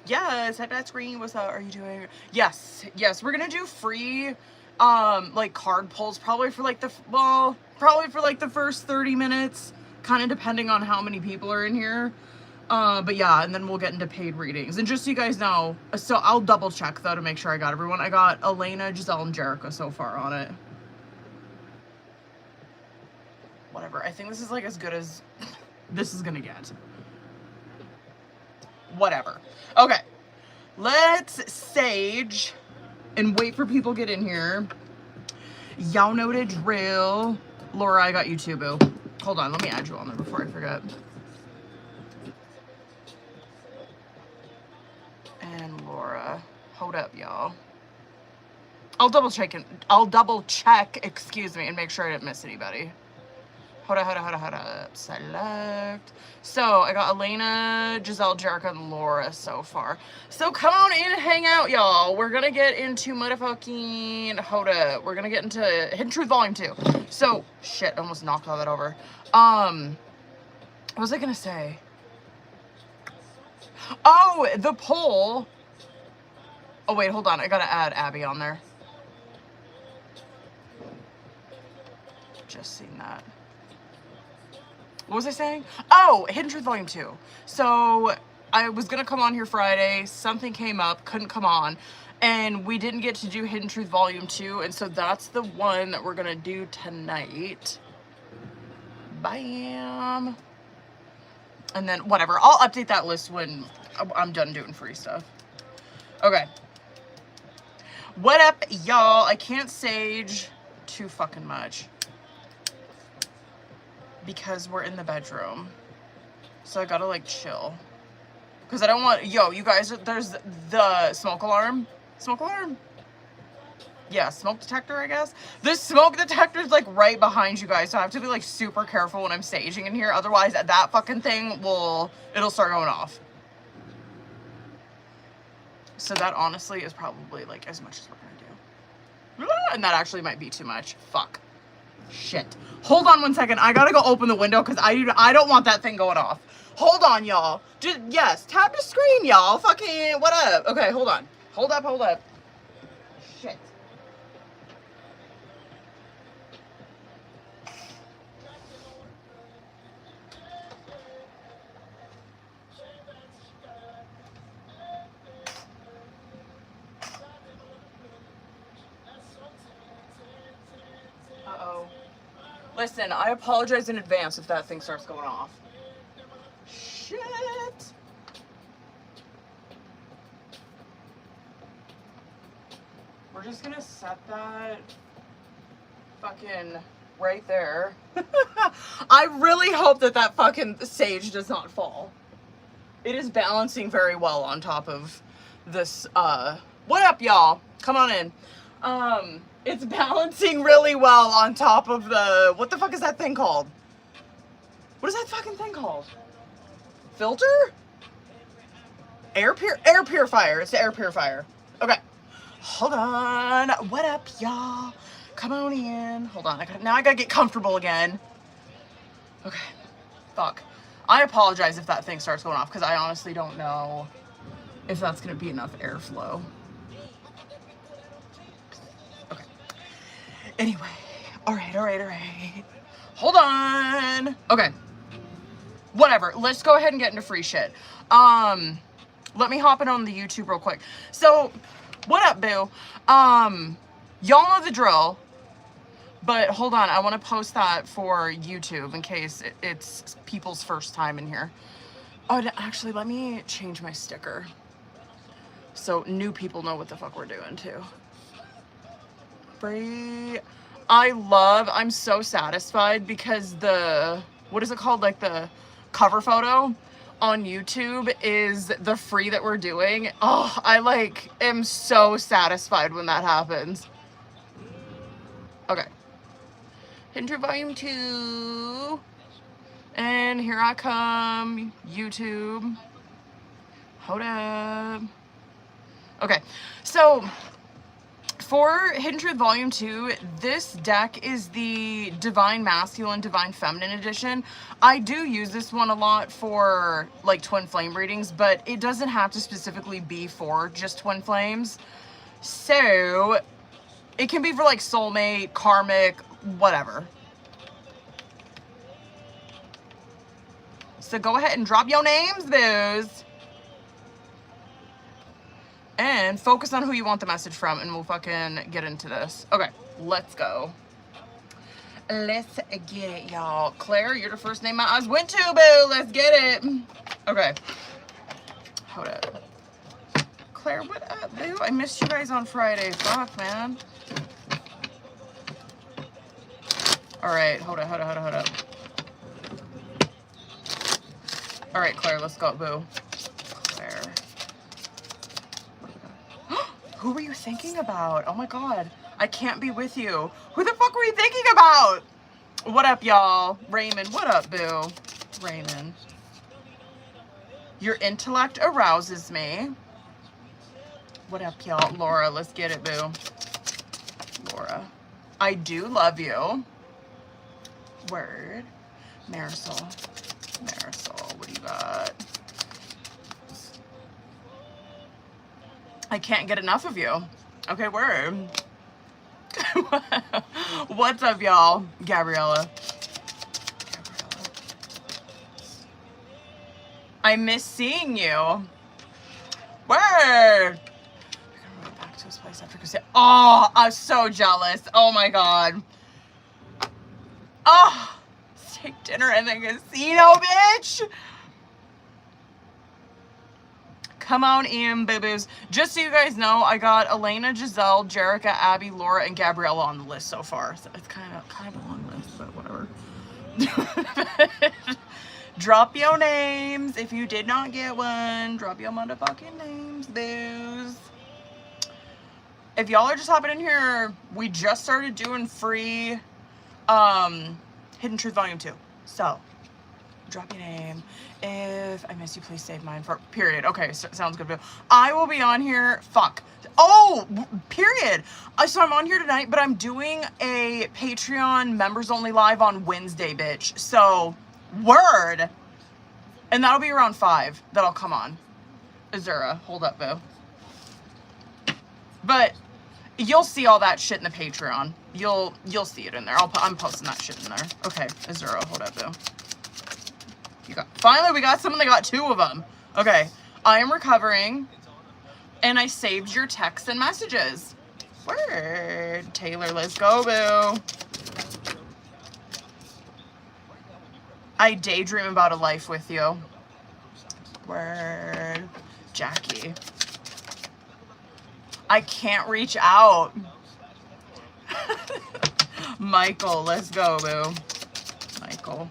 Yes, hit that screen. What's up? Are you doing? Yes, yes. We're gonna do free, like card pulls, probably for like the first 30 minutes, kind of depending on how many people are in here. But yeah, and then we'll get into paid readings. And just so you guys know, so I'll double check though to make sure I got everyone. I got Elena, Giselle, and Jericho so far on it. Whatever. I think this is like as good as this is gonna get. Whatever. Okay. Let's sage and wait for people to get in here. Y'all know the drill. Laura, I got you too, boo. Hold on, let me add you on there before I forget. And Laura. Hold up, y'all. I'll double check, excuse me, and make sure I didn't miss anybody. Hold up. Select. So I got Elena, Giselle, Jericho, and Laura so far. So come on in and hang out, y'all. We're gonna get into motherfucking, hold up. We're gonna get into Hidden Truth Volume 2. So, shit, I almost knocked all that over. What was I gonna say? Oh, the poll. Oh, wait, hold on. I gotta add Abby on there. Just seen that. What was I saying? Oh, Hidden Truth Volume 2. So I was gonna come on here Friday, something came up, couldn't come on, and we didn't get to do Hidden Truth Volume 2, and so that's the one that we're gonna do tonight. Bam. And then whatever, I'll update that list when I'm done doing free stuff. Okay. What up, y'all? I can't sage too fucking much because we're in the bedroom, so I gotta like chill, because I don't want, yo, you guys, there's the smoke alarm, yeah, smoke detector, I guess. The smoke detector's like right behind you guys, so I have to be like super careful when I'm staging in here, otherwise that fucking thing it'll start going off. So that honestly is probably like as much as we're gonna do, and that actually might be too much. Fuck. Shit. Hold on 1 second. I gotta go open the window because I don't want that thing going off. Hold on, y'all. Just, yes, tap the screen, y'all. Fucking, what up? Okay, hold on. Hold up. Shit. Uh-oh. Listen, I apologize in advance if that thing starts going off. Shit. We're just gonna set that fucking right there. I really hope that fucking sage does not fall. It is balancing very well on top of this, what up, y'all? Come on in. It's balancing really well on top of the, what the fuck is that thing called? What is that fucking thing called? Filter? Air purifier. It's the air purifier. Okay. Hold on. What up, y'all? Come on in. Hold on. Now I gotta get comfortable again. Okay. Fuck. I apologize if that thing starts going off, because I honestly don't know if that's gonna be enough airflow. Okay. Anyway. Alright. Hold on. Okay. Whatever. Let's go ahead and get into free shit. Let me hop in on the YouTube real quick. So, what up, boo? Y'all know the drill. But hold on, I want to post that for YouTube in case it's people's first time in here. Oh, actually, let me change my sticker so new people know what the fuck we're doing too. Free. I'm so satisfied because what is it called? Like the cover photo on YouTube is the free that we're doing. Oh, I am so satisfied when that happens. Okay. Hidden Truth Volume 2. And here I come, YouTube. Hold up. Okay, so For Hidden Truth Volume 2, this deck is the Divine Masculine, Divine Feminine edition. I do use this one a lot for like twin flame readings, but it doesn't have to specifically be for just twin flames. So it can be for like soulmate, karmic, whatever. So go ahead and drop your names, booze. And focus on who you want the message from, and we'll fucking get into this. Okay, let's go. Let's get it, y'all. Claire, you're the first name my eyes went to, boo. Let's get it. Okay. Hold up. Claire, what up, boo? I missed you guys on Friday. Fuck, man. All right, hold up. All right, Claire, let's go, boo. Claire. Who were you thinking about? Oh my God, I can't be with you. Who the fuck were you thinking about? What up, y'all? Raymond, what up, boo? Raymond. Your intellect arouses me. What up, y'all? Laura, let's get it, boo. Laura. I do love you. Word. Marisol. Marisol, what do you got? I can't get enough of you. Okay, word. What's up, y'all? Gabriella. I miss seeing you. Word. We're gonna go back to his place after Christmas. Oh, I'm so jealous. Oh my God. Oh, steak dinner in the casino, bitch. Come on in, boo-boos. Just so you guys know, I got Elena, Giselle, Jerica, Abby, Laura, and Gabriella on the list so far. So it's kind of a long list, but whatever. Drop your names if you did not get one. Drop your motherfucking names, boos. If y'all are just hopping in here, we just started doing free Hidden Truth Volume 2. So drop your name. If I miss you, please save mine for period. Okay, so, sounds good, boo. I will be on here. Fuck. Oh, period. So I'm on here tonight, but I'm doing a Patreon members only live on Wednesday, bitch. So, word. And that'll be around 5 that I'll come on. Azura, hold up, boo. But you'll see all that shit in the Patreon. You'll see it in there. I'm posting that shit in there. Okay, Azura, hold up, boo. Finally, we got someone that got 2 of them. Okay, I am recovering, and I saved your texts and messages. Word. Taylor, let's go, boo. I daydream about a life with you. Word. Jackie. I can't reach out. Michael, let's go, boo. Michael.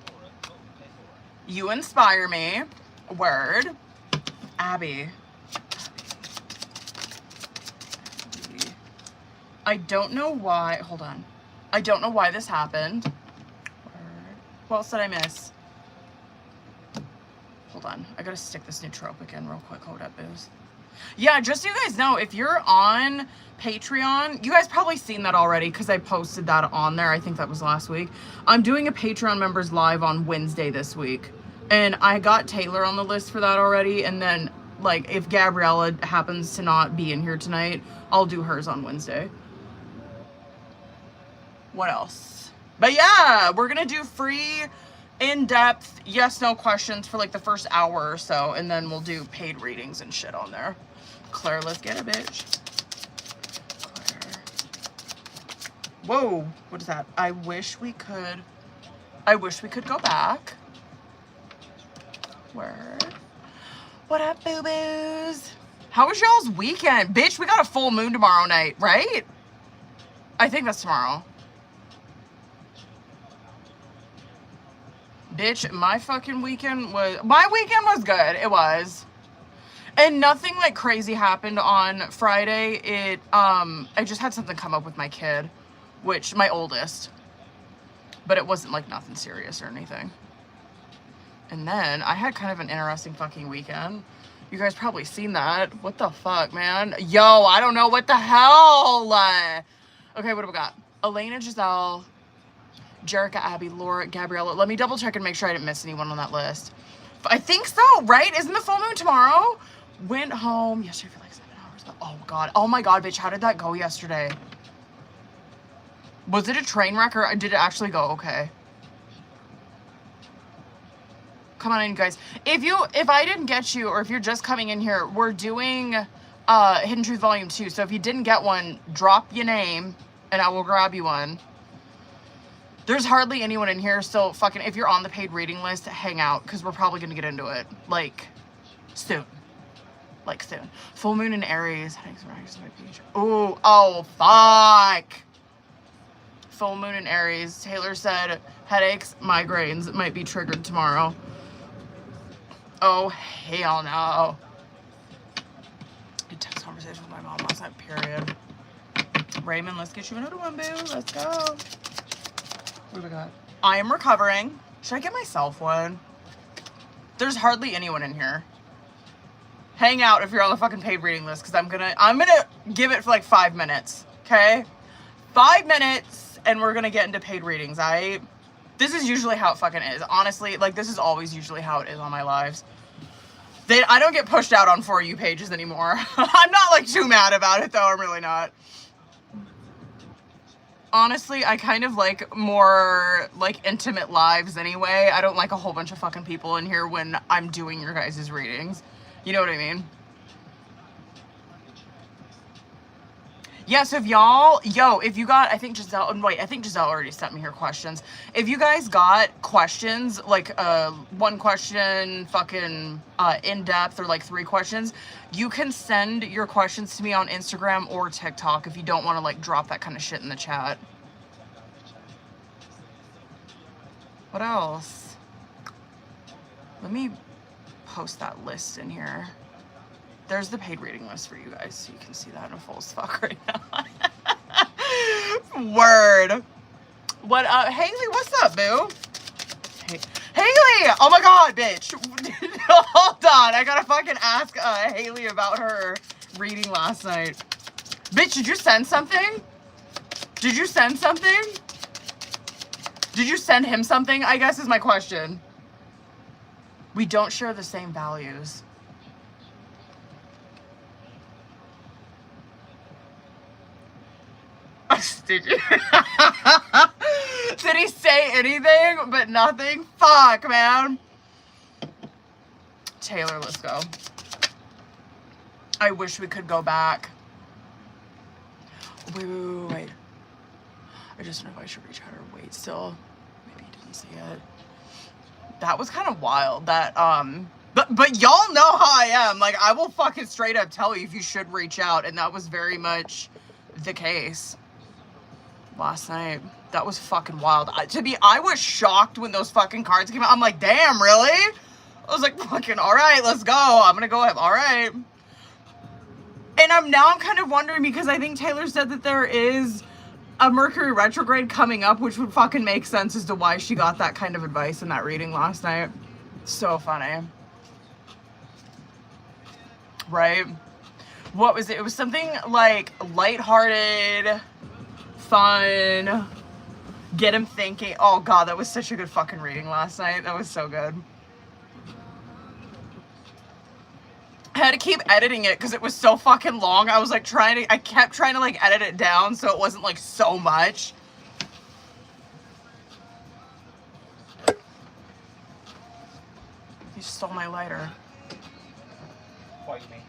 You inspire me. Word. Abby. I don't know why. Hold on. I don't know why this happened. Word. What else did I miss? Hold on. I gotta stick this nootropic in real quick. Hold up, booze. Yeah, just so you guys know, if you're on Patreon, you guys probably seen that already because I posted that on there. I think that was last week. I'm doing a Patreon members live on Wednesday this week. And I got Taylor on the list for that already. And then, like, if Gabriella happens to not be in here tonight, I'll do hers on Wednesday. What else? But yeah, we're going to do free, in-depth, yes-no questions for, like, the first hour or so. And then we'll do paid readings and shit on there. Claire, let's get it, bitch. Claire. Whoa, what is that? I wish we could go back. Word. What up, boo-boos? How was y'all's weekend? Bitch, we got a full moon tomorrow night, right? I think that's tomorrow. Bitch, my weekend was good. It was. And nothing like crazy happened on Friday. I just had something come up with my kid, which my oldest, but it wasn't like nothing serious or anything. And then I had kind of an interesting fucking weekend. You guys probably seen that. What the fuck, man? Yo, I don't know what the hell. Okay, what do we got? Elena, Giselle, Jerica, Abby, Laura, Gabriella. Let me double check and make sure I didn't miss anyone on that list. I think so, right? Isn't the full moon tomorrow? Went home yesterday for like 7 hours. Oh, God. Oh, my God, bitch. How did that go yesterday? Was it a train wreck or did it actually go okay? Come on in, guys. If I didn't get you, or if you're just coming in here, we're doing Hidden Truth Volume 2. So if you didn't get one, drop your name and I will grab you one. There's hardly anyone in here, so fucking, if you're on the paid reading list, hang out, because we're probably going to get into it, like, soon. Like, soon. Full moon in Aries. Oh, fuck. Full moon in Aries. Taylor said, headaches, migraines might be triggered tomorrow. Oh, hell no. Intense conversation with my mom last night, period. Raymond, let's get you another one, boo. Let's go. What do we got? I am recovering. Should I get myself one? There's hardly anyone in here. Hang out if you're on the fucking paid reading list, because I'm gonna give it for like 5 minutes. Okay? 5 minutes, and we're gonna get into paid readings. This is usually how it fucking is. Honestly, like, this is always usually how it is on my lives. I don't get pushed out on For You pages anymore. I'm not, like, too mad about it, though. I'm really not. Honestly, I kind of like more, like, intimate lives anyway. I don't like a whole bunch of fucking people in here when I'm doing your guys' readings. You know what I mean? Yeah, so if y'all, if you got, I think Giselle already sent me her questions. If you guys got questions, like, one question, fucking, in-depth, or like 3 questions, you can send your questions to me on Instagram or TikTok if you don't want to, like, drop that kind of shit in the chat. What else? Let me post that list in here. There's the paid reading list for you guys, so you can see that in full as fuck right now. Word. What up? Haley, what's up, boo? Hey, Haley! Oh my god, bitch. Hold on. I gotta fucking ask Haley about her reading last night. Bitch, did you send something? Did you send something? Did you send him something, I guess is my question. We don't share the same values. Did you? Did he say anything but nothing? Fuck, man. Taylor, let's go. I wish we could go back. Wait. I just don't know if I should reach out or wait still. Maybe he didn't see it. That was kind of wild. That, but y'all know how I am. Like, I will fucking straight up tell you if you should reach out. And that was very much the case last night. That was fucking wild. I was shocked when those fucking cards came out. I'm like, damn, really? I was like, fucking, all right, let's go. I'm gonna go ahead. All right. And I'm kind of wondering, because I think Taylor said that there is a Mercury retrograde coming up, which would fucking make sense as to why she got that kind of advice in that reading last night. So funny. Right? What was it? It was something like lighthearted, fun, get him thinking. Oh god, that was such a good fucking reading last night. That was so good. I had to keep editing it because it was so fucking long. I was like I kept trying to like edit it down so it wasn't like so much. You stole my lighter. What you mean?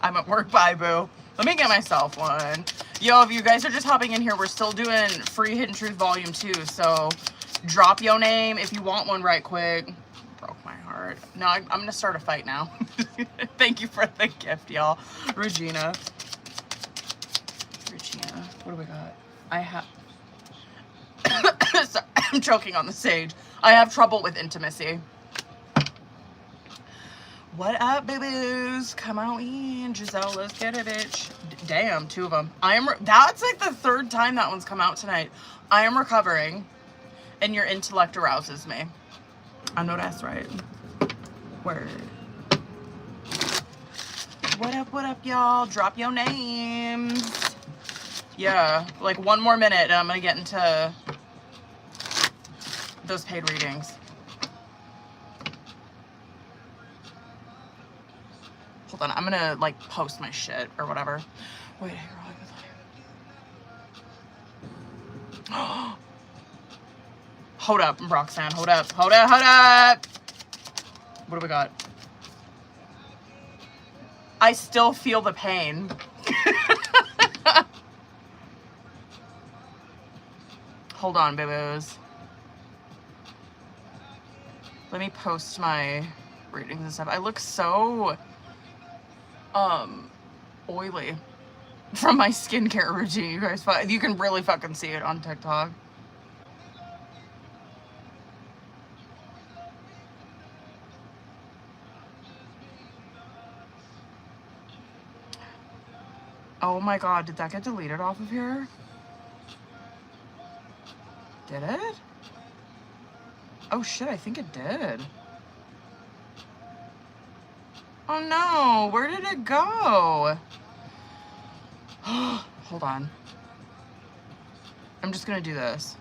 I'm at work, bye boo. Let me get myself one. Yo, if you guys are just hopping in here, we're still doing free Hidden Truth Volume 2, so drop your name if you want one right quick. Broke my heart. No, I'm gonna start a fight now. Thank you for the gift, y'all. Regina, what do we got? I have... Sorry, I'm choking on the stage. I have trouble with intimacy. What up, boo-boos? Come on in, Giselle. Let's get it, bitch. Damn, 2 of them. That's like the 3rd time that one's come out tonight. I am recovering, and your intellect arouses me. I know that's right. Word. What up, y'all? Drop your names. Yeah, like 1 more minute and I'm gonna get into those paid readings. Hold on, I'm gonna like post my shit or whatever. Wait, here, hold up, Roxanne, hold up. What do we got? I still feel the pain. Hold on, boo-boos. Let me post my readings and stuff. I look so oily from my skincare routine. You guys, you can really fucking see it on TikTok. Oh my god, did that get deleted off of here? Did it? Oh shit, I think it did. Oh no, where did it go? Hold on. I'm just gonna do this.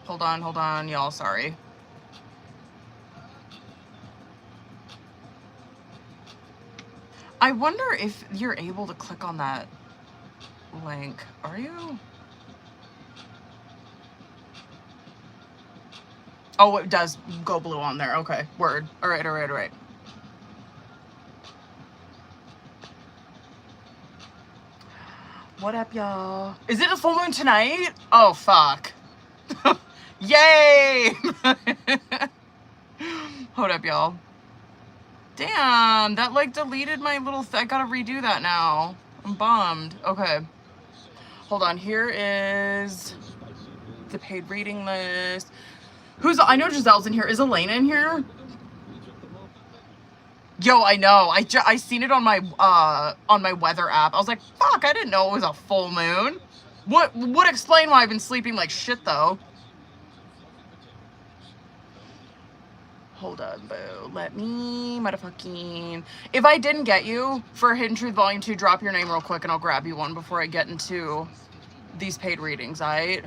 Hold on, y'all, sorry. I wonder if you're able to click on that link. Are you? Oh, it does go blue on there. Okay, word. All right. What up, y'all? Is it a full moon tonight? Oh, fuck. Yay! Hold up, y'all. Damn, that like deleted my little I gotta redo that now. I'm bummed. Okay. Hold on, here is the paid reading list. I know Giselle's in here. Is Elena in here? Yo, I know. I seen it on my weather app. I was like, fuck, I didn't know it was a full moon. Would explain why I've been sleeping like shit though. Hold on, boo. Let me motherfucking... If I didn't get you for Hidden Truth Volume 2, drop your name real quick and I'll grab you one before I get into these paid readings, alright?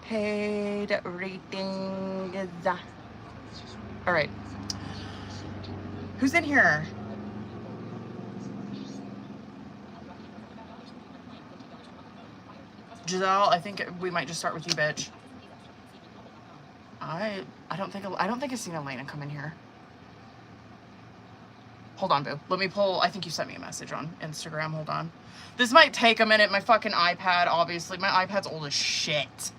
Paid readings. Alright. Who's in here? Giselle, I think we might just start with you, bitch. I don't think I've seen Elena come in here. Hold on, boo. Let me pull. I think you sent me a message on Instagram. Hold on. This might take a minute. My fucking iPad, obviously. My iPad's old as shit.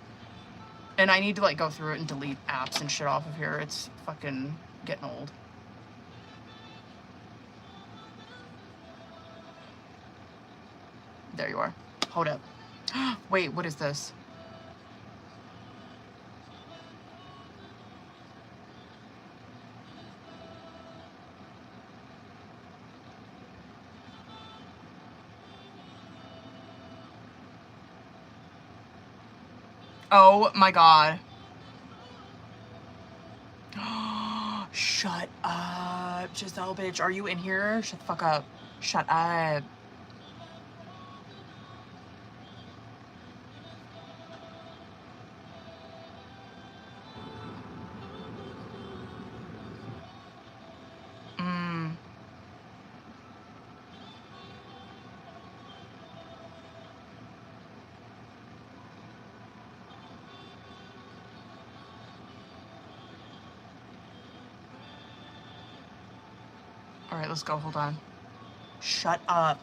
And I need to like go through it and delete apps and shit off of here. It's fucking getting old. There you are. Hold up. Wait, what is this? Oh my god. Shut up, Giselle, bitch. Are you in here? Shut the fuck up. Shut up. All right, let's go. Hold on. Shut up.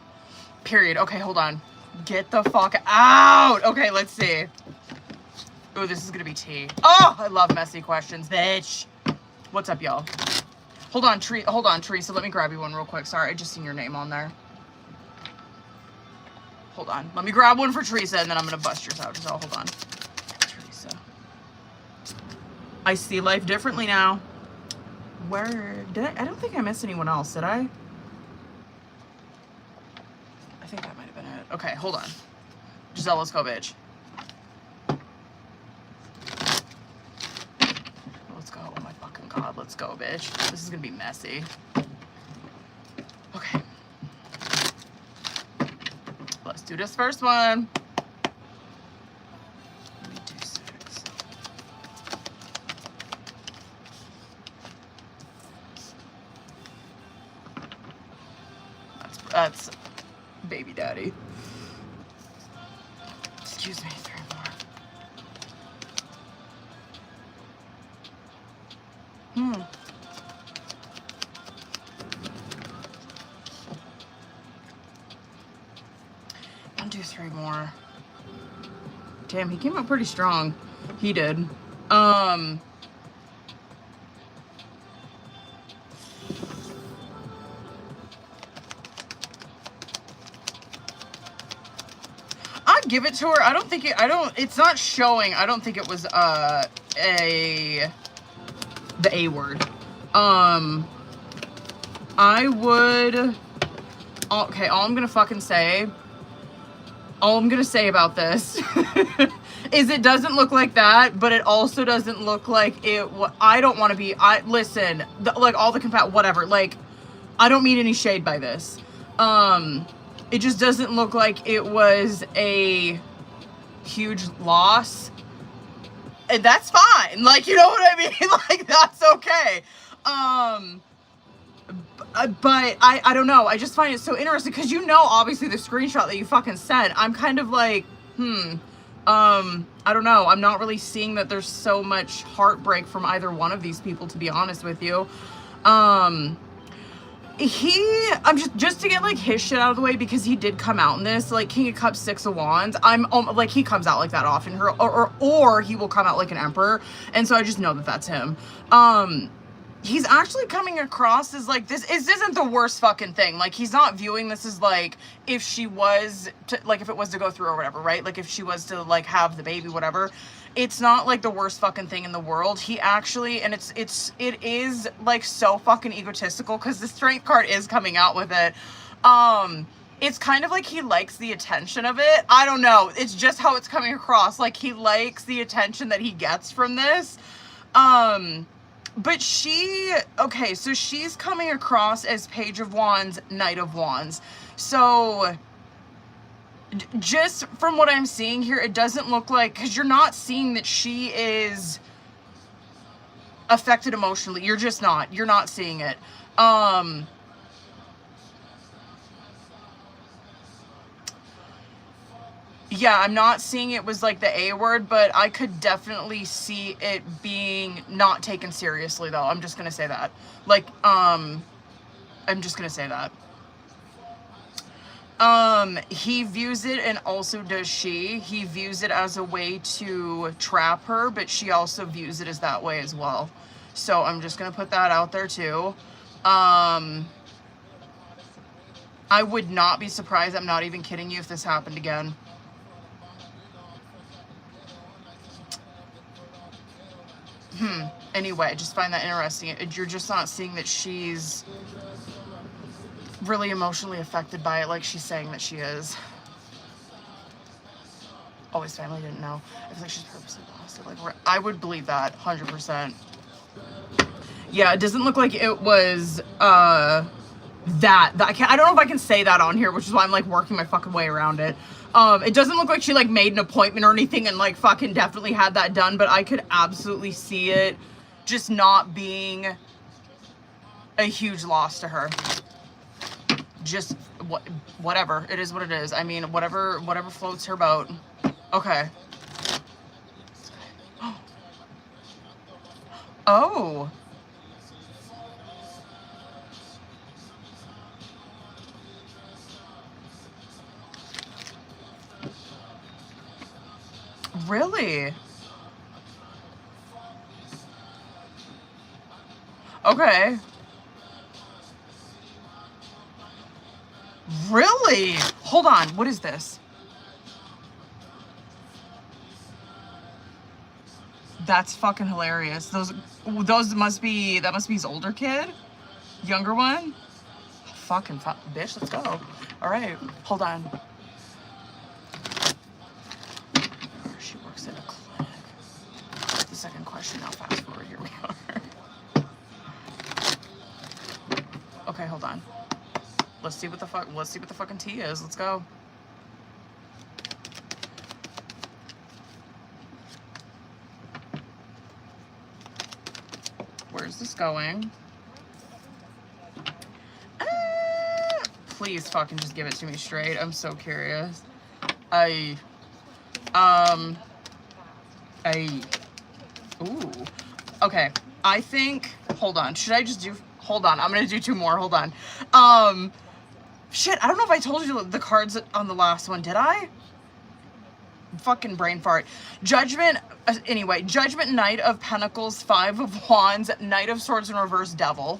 Period. Okay, hold on. Get the fuck out. Okay, let's see. Ooh, this is gonna be tea. Oh, I love messy questions, bitch. What's up, y'all? Hold on, Teresa. Let me grab you one real quick. Sorry, I just seen your name on there. Hold on. Let me grab one for Teresa, and then I'm gonna bust yours out. Just hold on. Teresa. I see life differently now. Where did I don't think I missed anyone else, did I think that might have been it. Okay, hold on. Giselle, let's go, bitch. Let's go. Oh my fucking God. Let's go, bitch. This is gonna be messy. Okay. Let's do this first one. Let me do 6. That's baby daddy. Excuse me, 3 more. I'll do 3 more. Damn, he came out pretty strong. He did. I'd give it to her. It's not showing. I don't think it was, the A word. I would, okay, all I'm gonna say about this is it doesn't look like that, but it also doesn't look like it, I don't want to be, listen, like all the whatever, like, I don't mean any shade by this. It just doesn't look like it was a huge loss. And that's fine. Like, you know what I mean? Like, that's okay. But I don't know. I just find it so interesting because you know, obviously the screenshot that you fucking sent, I'm kind of like, I don't know. I'm not really seeing that there's so much heartbreak from either one of these people, to be honest with you. I'm just to get like his shit out of the way, because he did come out in this, like King of Cups, 6 of Wands. I'm like, he comes out like that often, or he will come out like an Emperor, and so I just know that that's him. He's actually coming across as like, this isn't the worst fucking thing. Like, he's not viewing this as like, if she was to, like, if it was to go through or whatever, right? Like, if she was to like have the baby, whatever, it's not like the worst fucking thing in the world. He actually, and it is like so fucking egotistical, because the Strength card is coming out with it. It's kind of like he likes the attention of it. I don't know. It's just how it's coming across. Like, he likes the attention that he gets from this. But okay, so she's coming across as Page of Wands, Knight of Wands. So just from what I'm seeing here, it doesn't look like, because you're not seeing that she is affected emotionally. You're just not. You're not seeing it. Yeah, I'm not seeing it was like the A word, but I could definitely see it being not taken seriously, though. I'm just gonna say that. Like, I'm just gonna say that. He views it, and also does she. He views it as a way to trap her, but she also views it as that way as well. So I'm just gonna put that out there too. I would not be surprised, I'm not even kidding you, if this happened again. Anyway, I just find that interesting. You're just not seeing that she's really emotionally affected by it like she's saying that she is. Oh, his family didn't know. I feel like she's purposely lost it. Like, I would believe that 100%. Yeah, it doesn't look like it was I don't know if I can say that on here, which is why I'm like working my fucking way around it. It doesn't look like she like made an appointment or anything and like fucking definitely had that done, but I could absolutely see it just not being a huge loss to her. Just whatever. It is what it is. I mean, whatever floats her boat. Okay. Oh. Really? Okay. Really? Hold on. What is this? That's fucking hilarious. Those must be, that must be his older kid? Younger one? Fucking bitch, let's go. All right. Hold on. hold on. Let's see what the fucking tea is. Let's go. Where's this going? Please fucking just give it to me straight. I'm so curious. Ooh. Okay. I think, hold on. Should I just do, hold on. I'm gonna do 2 more. Hold on. Shit, I don't know if I told you the cards on the last one. Did I? Fucking brain fart. Judgment, anyway, Judgment, Knight of Pentacles, 5 of Wands, Knight of Swords in reverse, Devil.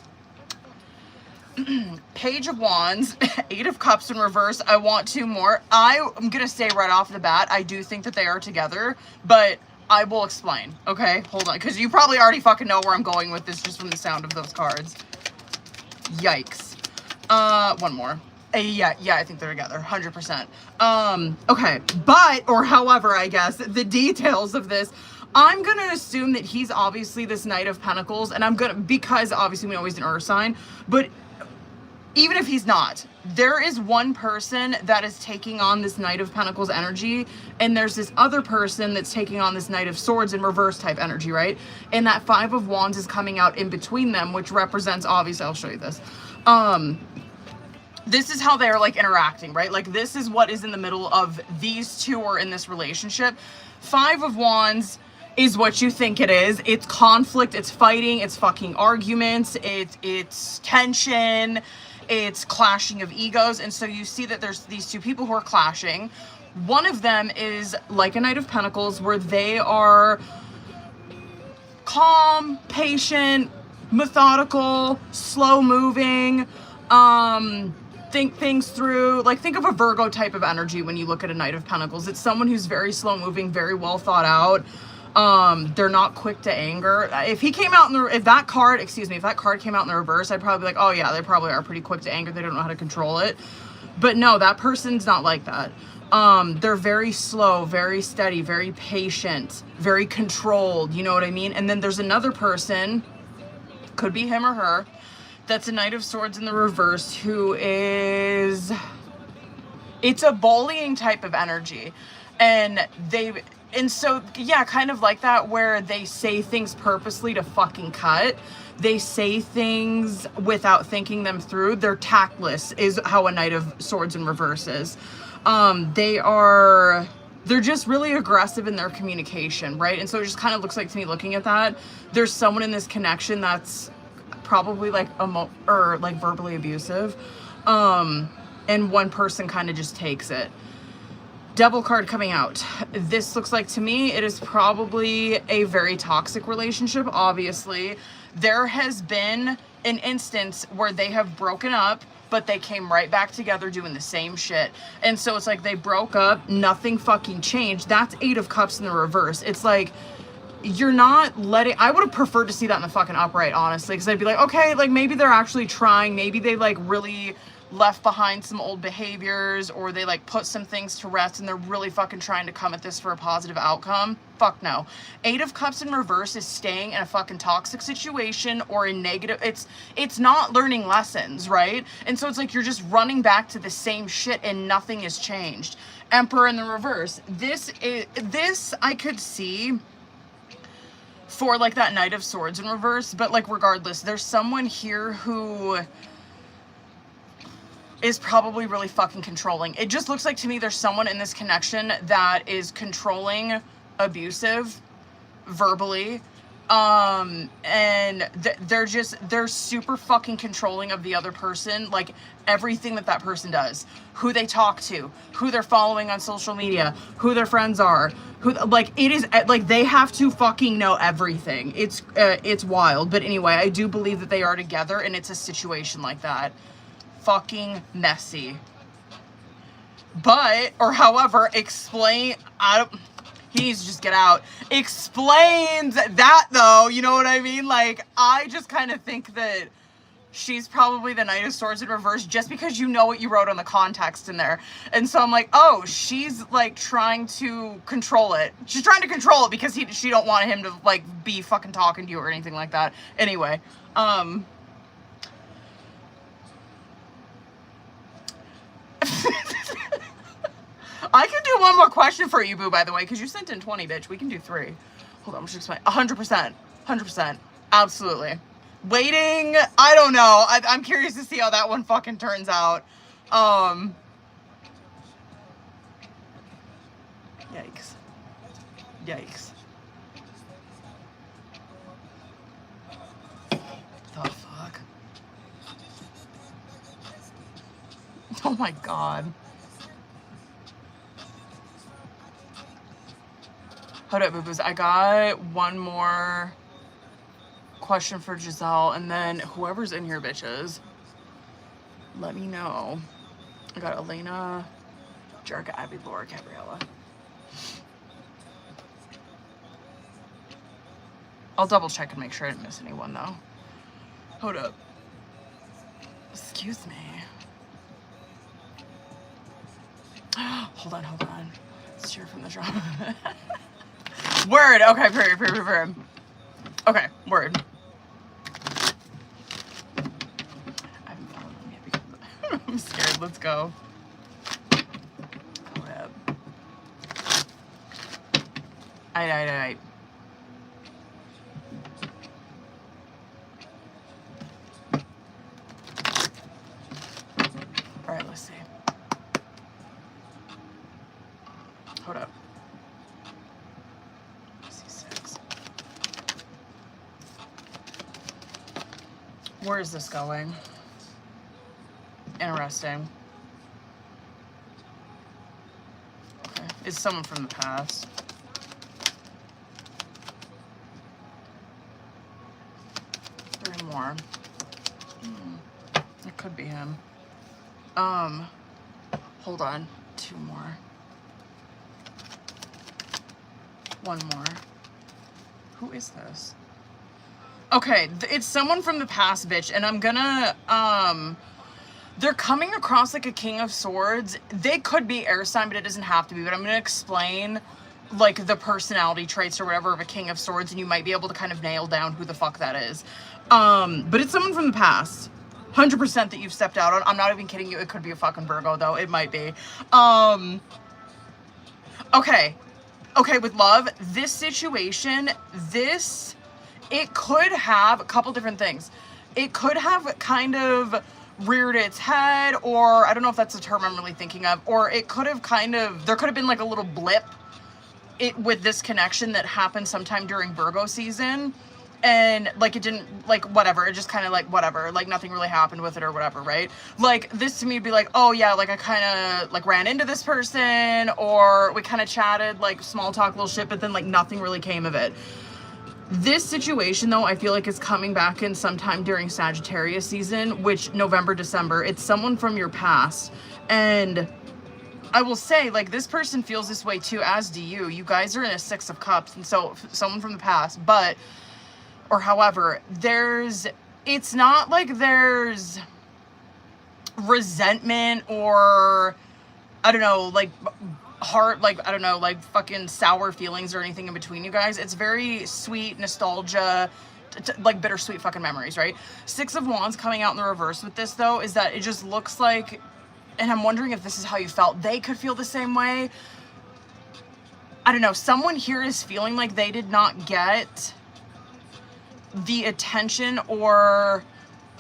Page of Wands, 8 of Cups in reverse. I want 2 more. I'm gonna say right off the bat, I do think that they are together, but I will explain, okay? Hold on, because you probably already fucking know where I'm going with this just from the sound of those cards. Yikes. 1 more. Yeah, I think they're together, 100%. Okay, but, or however, I guess, the details of this, I'm gonna assume that he's obviously this Knight of Pentacles, and because obviously we know he's an Earth sign, but even if he's not, there is one person that is taking on this Knight of Pentacles energy, and there's this other person that's taking on this Knight of Swords in reverse type energy, right? And that 5 of Wands is coming out in between them, which represents, obviously, I'll show you this. This is how they're like interacting, right? Like this is what is in the middle of these two are in this relationship. 5 of Wands is what you think it is. It's conflict, it's fighting, it's fucking arguments, it's tension, it's clashing of egos. And so you see that there's these 2 people who are clashing. One of them is like a Knight of Pentacles, where they are calm, patient, methodical, slow moving, think things through. Like think of a Virgo type of energy when you look at a Knight of Pentacles. It's someone who's very slow moving, very well thought out. They're not quick to anger. If that card came out in the reverse, I'd probably be like, oh yeah, they probably are pretty quick to anger. They don't know how to control it. But no, that person's not like that. They're very slow, very steady, very patient, very controlled. You know what I mean? And then there's another person, could be him or her, that's a Knight of Swords in the reverse, who is, it's a bullying type of energy. And so, yeah, kind of like that, where they say things purposely to fucking cut. They say things without thinking them through. They're tactless, is how a Knight of Swords in reverse is. They're just really aggressive in their communication, right? And so it just kind of looks like to me, looking at that, there's someone in this connection that's probably like verbally abusive, and one person kind of just takes it. Devil card coming out. This looks like to me it is probably a very toxic relationship. Obviously there has been an instance where they have broken up, but they came right back together doing the same shit. And so it's like they broke up, nothing fucking changed. That's 8 of Cups in the reverse. It's like, you're not letting, I would have preferred to see that in the fucking upright, honestly, because I'd be like, okay, like maybe they're actually trying, maybe they like really left behind some old behaviors, or they like put some things to rest and they're really fucking trying to come at this for a positive outcome. Fuck no. 8 of Cups in reverse is staying in a fucking toxic situation or a negative, it's not learning lessons, right? And so it's like you're just running back to the same shit and nothing has changed. Emperor in the reverse. This I could see for like that Knight of Swords in reverse, but like regardless, there's someone here who is probably really fucking controlling. It just looks like to me there's someone in this connection that is controlling, abusive, verbally, and they're super fucking controlling of the other person, like everything that person does, who they talk to, who they're following on social media, who their friends are, who, like, it is like they have to fucking know everything. It's wild. But anyway, I do believe that they are together, and it's a situation like that. Fucking messy. But, or however, explain, he needs to just get out. Explains that though, you know what I mean? Like, I just kind of think that she's probably the Knight of Swords in reverse, just because you know what you wrote on the context in there. And so I'm like, oh, she's like trying to control it. She's trying to control it because she don't want him to like be fucking talking to you or anything like that. Anyway, I can do one more question for you, boo, by the way, because you sent in 20, bitch. We can do 3. Hold on, I'm just explain. 100%. 100%. Absolutely. Waiting, I don't know. I'm curious to see how that one fucking turns out. Yikes. Yikes. The fuck? Oh my god. Hold up, boo-boos. I got one more question for Giselle, and then whoever's in here, bitches, let me know. I got Elena, Jerica, Abby, Laura, Gabriella. I'll double check and make sure I didn't miss anyone, though. Hold up. Excuse me. Hold on. Steer from the drama. Word. Okay, period. Okay, word. I haven't followed them yet because I'm scared. Let's go. Go ahead. Aight. Alright, let's see. Hold up. C6. Where is this going? Interesting. Okay. It's someone from the past. Three more. It could be him. Hold on. 2 more. 1 more. Who is this? Okay, it's someone from the past, bitch, and I'm gonna, they're coming across like a King of Swords. They could be air sign, but it doesn't have to be, but I'm gonna explain, like, the personality traits or whatever of a King of Swords, and you might be able to kind of nail down who the fuck that is. But it's someone from the past. 100% that you've stepped out on. I'm not even kidding you. It could be a fucking Virgo, though. It might be. Okay, with love, this situation, it could have a couple different things. It could have kind of reared its head, or I don't know if that's the term I'm really thinking of, or it could have there could have been like a little blip with this connection that happened sometime during Virgo season. And, like, it didn't, like, whatever, it just kind of, like, whatever, like, nothing really happened with it or whatever, right? Like, this to me would be like, oh, yeah, like, I kind of, like, ran into this person, or we kind of chatted, like, small talk, little shit, but then, like, nothing really came of it. This situation, though, I feel like is coming back in sometime during Sagittarius season, which, November, December, it's someone from your past, and I will say, like, this person feels this way, too, as do you. You guys are in a 6 of Cups, and so, someone from the past, but... or however, it's not like there's resentment or, I don't know, like, heart, like, I don't know, like, fucking sour feelings or anything in between you guys. It's very sweet nostalgia, like, bittersweet fucking memories, right? 6 of Wands coming out in the reverse with this, though, is that it just looks like, and I'm wondering if this is how you felt, they could feel the same way. I don't know, someone here is feeling like they did not get the attention, or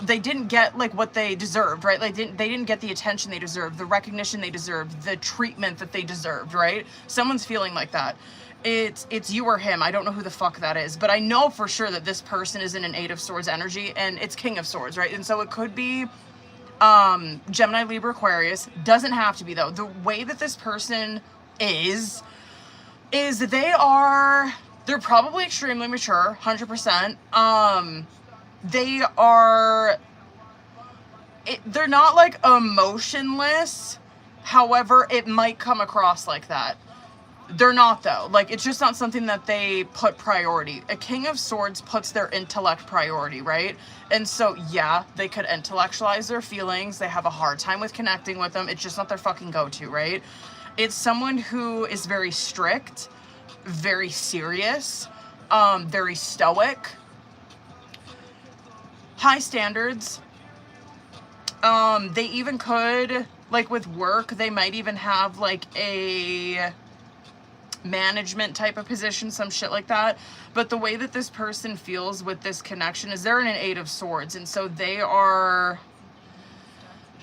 they didn't get like what they deserved, right? Like they didn't get the attention they deserved, the recognition they deserved, the treatment that they deserved, right? Someone's feeling like that. It's you or him. I don't know who the fuck that is, but I know for sure that this person is in an 8 of Swords energy, and it's King of Swords, right? And so it could be Gemini, Libra, Aquarius. Doesn't have to be, though. The way that this person is they're probably extremely mature, 100%. They're not like emotionless. However, it might come across like that. They're not, though. Like, it's just not something that they put priority. A King of Swords puts their intellect priority, right? And so, yeah, they could intellectualize their feelings. They have a hard time with connecting with them. It's just not their fucking go-to, right? It's someone who is very strict, very serious, very stoic, high standards. They even could, Like with work, they might even have like a management type of position, some shit like that. But the way that this person feels with this connection is they're in an 8 of Swords, and so they are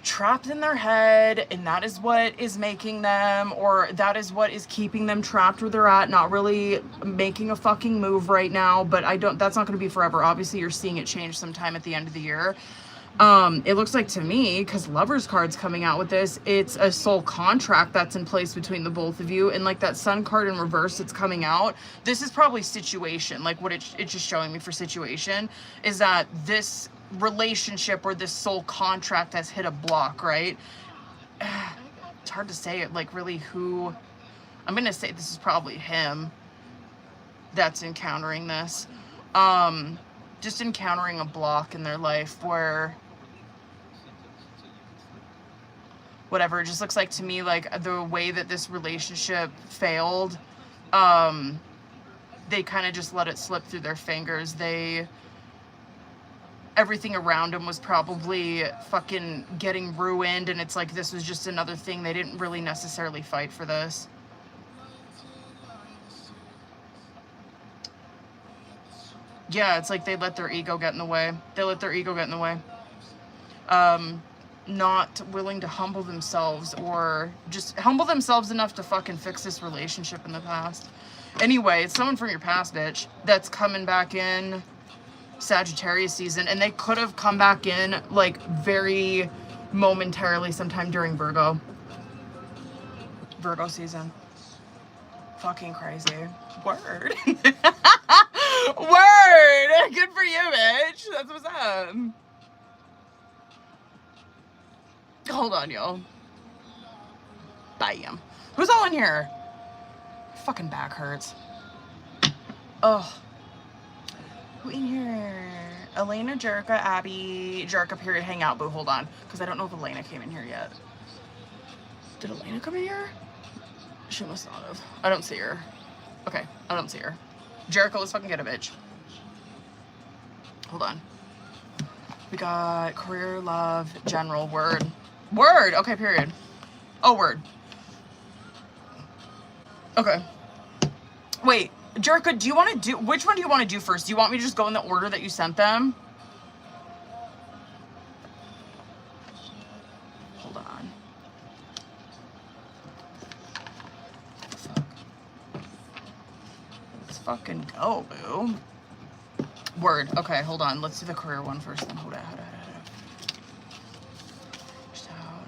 trapped in their head, and that is what is making them, or that is what is keeping them trapped where they're at, not really making a fucking move right now. But that's not going to be forever. Obviously, you're seeing it change sometime at the end of the year. It looks like to me, because Lover's card's coming out with this, it's a soul contract that's in place between the both of you. And like that Sun card in reverse that's coming out, this is probably situation. Like what it's just showing me for situation is that this relationship or this soul contract has hit a block, right? It's hard to say it, like really who. I'm going to say this is probably him that's encountering this. Just encountering a block in their life where whatever, it just looks like to me like the way that this relationship failed, they kind of just let it slip through their fingers. Everything around them was probably fucking getting ruined, and it's like this was just another thing. They didn't really necessarily fight for this. Yeah, it's like they let their ego get in the way. They let their ego get in the way. Not willing to humble themselves, or just humble themselves enough to fucking fix this relationship in the past. Anyway, it's someone from your past, bitch, that's coming back in Sagittarius season, and they could have come back in like very momentarily sometime during Virgo season. Fucking crazy. Word. Word. Good for you, bitch. That's what's up. Hold on, y'all. Bam. Who's all in here? Fucking back hurts. Oh. Who in here? Elena, Jerica, Abby, Jerica, period, hang out, boo. Hold on. Because I don't know if Elena came in here yet. Did Elena come in here? She must not have. I don't see her. Okay, I don't see her. Jericho, let's fucking get a bitch. Hold on. We got career, love, general, word. Word! Okay, period. Oh, word. Okay. Wait, Jericho, do you want to do... Which one do you want to do first? Do you want me to just go in the order that you sent them? Hold on. Let's fucking go, boo. Word. Okay, hold on. Let's do the career one first. Then hold on. Just out.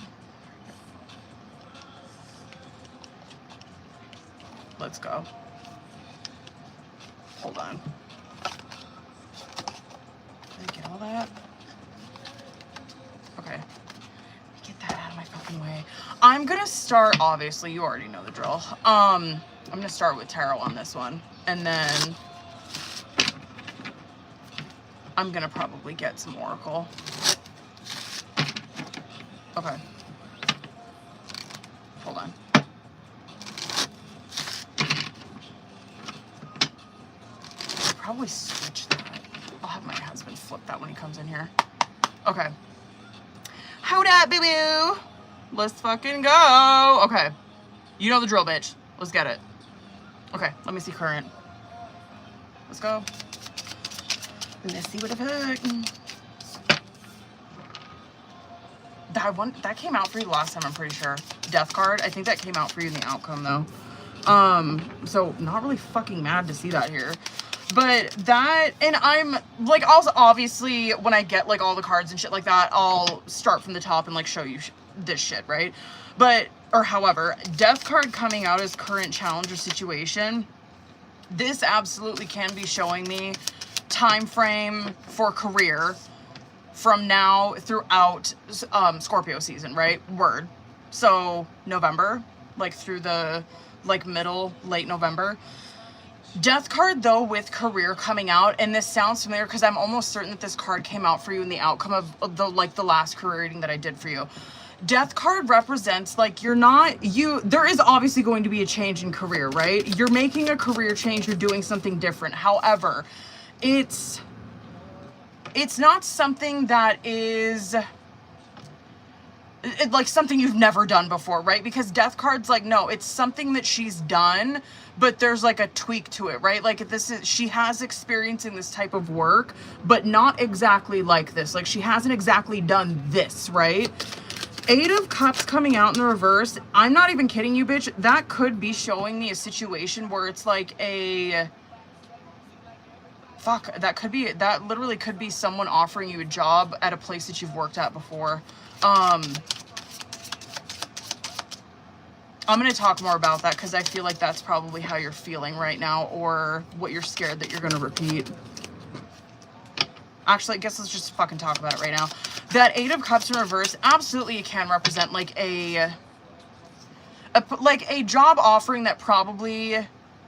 Let's go. Hold on. Did I get all that? Okay. Get that out of my fucking way. I'm gonna start, obviously, you already know the drill. I'm gonna start with tarot on this one. And then I'm gonna probably get some oracle. Okay. Hold on. Probably switch that. I'll have my husband flip that when he comes in here. Okay. Hold up, boo-boo. Let's fucking go. Okay. You know the drill, bitch. Let's get it. Okay, let me see current. Let's go. Let's see what the fuck. That came out for you last time, I'm pretty sure. Death card. I think that came out for you in the outcome, though. So not really fucking mad to see that here. But that, and I'm, like, also, obviously, when I get, like, all the cards and shit like that, I'll start from the top and, like, show you this shit, right? But, or however, Death card coming out as current challenge or situation, this absolutely can be showing me time frame for career from now throughout Scorpio season, right? Word. So, November, like, through the, like, middle, late November. Death card, though, with career coming out, and this sounds familiar because I'm almost certain that this card came out for you in the outcome of the, like, the last career reading that I did for you. Death card represents, like, there is obviously going to be a change in career, right? You're making a career change, you're doing something different. However, it's not something that is like something you've never done before, right? Because death card's like, no, it's something that she's done, but there's like a tweak to it, right? Like she has experience in this type of work, but not exactly like this. Like she hasn't exactly done this, right? 8 of Cups coming out in the reverse. I'm not even kidding you, bitch. That could be showing me a situation where it's like that literally could be someone offering you a job at a place that you've worked at before. I'm going to talk more about that because I feel like that's probably how you're feeling right now, or what you're scared that you're going to repeat. Actually, I guess let's just fucking talk about it right now. That 8 of Cups in reverse, absolutely it can represent like a job offering that probably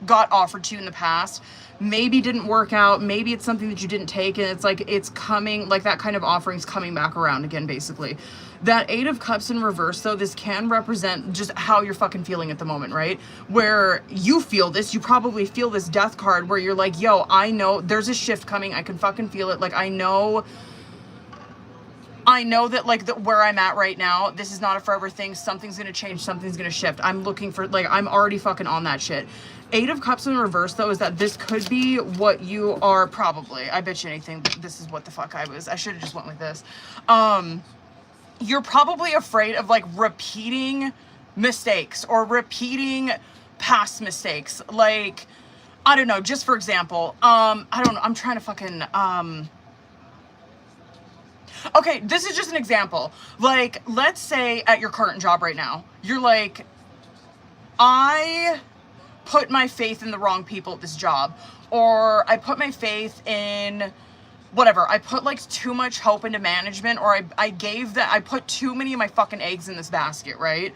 got offered to you in the past. Maybe didn't work out. Maybe it's something that you didn't take, and it's like it's coming, like that kind of offering's coming back around again, basically. That 8 of Cups in reverse, though, this can represent just how you're fucking feeling at the moment, right? Where you feel this, you probably feel this death card where you're like, yo, I know there's a shift coming. I can fucking feel it. Like, I know that, like, where I'm at right now, this is not a forever thing. Something's going to change. Something's going to shift. I'm looking for, like, I'm already fucking on that shit. 8 of Cups in reverse, though, is that this could be what you are probably. I bet you anything. This is what the fuck I should have just went with this. You're probably afraid of, like, repeating mistakes or repeating past mistakes. Like, I don't know. Just for example, I don't know. I'm trying to fucking, okay, this is just an example. Like, let's say at your current job right now, you're like, I put my faith in the wrong people at this job, or I put my faith in whatever. I put like too much hope into management, or I put too many of my fucking eggs in this basket, right?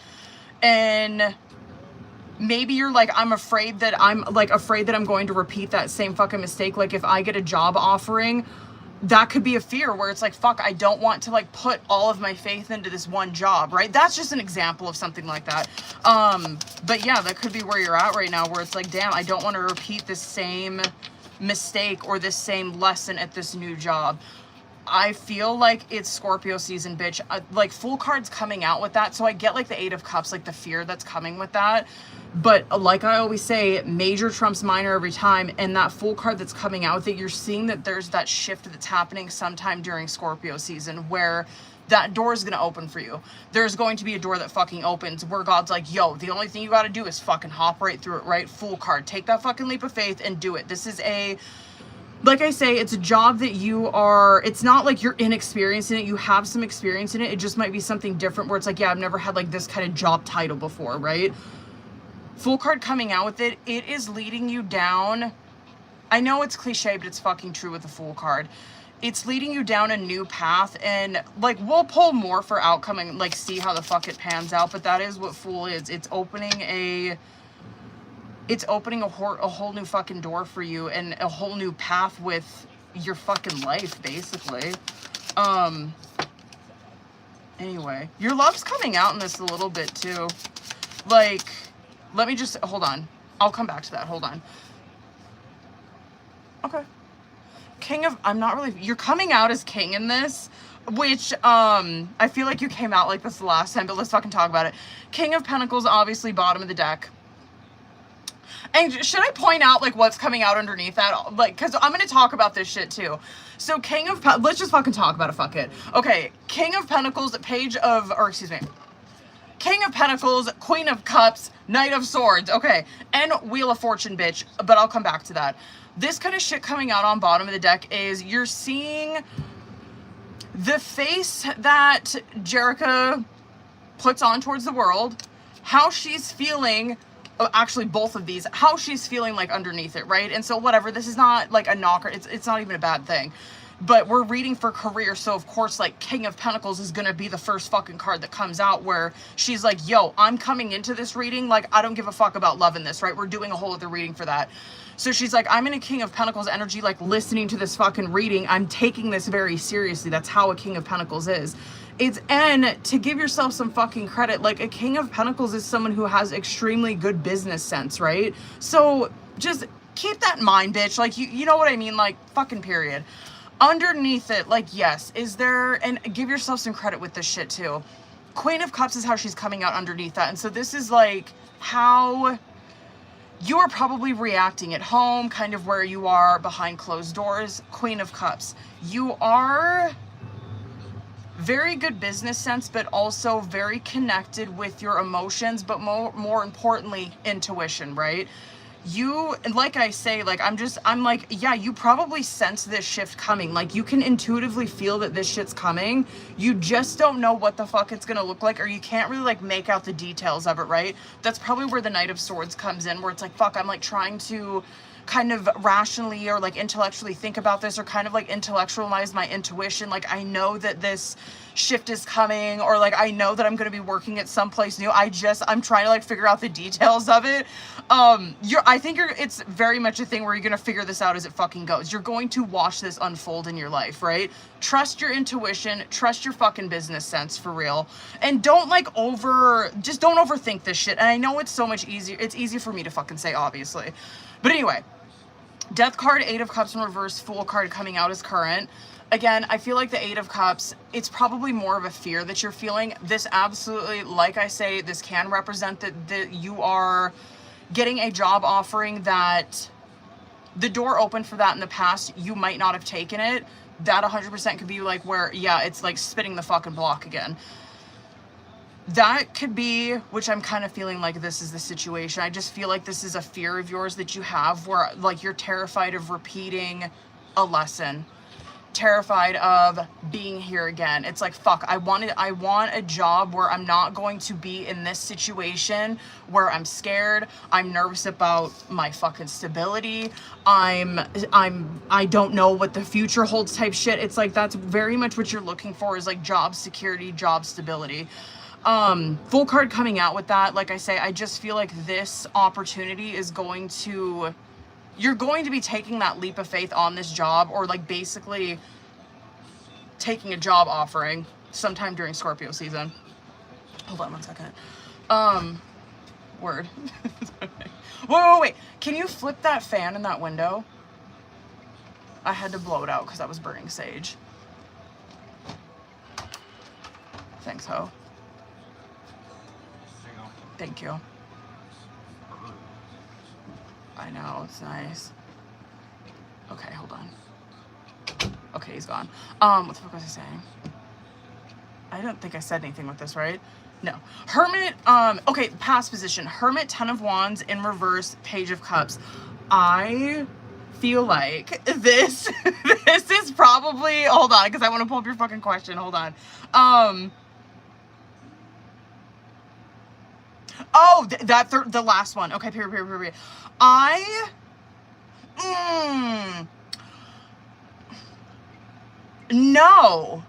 And maybe you're like, I'm afraid that I'm going to repeat that same fucking mistake. Like if I get a job offering, that could be a fear where it's like, fuck, I don't want to like put all of my faith into this one job, right? That's just an example of something like that. But yeah, that could be where you're at right now, where it's like, damn, I don't want to repeat this same mistake or this same lesson at this new job. I feel like it's Scorpio season, bitch. Like full cards coming out with that. So I get like the 8 of Cups, like the fear that's coming with that. But like I always say, major trumps minor every time. And that full card that's coming out with it, you're seeing that there's that shift that's happening sometime during Scorpio season where that door is going to open for you. There's going to be a door that fucking opens where God's like, yo, the only thing you got to do is fucking hop right through it, right? Full card. Take that fucking leap of faith and do it. This is like I say, it's a job that it's not like you're inexperienced in it. You have some experience in it. It just might be something different where it's like, yeah, I've never had like this kind of job title before, right? Full card coming out with it. It is leading you down. I know it's cliche, but it's fucking true with the Fool card. It's leading you down a new path, and like we'll pull more for outcome and like see how the fuck it pans out, but that is what Fool is. It's opening a whole new fucking door for you and a whole new path with your fucking life, basically. Anyway, your love's coming out in this a little bit too. Like, let me just, hold on. I'll come back to that. Hold on. Okay. You're coming out as king in this, which, I feel like you came out like this the last time, but let's fucking talk about it. King of Pentacles, obviously bottom of the deck. And should I point out, like, what's coming out underneath that? Like, because I'm going to talk about this shit, too. So, let's just fucking talk about it, fuck it. Okay, King of Pentacles, King of Pentacles, Queen of Cups, Knight of Swords, okay, and Wheel of Fortune, bitch, but I'll come back to that. This kind of shit coming out on bottom of the deck is you're seeing the face that Jerica puts on towards the world, how she's feeling. Actually both of these, how she's feeling like underneath it, right? And so whatever, this is not like a knocker, it's not even a bad thing, but we're reading for career, so of course like King of Pentacles is gonna be the first fucking card that comes out where she's like, yo, I'm coming into this reading, like I don't give a fuck about love in this, right? We're doing a whole other reading for that. So she's like, I'm in a King of Pentacles energy, like listening to this fucking reading, I'm taking this very seriously. That's how a King of Pentacles is. And to give yourself some fucking credit, like a King of Pentacles is someone who has extremely good business sense, right? So just keep that in mind, bitch. Like, you know what I mean? Like, fucking period. Underneath it, like, yes, and give yourself some credit with this shit too. Queen of Cups is how she's coming out underneath that. And so this is like how you are probably reacting at home, kind of where you are behind closed doors. Queen of Cups. You are very good business sense, but also very connected with your emotions, but more importantly, intuition, right? You, like I say, like, I'm like, yeah, you probably sense this shift coming. Like, you can intuitively feel that this shit's coming. You just don't know what the fuck it's gonna look like, or you can't really, like, make out the details of it, right? That's probably where the Knight of Swords comes in, where it's like, fuck, I'm, like, trying to kind of rationally or, like, intellectually think about this, or kind of, like, intellectualize my intuition. Like, I know that this shift is coming, or, like, I know that I'm going to be working at someplace new. I'm trying to, like, figure out the details of it. I think it's very much a thing where you're going to figure this out as it fucking goes. You're going to watch this unfold in your life, right? Trust your intuition, trust your fucking business sense, for real. And don't, like, just don't overthink this shit. And I know it's so much easier. It's easy for me to fucking say, obviously. But anyway, Death card, Eight of Cups in reverse, Fool card coming out as current. Again, I feel like the Eight of Cups, it's probably more of a fear that you're feeling. This absolutely, like I say, this can represent that you are getting a job offering that the door opened for that in the past. You might not have taken it. That 100% could be like where, yeah, it's like spitting the fucking block again. That could be, which I'm kind of feeling like this is the situation. I just feel like this is a fear of yours that you have where, like, you're terrified of repeating a lesson. Terrified of being here again. It's like, fuck, I want a job where I'm not going to be in this situation where I'm scared, I'm nervous about my fucking stability, I don't know what the future holds type shit. It's like, that's very much what you're looking for, is like job security, job stability. Full card coming out with that. Like I say, I just feel like this opportunity is going to, you're going to be taking that leap of faith on this job, or like basically taking a job offering sometime during Scorpio season. Hold on one second. Word. Wait. Can you flip that fan in that window? I had to blow it out because I was burning sage. Thanks, ho. There you go. Thank you. I know, it's nice. Okay, hold on. Okay, he's gone. What the fuck was I saying? I don't think I said anything with this, right? No. Hermit, okay, past position. Hermit, Ten of Wands in reverse, Page of Cups. I feel like this is probably, hold on, because I want to pull up your fucking question. Hold on. Oh, the last one. Okay, period. No,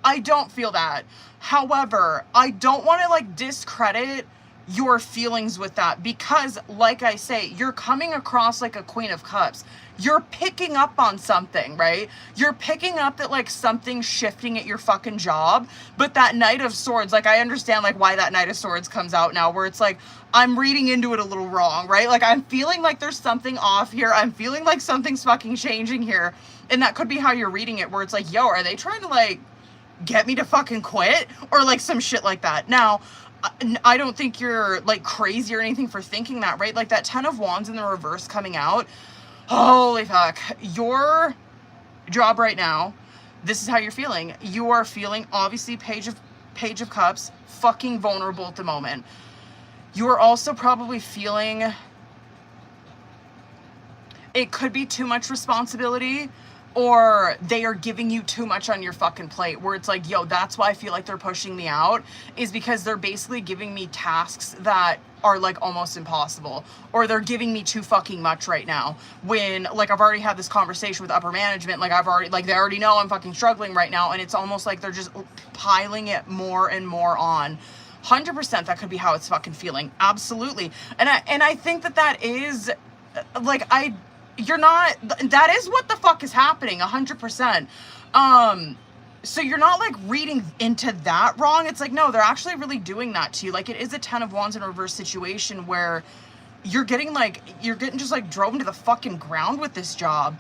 I don't feel that. However, I don't want to like discredit your feelings with that, because like I say, you're coming across like a Queen of Cups. You're picking up on something, right? You're picking up that like something's shifting at your fucking job. But that Knight of Swords, like I understand like why that Knight of Swords comes out now, where it's like I'm reading into it a little wrong, right? Like I'm feeling like there's something off here. I'm feeling like something's fucking changing here. And that could be how you're reading it, where it's like, yo, are they trying to like get me to fucking quit? Or like some shit like that. Now, I don't think you're like crazy or anything for thinking that, right? Like that Ten of Wands in the reverse coming out. Holy fuck. Your job right now, this is how you're feeling. You are feeling, obviously, Page of Cups, fucking vulnerable at the moment. You are also probably feeling it could be too much responsibility, or they are giving you too much on your fucking plate, where it's like, yo, that's why I feel like they're pushing me out, is because they're basically giving me tasks that are like almost impossible, or they're giving me too fucking much right now, when like I've already had this conversation with upper management, like they already know I'm fucking struggling right now, and it's almost like they're just piling it more and more on. 100% that could be how it's fucking feeling. Absolutely. And I think that is like, that is what the fuck is happening, 100%. So you're not like reading into that wrong. It's like, no, they're actually really doing that to you. Like it is a Ten of Wands in reverse situation where you're getting just like driven to the fucking ground with this job.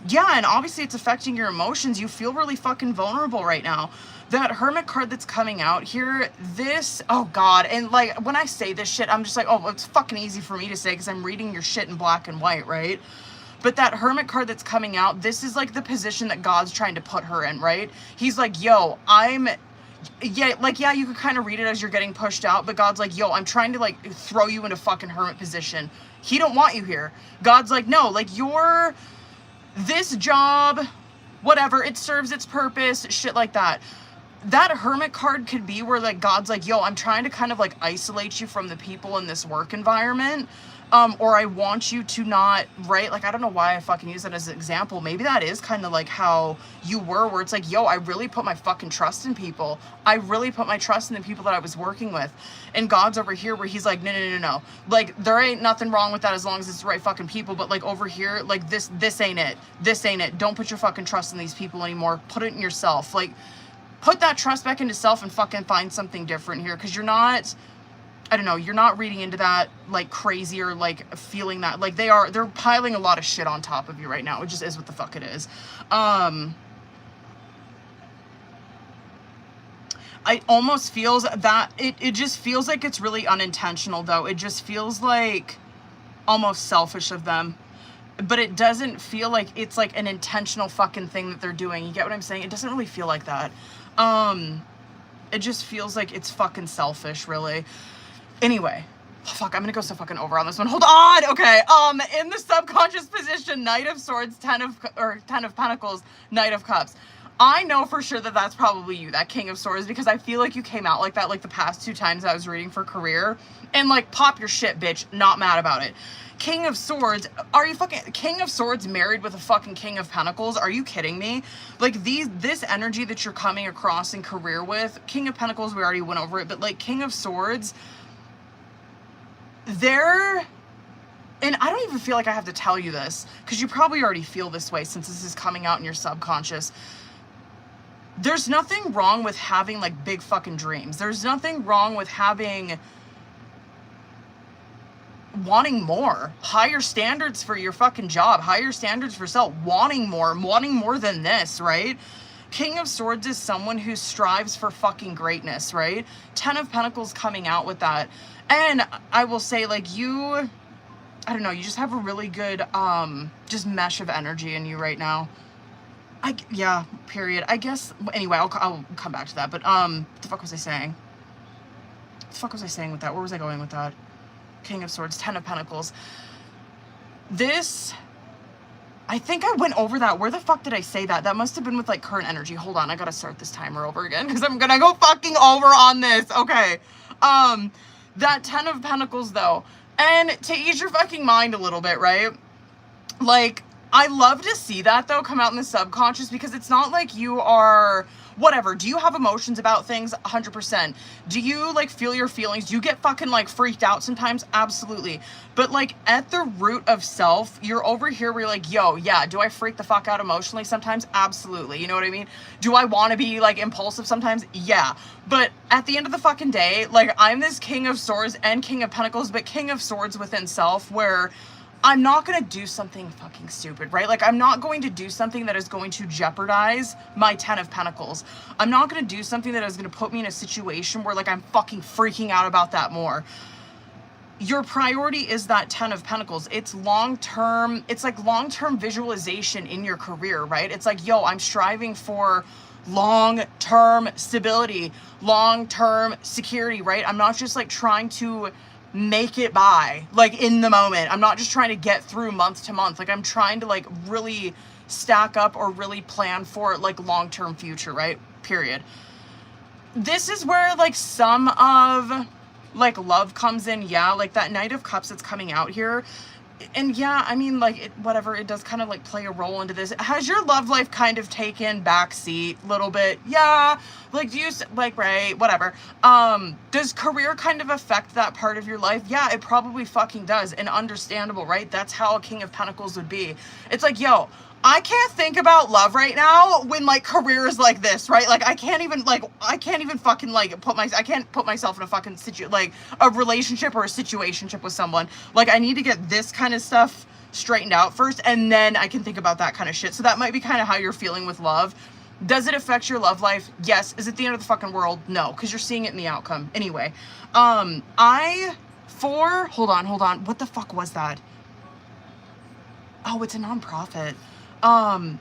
Yeah, and obviously it's affecting your emotions. You feel really fucking vulnerable right now. That Hermit card that's coming out here, this, oh God, and like when I say this shit, I'm just like, oh, it's fucking easy for me to say because I'm reading your shit in black and white, right? But that Hermit card that's coming out, this is like the position that God's trying to put her in, right? He's like, yo, yeah, you could kind of read it as you're getting pushed out, but God's like, yo, I'm trying to like throw you into fucking hermit position. He don't want you here. God's like, no, like this job, whatever, it serves its purpose, shit like that. That Hermit card could be where like God's like, yo, I'm trying to kind of like isolate you from the people in this work environment. Or I want you to not, right? Like, I don't know why I fucking use that as an example. Maybe that is kind of like how you were, where it's like, yo, I really put my fucking trust in people. I really put my trust in the people that I was working with. And God's over here where he's like, no. Like, there ain't nothing wrong with that as long as it's the right fucking people. But like over here, like this ain't it. This ain't it. Don't put your fucking trust in these people anymore. Put it in yourself. Like, put that trust back into self and fucking find something different here. Because you're not, I don't know, you're not reading into that like crazy or like feeling that like they're piling a lot of shit on top of you right now. It just is what the fuck it is. I almost feels that it just feels like it's really unintentional though. It just feels like almost selfish of them. But it doesn't feel like it's like an intentional fucking thing that they're doing. You get what I'm saying? It doesn't really feel like that. It just feels like it's fucking selfish, really. Anyway, fuck, I'm gonna go so fucking over on this one. Hold on, okay. In the subconscious position, Knight of Swords, Ten of Pentacles, Knight of Cups. I know for sure that that's probably you, that King of Swords, because I feel like you came out like that like the past 2 times I was reading for career. And like, pop your shit, bitch. Not mad about it. King of Swords, are you fucking, King of Swords married with a fucking King of Pentacles? Are you kidding me? Like this energy that you're coming across in career with, King of Pentacles, we already went over it, but like King of Swords, and I don't even feel like I have to tell you this, because you probably already feel this way since this is coming out in your subconscious. There's nothing wrong with having like big fucking dreams. There's nothing wrong with wanting more, higher standards for your fucking job, higher standards for self, wanting more than this, right? King of Swords is someone who strives for fucking greatness, right? 10 of Pentacles coming out with that. And I will say, like, you, I don't know, you just have a really good, just mesh of energy in you right now. Yeah, period. I guess, anyway, I'll come back to that, but, what the fuck was I saying? What the fuck was I saying with that? Where was I going with that? King of Swords, 10 of Pentacles. This, I think I went over that. Where the fuck did I say that? That must have been with, like, current energy. Hold on, I gotta start this timer over again, because I'm gonna go fucking over on this. Okay. That 10 of Pentacles, though, and to ease your fucking mind a little bit, right? Like, I love to see that, though, come out in the subconscious, because it's not like you are, whatever. Do you have emotions about things? 100%. Do you, like, feel your feelings? Do you get fucking, like, freaked out sometimes? Absolutely. But, like, at the root of self, you're over here where you're like, yo, yeah, do I freak the fuck out emotionally sometimes? Absolutely. You know what I mean? Do I want to be, like, impulsive sometimes? Yeah. But at the end of the fucking day, like, I'm this King of Swords and King of Pentacles, but King of Swords within self, where I'm not going to do something fucking stupid, right? Like, I'm not going to do something that is going to jeopardize my 10 of Pentacles. I'm not going to do something that is going to put me in a situation where, like, I'm fucking freaking out about that more. Your priority is that 10 of Pentacles. It's long-term, it's like long-term visualization in your career, right? It's like, yo, I'm striving for long-term stability, long-term security, right? I'm not just, like, trying to make it by, like, in the moment. I'm not just trying to get through month to month. Like, I'm trying to, like, really stack up or really plan for, like, long-term future, right? Period. This is where, like, some of, like, love comes in. Yeah, like, that Knight of Cups that's coming out here. And yeah, I mean, like, whatever, it does kind of, like, play a role into this. Has your love life kind of taken backseat a little bit? Yeah. Like, do you, like, right, whatever. Does career kind of affect that part of your life? Yeah, it probably fucking does. And understandable, right? That's how a King of Pentacles would be. It's like, yo, I can't think about love right now when like career is like this, right? Like I can't even fucking like I can't put myself in a fucking like a relationship or a situationship with someone. Like I need to get this kind of stuff straightened out first, and then I can think about that kind of shit. So that might be kind of how you're feeling with love. Does it affect your love life? Yes. Is it the end of the fucking world? No, because you're seeing it in the outcome. Anyway, hold on. What the fuck was that? Oh, it's a nonprofit. I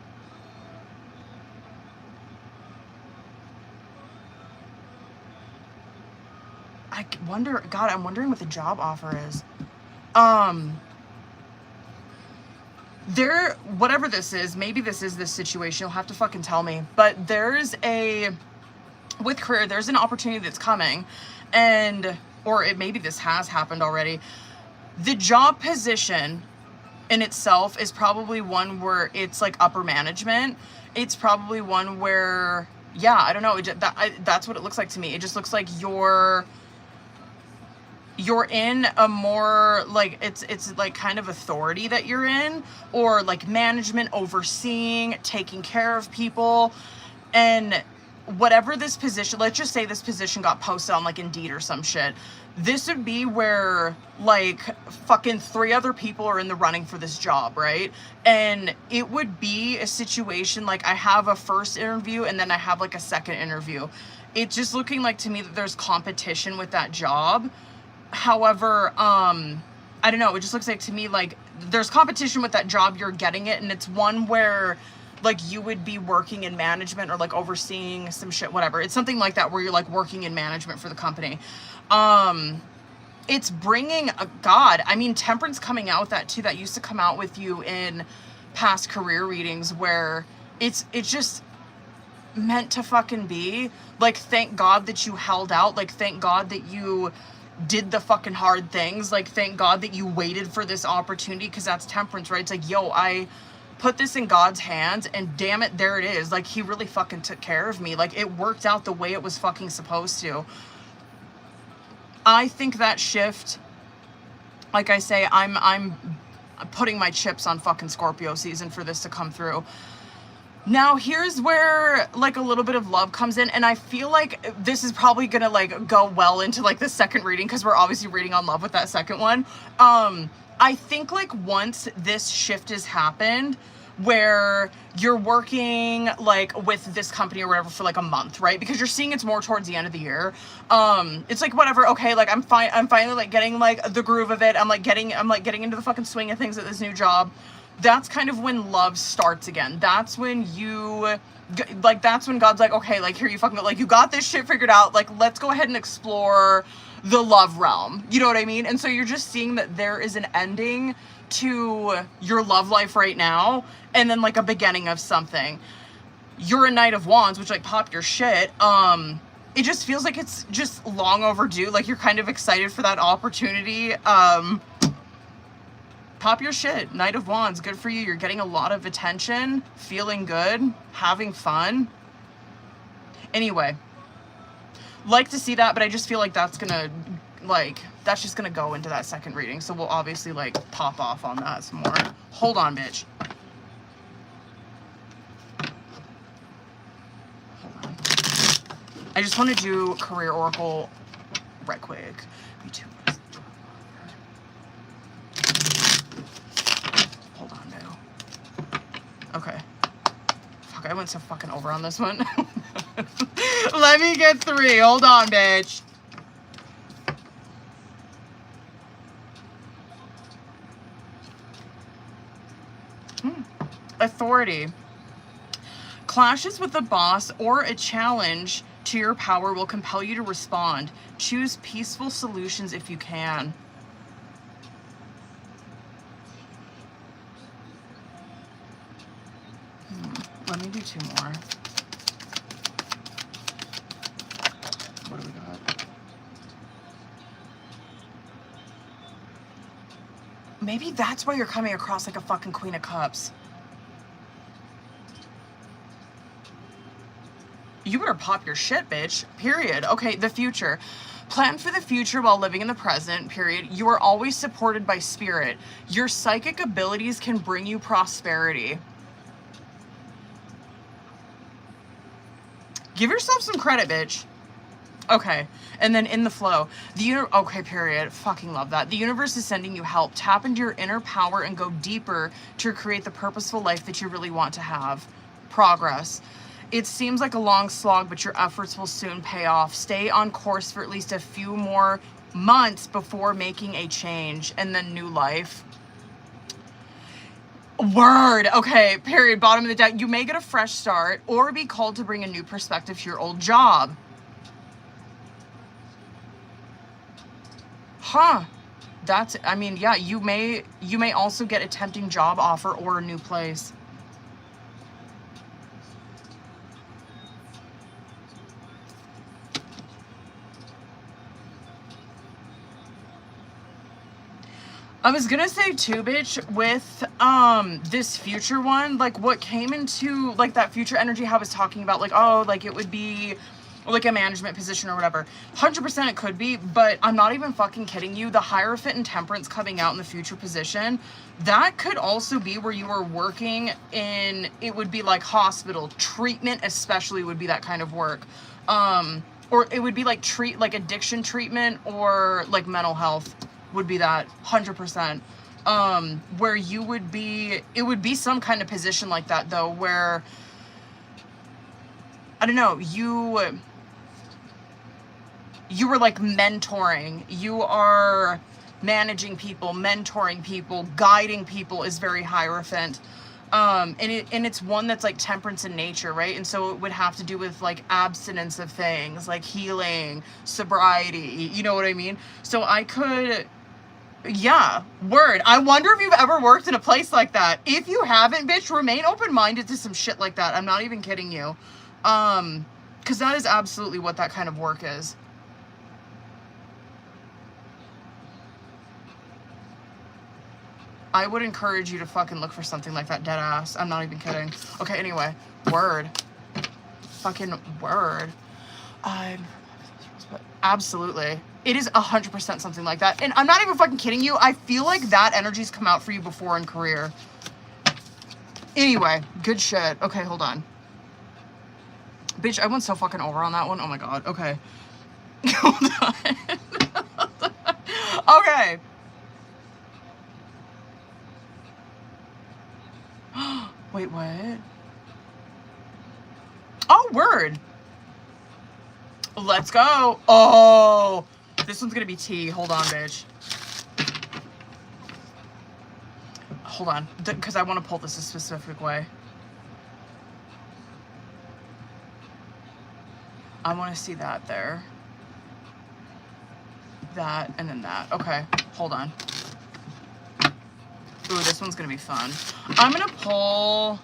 wonder, God, I'm wondering what the job offer is. Whatever this is, maybe this is this situation, you'll have to fucking tell me, but with career, there's an opportunity that's coming, maybe this has happened already. The job position in itself is probably one where it's like upper management. It's probably one where, yeah, I don't know. That's what it looks like to me. It just looks like you're in a more like, it's like kind of authority that you're in, or like management, overseeing, taking care of people. And whatever this position, let's just say this position got posted on like Indeed or some shit. This would be where like fucking 3 other people are in the running for this job, right? And it would be a situation like I have a first interview and then I have like a second interview. It's just looking like to me that there's competition with that job. However, I don't know, it just looks like to me like there's competition with that job, you're getting it, and it's one where like you would be working in management or like overseeing some shit, whatever. It's something like that where you're like working in management for the company. It's bringing Temperance coming out with that too. That used to come out with you in past career readings where it's just meant to fucking be. Like, thank God that you held out. Like, thank God that you did the fucking hard things. Like, thank God that you waited for this opportunity, because that's Temperance, right? It's like, yo, I put this in God's hands and damn it, there it is. Like, he really fucking took care of me. Like, it worked out the way it was fucking supposed to. I think that shift, like I say, I'm putting my chips on fucking Scorpio season for this to come through. Now, here's where like a little bit of love comes in, and I feel like this is probably gonna like go well into like the second reading, because we're obviously reading on love with that second one. I think like once this shift has happened, where you're working like with this company or whatever for like a month, right? Because you're seeing it's more towards the end of the year. It's like, whatever, okay, like I'm finally like getting like the groove of it. I'm like getting into the fucking swing of things at this new job. That's kind of when love starts again. That's when that's when God's like, okay, like here you fucking go, like you got this shit figured out, like let's go ahead and explore the love realm. You know what I mean? And so you're just seeing that there is an ending to your love life right now, and then like a beginning of something. You're a Knight of Wands, which like pop your shit. It just feels like it's just long overdue. Like you're kind of excited for that opportunity. Pop your shit. Knight of Wands, good for you. You're getting a lot of attention, feeling good, having fun. Anyway, like to see that, but I just feel like that's just gonna go into that second reading. So we'll obviously like pop off on that some more. Hold on, bitch. Hold on. I just want to do Career Oracle right quick. Me too. Hold on now. Okay. Fuck, I went so fucking over on this one. Let me get 3. Hold on, bitch. Authority. Clashes with the boss or a challenge to your power will compel you to respond. Choose peaceful solutions if you can. Let me do 2 more. What do we got? Maybe that's why you're coming across like a fucking Queen of Cups. You better pop your shit, bitch. Period. Okay, the future. Plan for the future while living in the present. Period. You are always supported by spirit. Your psychic abilities can bring you prosperity. Give yourself some credit, bitch. Okay, and then in the flow, okay, period. Fucking love that. The universe is sending you help. Tap into your inner power and go deeper to create the purposeful life that you really want to have. Progress. It seems like a long slog, but your efforts will soon pay off. Stay on course for at least a few more months before making a change, and then new life. Word. Okay, period. Bottom of the deck. You may get a fresh start or be called to bring a new perspective to your old job. Huh. That's, I mean, yeah, you may also get a tempting job offer or a new place. I was gonna say too, bitch, with this future one, like what came into like that future energy I was talking about, like, oh, like it would be like a management position or whatever. 100% it could be, but I'm not even fucking kidding you. The Hierophant and Temperance coming out in the future position, that could also be where you are working in, it would be like hospital treatment, especially would be that kind of work. Or it would be like like addiction treatment or like mental health would be that 100%. Where you would be, it would be some kind of position like that though, where I don't know, you were like mentoring, you are managing people, mentoring people, guiding people is very Hierophant. And it's one that's like temperance in nature, right? And so it would have to do with like abstinence of things, like healing, sobriety, you know what I mean? So I could, yeah, word. I wonder if you've ever worked in a place like that. If you haven't, bitch, remain open-minded to some shit like that. I'm not even kidding you. Because that is absolutely what that kind of work is. I would encourage you to fucking look for something like that, dead ass. I'm not even kidding. Okay, anyway, word. Fucking word. Absolutely. It is 100% something like that. And I'm not even fucking kidding you. I feel like that energy's come out for you before in career. Anyway, good shit. Okay, hold on. Bitch, I went so fucking over on that one. Oh my god. Okay. Hold on. Okay. Wait, what? Oh, word. Let's go. Oh, this one's gonna be tea. Hold on, bitch. Hold on, because I want to pull this a specific way. I want to see that there. That, and then that. Okay, hold on. Ooh, this one's gonna be fun. I'm gonna pull...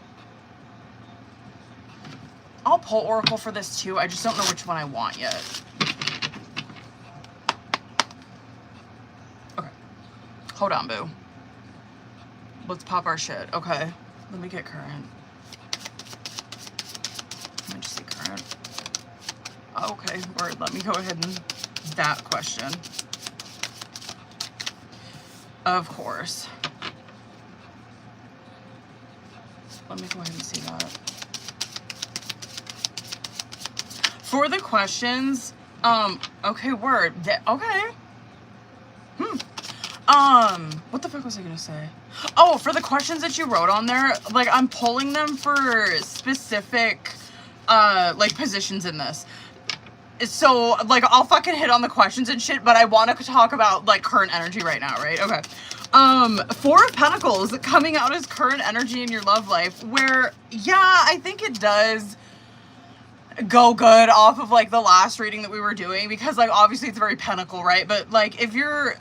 I'll pull Oracle for this too. I just don't know which one I want yet. Okay. Hold on, boo. Let's pop our shit. Okay. Let me get current. Let me just see current. Okay, word. Let me go ahead and... That question. Of course. Let me go ahead and see that. For the questions, okay, word. Okay. What the fuck was I gonna say? Oh, for the questions that you wrote on there, like, I'm pulling them for specific, like, positions in this. So, like, I'll fucking hit on the questions and shit, but I want to talk about, like, current energy right now, right? Okay. Four of Pentacles coming out as current energy in your love life, where, yeah, I think it does go good off of, like, the last reading that we were doing, because, like, obviously it's very Pentacle, right? But, like, if you're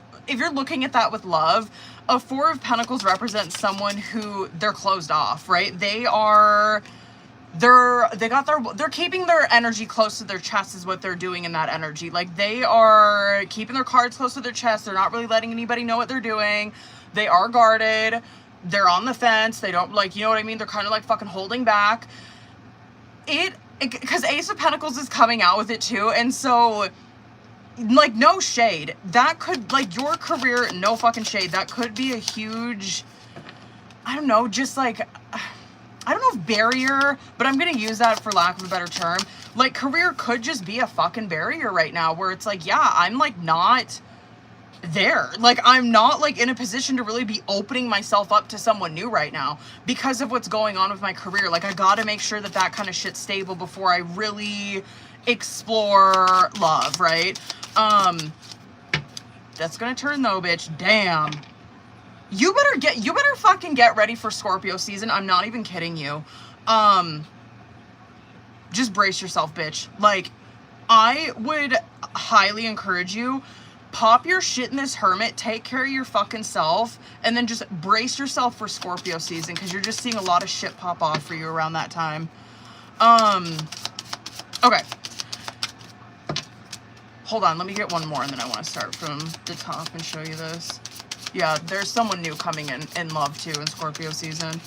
looking at that with love, a Four of Pentacles represents someone who, they're closed off, right? They're keeping their energy close to their chest is what they're doing in that energy. Like, they are keeping their cards close to their chest. They're not really letting anybody know what they're doing. They are guarded. They're on the fence. They don't, like, you know what I mean? They're kind of like fucking holding back. Because Ace of Pentacles is coming out with it too. And so, like, no shade. That could, like, your career, no fucking shade. That could be a huge, I don't know, just like... I don't know if barrier, but I'm going to use that for lack of a better term. Like, career could just be a fucking barrier right now where it's like, yeah, I'm like not there. Like, I'm not like in a position to really be opening myself up to someone new right now because of what's going on with my career. Like, I got to make sure that that kind of shit's stable before I really explore love, right? That's going to turn though, bitch. Damn. You better fucking get ready for Scorpio season. I'm not even kidding you. Just brace yourself, bitch. Like, I would highly encourage you, pop your shit in this hermit, take care of your fucking self, and then just brace yourself for Scorpio season, because you're just seeing a lot of shit pop off for you around that time. Okay. Hold on, let me get one more, and then I want to start from the top and show you this. Yeah, there's someone new coming in love too in Scorpio season.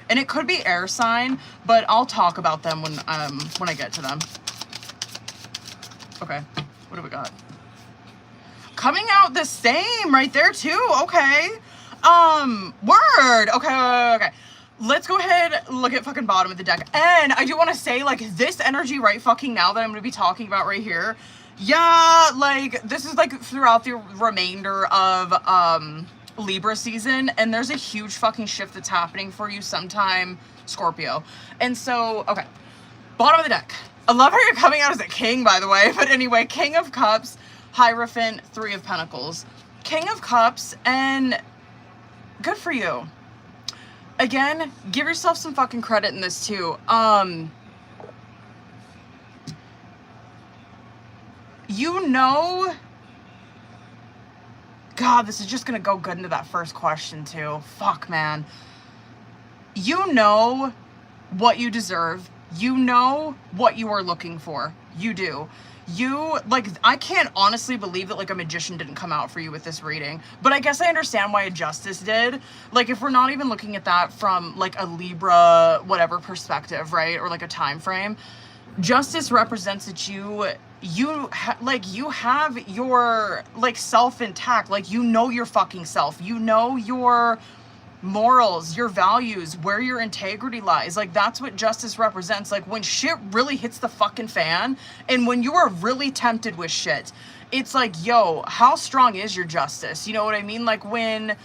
And it could be air sign, but I'll talk about them when I get to them. Okay, what do we got? Coming out the same right there too. Okay. Word. Okay. Let's go ahead, look at fucking bottom of the deck. And I do want to say, like, this energy right fucking now that I'm going to be talking about right here. Yeah, like, this is like throughout the remainder of Libra season, and there's a huge fucking shift that's happening for you sometime, Scorpio. And so, okay, bottom of the deck. I love how you're coming out as a king, by the way. But anyway, King of Cups, Hierophant, Three of Pentacles. King of Cups, and good for you. Again, give yourself some fucking credit in this too. You know, God, this is just gonna go good into that first question too. Fuck, man. You know what you deserve. You know what you are looking for. You do. You, like, I can't honestly believe that, like, a magician didn't come out for you with this reading. But I guess I understand why a justice did. Like, if we're not even looking at that from, like, a Libra, whatever perspective, right? Or, like, a time frame. Justice represents that you have your, like, self intact. Like, you know your fucking self. You know your morals, your values, where your integrity lies. Like, that's what justice represents. Like, when shit really hits the fucking fan, and when you are really tempted with shit, it's like, yo, how strong is your justice? You know what I mean? Like, when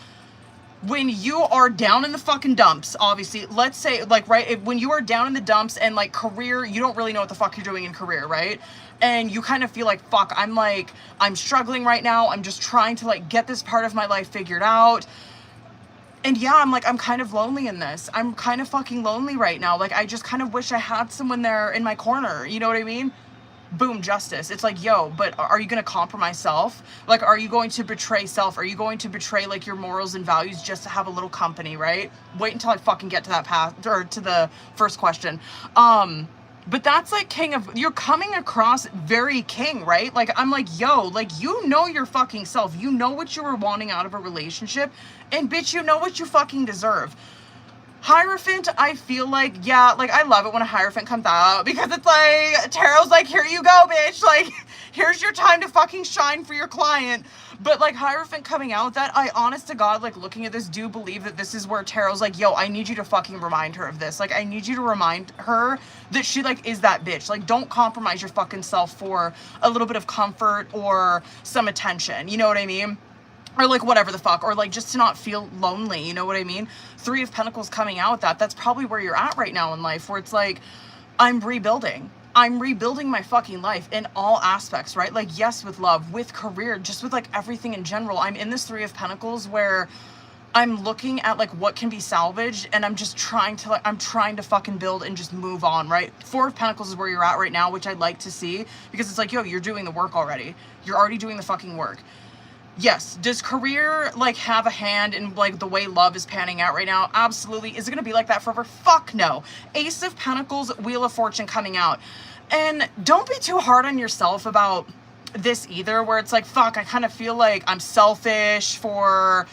you are down in the fucking dumps, obviously, let's say, like, right, when you are down in the dumps and, like, career, you don't really know what the fuck you're doing in career, right? And you kind of feel like, fuck, I'm struggling right now. I'm just trying to, like, get this part of my life figured out. And yeah, I'm kind of lonely in this. I'm kind of fucking lonely right now. Like, I just kind of wish I had someone there in my corner. You know what I mean? Boom, justice. It's like, yo, but are you going to compromise self? Like, are you going to betray self? Are you going to betray, like, your morals and values just to have a little company, right? Wait until I fucking get to that path, or to the first question. But that's like you're coming across very king, right? Like, I'm like, yo, like, you know your fucking self. You know what you were wanting out of a relationship. And bitch, you know what you fucking deserve. Hierophant, I feel like, yeah, like, I love it when a Hierophant comes out, because it's like, tarot's like, here you go, bitch. Like, here's your time to fucking shine for your client. But, like, Hierophant coming out with that, I, honest to God, like, looking at this, do believe that this is where tarot's like, yo, I need you to fucking remind her of this. Like, I need you to remind her that she, like, is that bitch. Like, don't compromise your fucking self for a little bit of comfort or some attention. You know what I mean? Or, like, whatever the fuck. Or, like, just to not feel lonely. You know what I mean? Three of Pentacles coming out with that. That's probably where you're at right now in life, where it's like, I'm rebuilding. I'm rebuilding my fucking life in all aspects, right? Like, yes, with love, with career, just with, like, everything in general. I'm in this Three of Pentacles where I'm looking at, like, what can be salvaged, and I'm just trying to, like, I'm trying to fucking build and just move on, right? Four of Pentacles is where you're at right now, which I'd like to see, because it's like, yo, you're doing the work already. You're already doing the fucking work. Yes, does career, like, have a hand in, like, the way love is panning out right now? Absolutely. Is it going to be like that forever? Fuck no. Ace of Pentacles, Wheel of Fortune coming out. And don't be too hard on yourself about this either, where it's like, fuck, I kind of feel like I'm selfish for,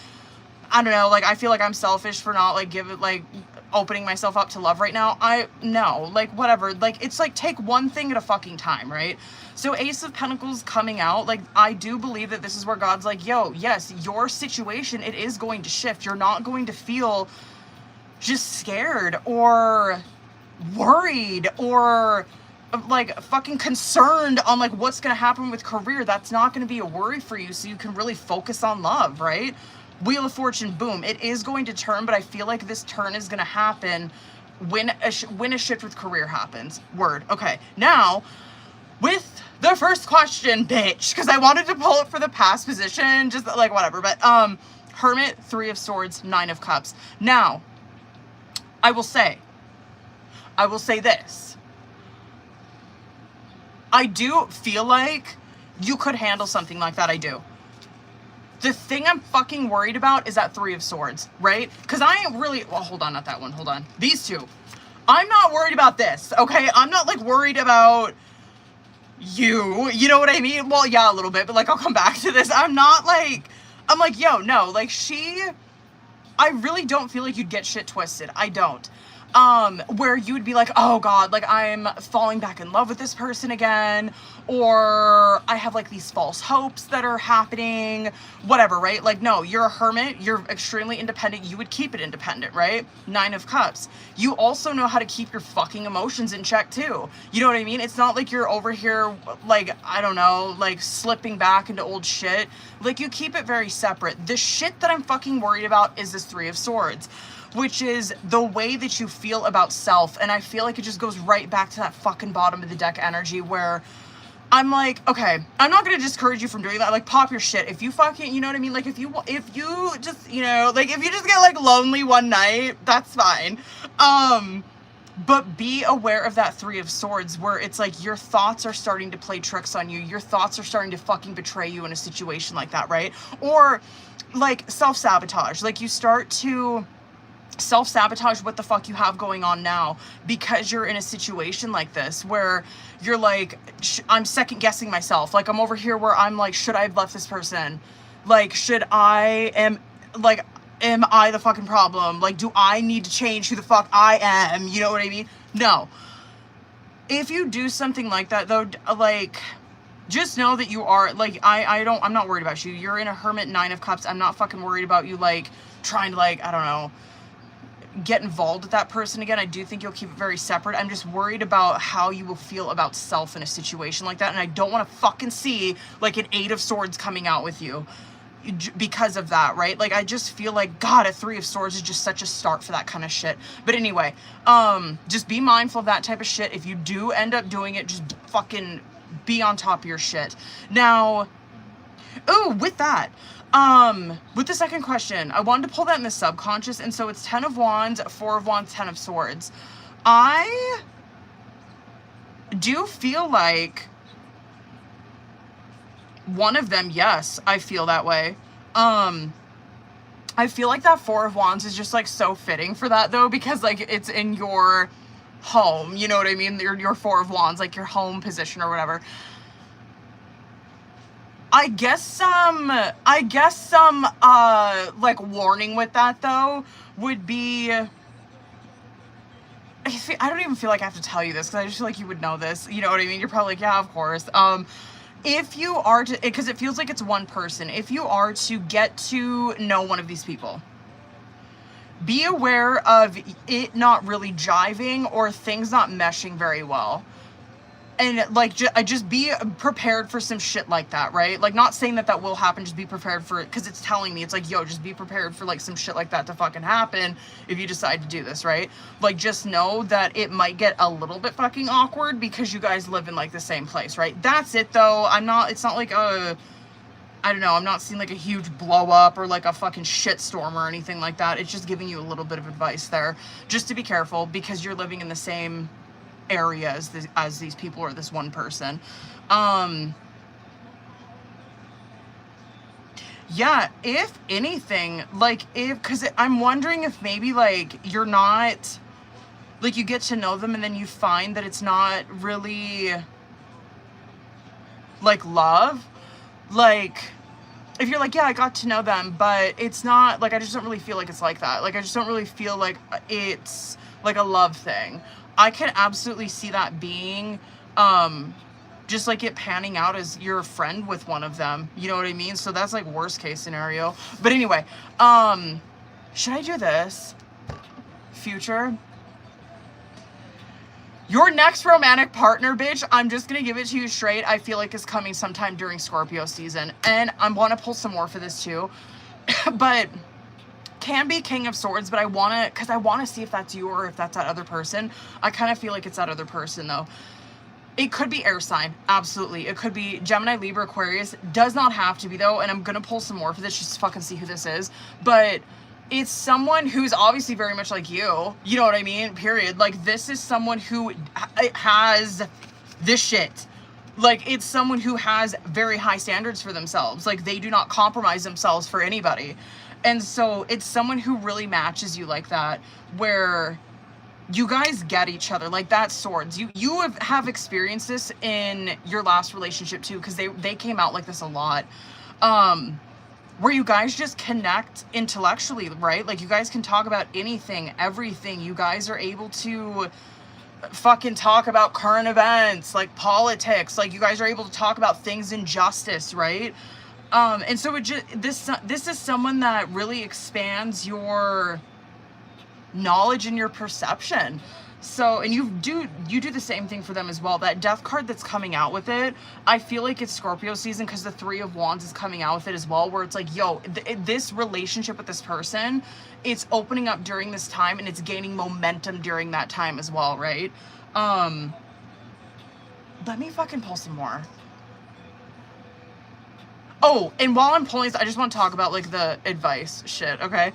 I don't know, like, I feel like I'm selfish for not, like, opening myself up to love right now. No, like, whatever. Like, it's like, take one thing at a fucking time, right? So Ace of Pentacles coming out, like, I do believe that this is where God's like, yo, yes, your situation, it is going to shift. You're not going to feel just scared or worried or like fucking concerned on like what's gonna happen with career, that's not gonna be a worry for you, so you can really focus on love, right? Wheel of Fortune, boom, it is going to turn, but I feel like this turn is gonna happen when a shift with career happens. Word. Okay, now with the first question, bitch, because I wanted to pull it for the past position, just like whatever, but Hermit, 3 of Swords, 9 of Cups. Now, I will say this. I do feel like you could handle something like that, I do. The thing I'm fucking worried about is that 3 of Swords, right? Because I ain't really, well, hold on, not that one, hold on. These two. I'm not worried about this, okay? I'm not, like, worried about you know what I mean? Well, yeah, a little bit, but, like, I'll come back to this. I'm like, yo, no, like, I really don't feel like you'd get shit twisted. I don't. Where you would be like, oh God, like I'm falling back in love with this person again, or I have like these false hopes that are happening, whatever, right? Like, no, you're a hermit, you're extremely independent, you would keep it independent, right? 9 of Cups. You also know how to keep your fucking emotions in check too. You know what I mean? It's not like you're over here, like, I don't know, like slipping back into old shit. Like, you keep it very separate. The shit that I'm fucking worried about is this 3 of Swords, which is the way that you feel about self. And I feel like it just goes right back to that fucking bottom of the deck energy where I'm like, okay, I'm not going to discourage you from doing that. Like, pop your shit. If you fucking, you know what I mean? Like, if you just, you know, like, if you just get, like, lonely one night, that's fine. But be aware of that 3 of Swords where it's like your thoughts are starting to play tricks on you. Your thoughts are starting to fucking betray you in a situation like that, right? Or, like, self-sabotage. Like, you start to self-sabotage what the fuck you have going on now because you're in a situation like this where you're like, I'm second guessing myself. Like, I'm over here where I'm like, should I have left this person? Like, am I the fucking problem? Like, do I need to change who the fuck I am? You know what I mean? No. If you do something like that though, like, just know that you are, like, I'm not worried about you. You're in a Hermit, 9 of Cups. I'm not fucking worried about you, like, trying to, like, I don't know, get involved with that person again. I do think you'll keep it very separate. I'm just worried about how you will feel about self in a situation like that, and I don't want to fucking see like an 8 of Swords coming out with you because of that, right? Like, I just feel like, God, a 3 of Swords is just such a start for that kind of shit. But anyway, just be mindful of that type of shit. If you do end up doing it, just fucking be on top of your shit. Now, ooh, with that, with the second question, I wanted to pull that in the subconscious, and so it's 10 of Wands, 4 of Wands, 10 of Swords. I do feel like one of them, yes, I feel that way. I feel like that 4 of Wands is just like so fitting for that though, because like it's in your home, you know what I mean? Your 4 of Wands, like your home position or whatever. I guess some like warning with that though would be, I don't even feel like I have to tell you this because I just feel like you would know this, you know what I mean? You're probably like, yeah, of course. If you are to, because it feels like it's one person, if you are to get to know one of these people, be aware of it not really jiving or things not meshing very well. And like, just be prepared for some shit like that, right? Like, not saying that will happen, just be prepared for it, because it's telling me, it's like, yo, just be prepared for like some shit like that to fucking happen if you decide to do this, right? Like, just know that it might get a little bit fucking awkward because you guys live in like the same place, right? That's it though. It's not like I don't know, I'm not seeing like a huge blow up or like a fucking shit storm or anything like that. It's just giving you a little bit of advice there, just to be careful because you're living in the same area as these people or this one person. Yeah, if anything, like, because I'm wondering if maybe like you're not, like, you get to know them and then you find that it's not really like love. Like, if you're like, yeah, I got to know them, but it's not like, I just don't really feel like it's like that. Like, I just don't really feel like it's like a love thing. I can absolutely see that being, just like it panning out as you're a friend with one of them. You know what I mean? So that's like worst case scenario. But anyway, should I do this? future. Your next romantic partner, bitch, I'm just gonna give it to you straight, I feel like is coming sometime during Scorpio season. And I want to pull some more for this too. But can be King of Swords, but I want to, because I want to see if that's you or if that's that other person. I kind of feel like it's that other person though. It could be air sign, absolutely. It could be Gemini, Libra, Aquarius. Does not have to be though, and I'm gonna pull some more for this just to fucking see who this is. But it's someone who's obviously very much like you. You know what I mean? Period. Like, this is someone who has this shit. Like, it's someone who has very high standards for themselves. Like, they do not compromise themselves for anybody. And so it's someone who really matches you like that, where you guys get each other. Like, that's swords. You have experienced this in your last relationship too, because they came out like this a lot. Where you guys just connect intellectually, right? Like, you guys can talk about anything, everything. You guys are able to fucking talk about current events, like politics. Like, you guys are able to talk about things in justice, right? And so it just, this is someone that really expands your knowledge and your perception. So, and you do the same thing for them as well. That death card that's coming out with it, I feel like it's Scorpio season, because the 3 of Wands is coming out with it as well, where it's like, yo, this relationship with this person, it's opening up during this time and it's gaining momentum during that time as well, right? Let me fucking pull some more. Oh, and while I'm pulling this, I just want to talk about like the advice shit, okay?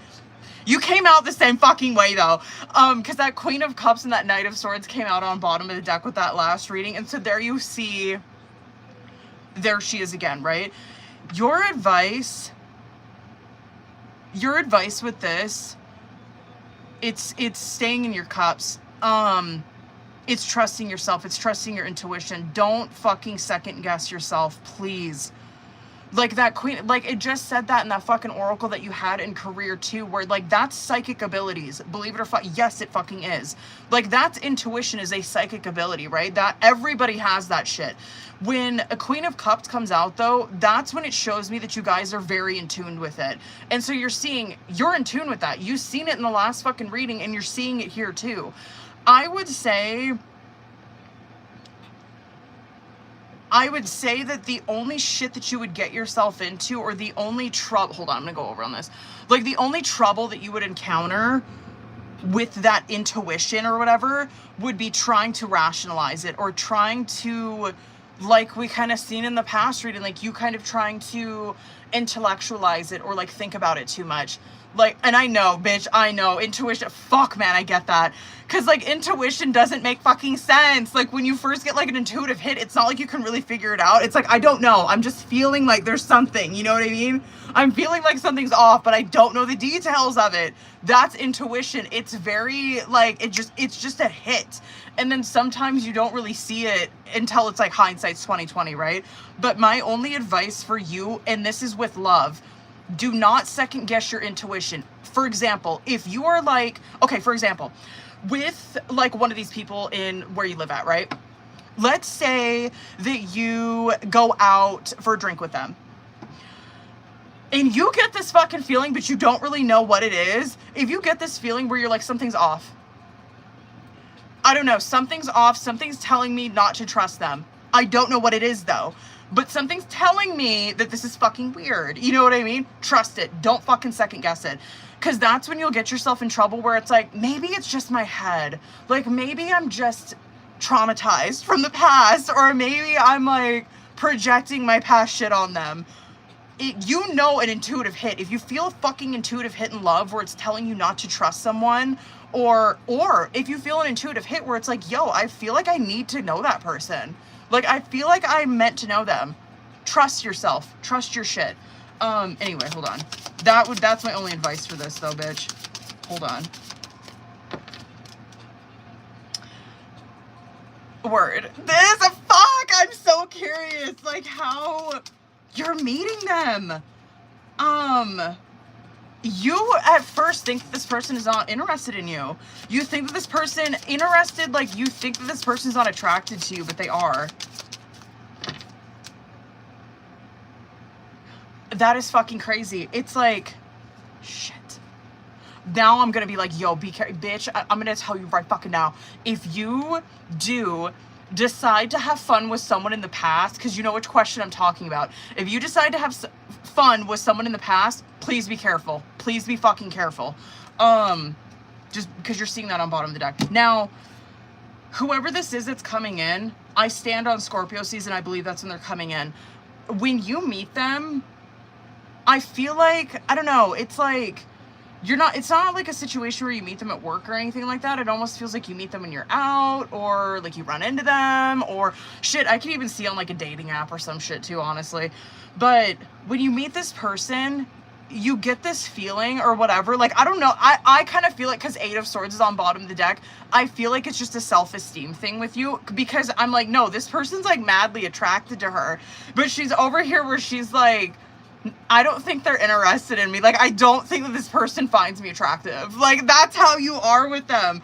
You came out the same fucking way though. Because that Queen of Cups and that Knight of Swords came out on bottom of the deck with that last reading. And so there you see, there she is again, right? Your advice with this, it's staying in your cups. It's trusting yourself. It's trusting your intuition. Don't fucking second guess yourself, please. Like that queen, like it just said that in that fucking oracle that you had in career too, where like that's psychic abilities, believe it or yes, it fucking is. Like, that's intuition is a psychic ability, right? That everybody has that shit. When a Queen of Cups comes out though, that's when it shows me that you guys are very in tune with it. And so you're in tune with that. You've seen it in the last fucking reading and you're seeing it here too. I would say that the only shit that you would get yourself into, or the only trouble, hold on, I'm gonna go over on this. Like, the only trouble that you would encounter with that intuition or whatever would be trying to rationalize it, or trying to, like we kind of seen in the past reading, like you kind of trying to intellectualize it or like think about it too much. Like, and I know, bitch, I know, intuition, fuck, man, I get that. Because, like, intuition doesn't make fucking sense. Like, when you first get, like, an intuitive hit, it's not like you can really figure it out. It's like, I don't know. I'm just feeling like there's something, you know what I mean? I'm feeling like something's off, but I don't know the details of it. That's intuition. It's very, like, it's just a hit. And then sometimes you don't really see it until it's, like, hindsight's 20/20, right? But my only advice for you, and this is with love, do not second guess your intuition. For example, if you are like, okay, for example, with like one of these people in where you live at, right? Let's say that you go out for a drink with them and you get this fucking feeling, but you don't really know what it is. If you get this feeling where you're like, something's off, I don't know, something's off, something's telling me not to trust them. I don't know what it is though. But something's telling me that this is fucking weird. You know what I mean? Trust it. Don't fucking second guess it. Because that's when you'll get yourself in trouble, where it's like, maybe it's just my head. Like, maybe I'm just traumatized from the past. Or maybe I'm like projecting my past shit on them. You know, an intuitive hit. If you feel a fucking intuitive hit in love where it's telling you not to trust someone, or if you feel an intuitive hit where it's like, yo, I feel like I need to know that person. Like, I feel like I'm meant to know them. Trust yourself. Trust your shit. Anyway, hold on. That's my only advice for this, though, bitch. Hold on. Word. Fuck! I'm so curious, like, how you're meeting them. You at first think that this person is not interested in you. You think that this person interested, like you think that this person's not attracted to you, but they are. That is fucking crazy. It's like, shit. now I'm gonna be like, yo, be careful, bitch. I'm gonna tell you right fucking now. If you do decide to have fun with someone in the past, because you know which question I'm talking about. If you decide to have fun with someone in the past, please be careful. Please be fucking careful. Just because you're seeing that on bottom of the deck. Now, whoever this is that's coming in, I stand on Scorpio season. I believe that's when they're coming in. When you meet them, I feel like, I don't know, it's like, it's not like a situation where you meet them at work or anything like that. It almost feels like you meet them when you're out, or like you run into them, or shit, I can even see on like a dating app or some shit too, honestly. But when you meet this person, you get this feeling or whatever. Like, I don't know, I kind of feel like, because 8 of Swords is on bottom of the deck, I feel like it's just a self-esteem thing with you, because I'm like, no, this person's like madly attracted to her, but she's over here where she's like, I don't think they're interested in me. Like, I don't think that this person finds me attractive. Like, that's how you are with them.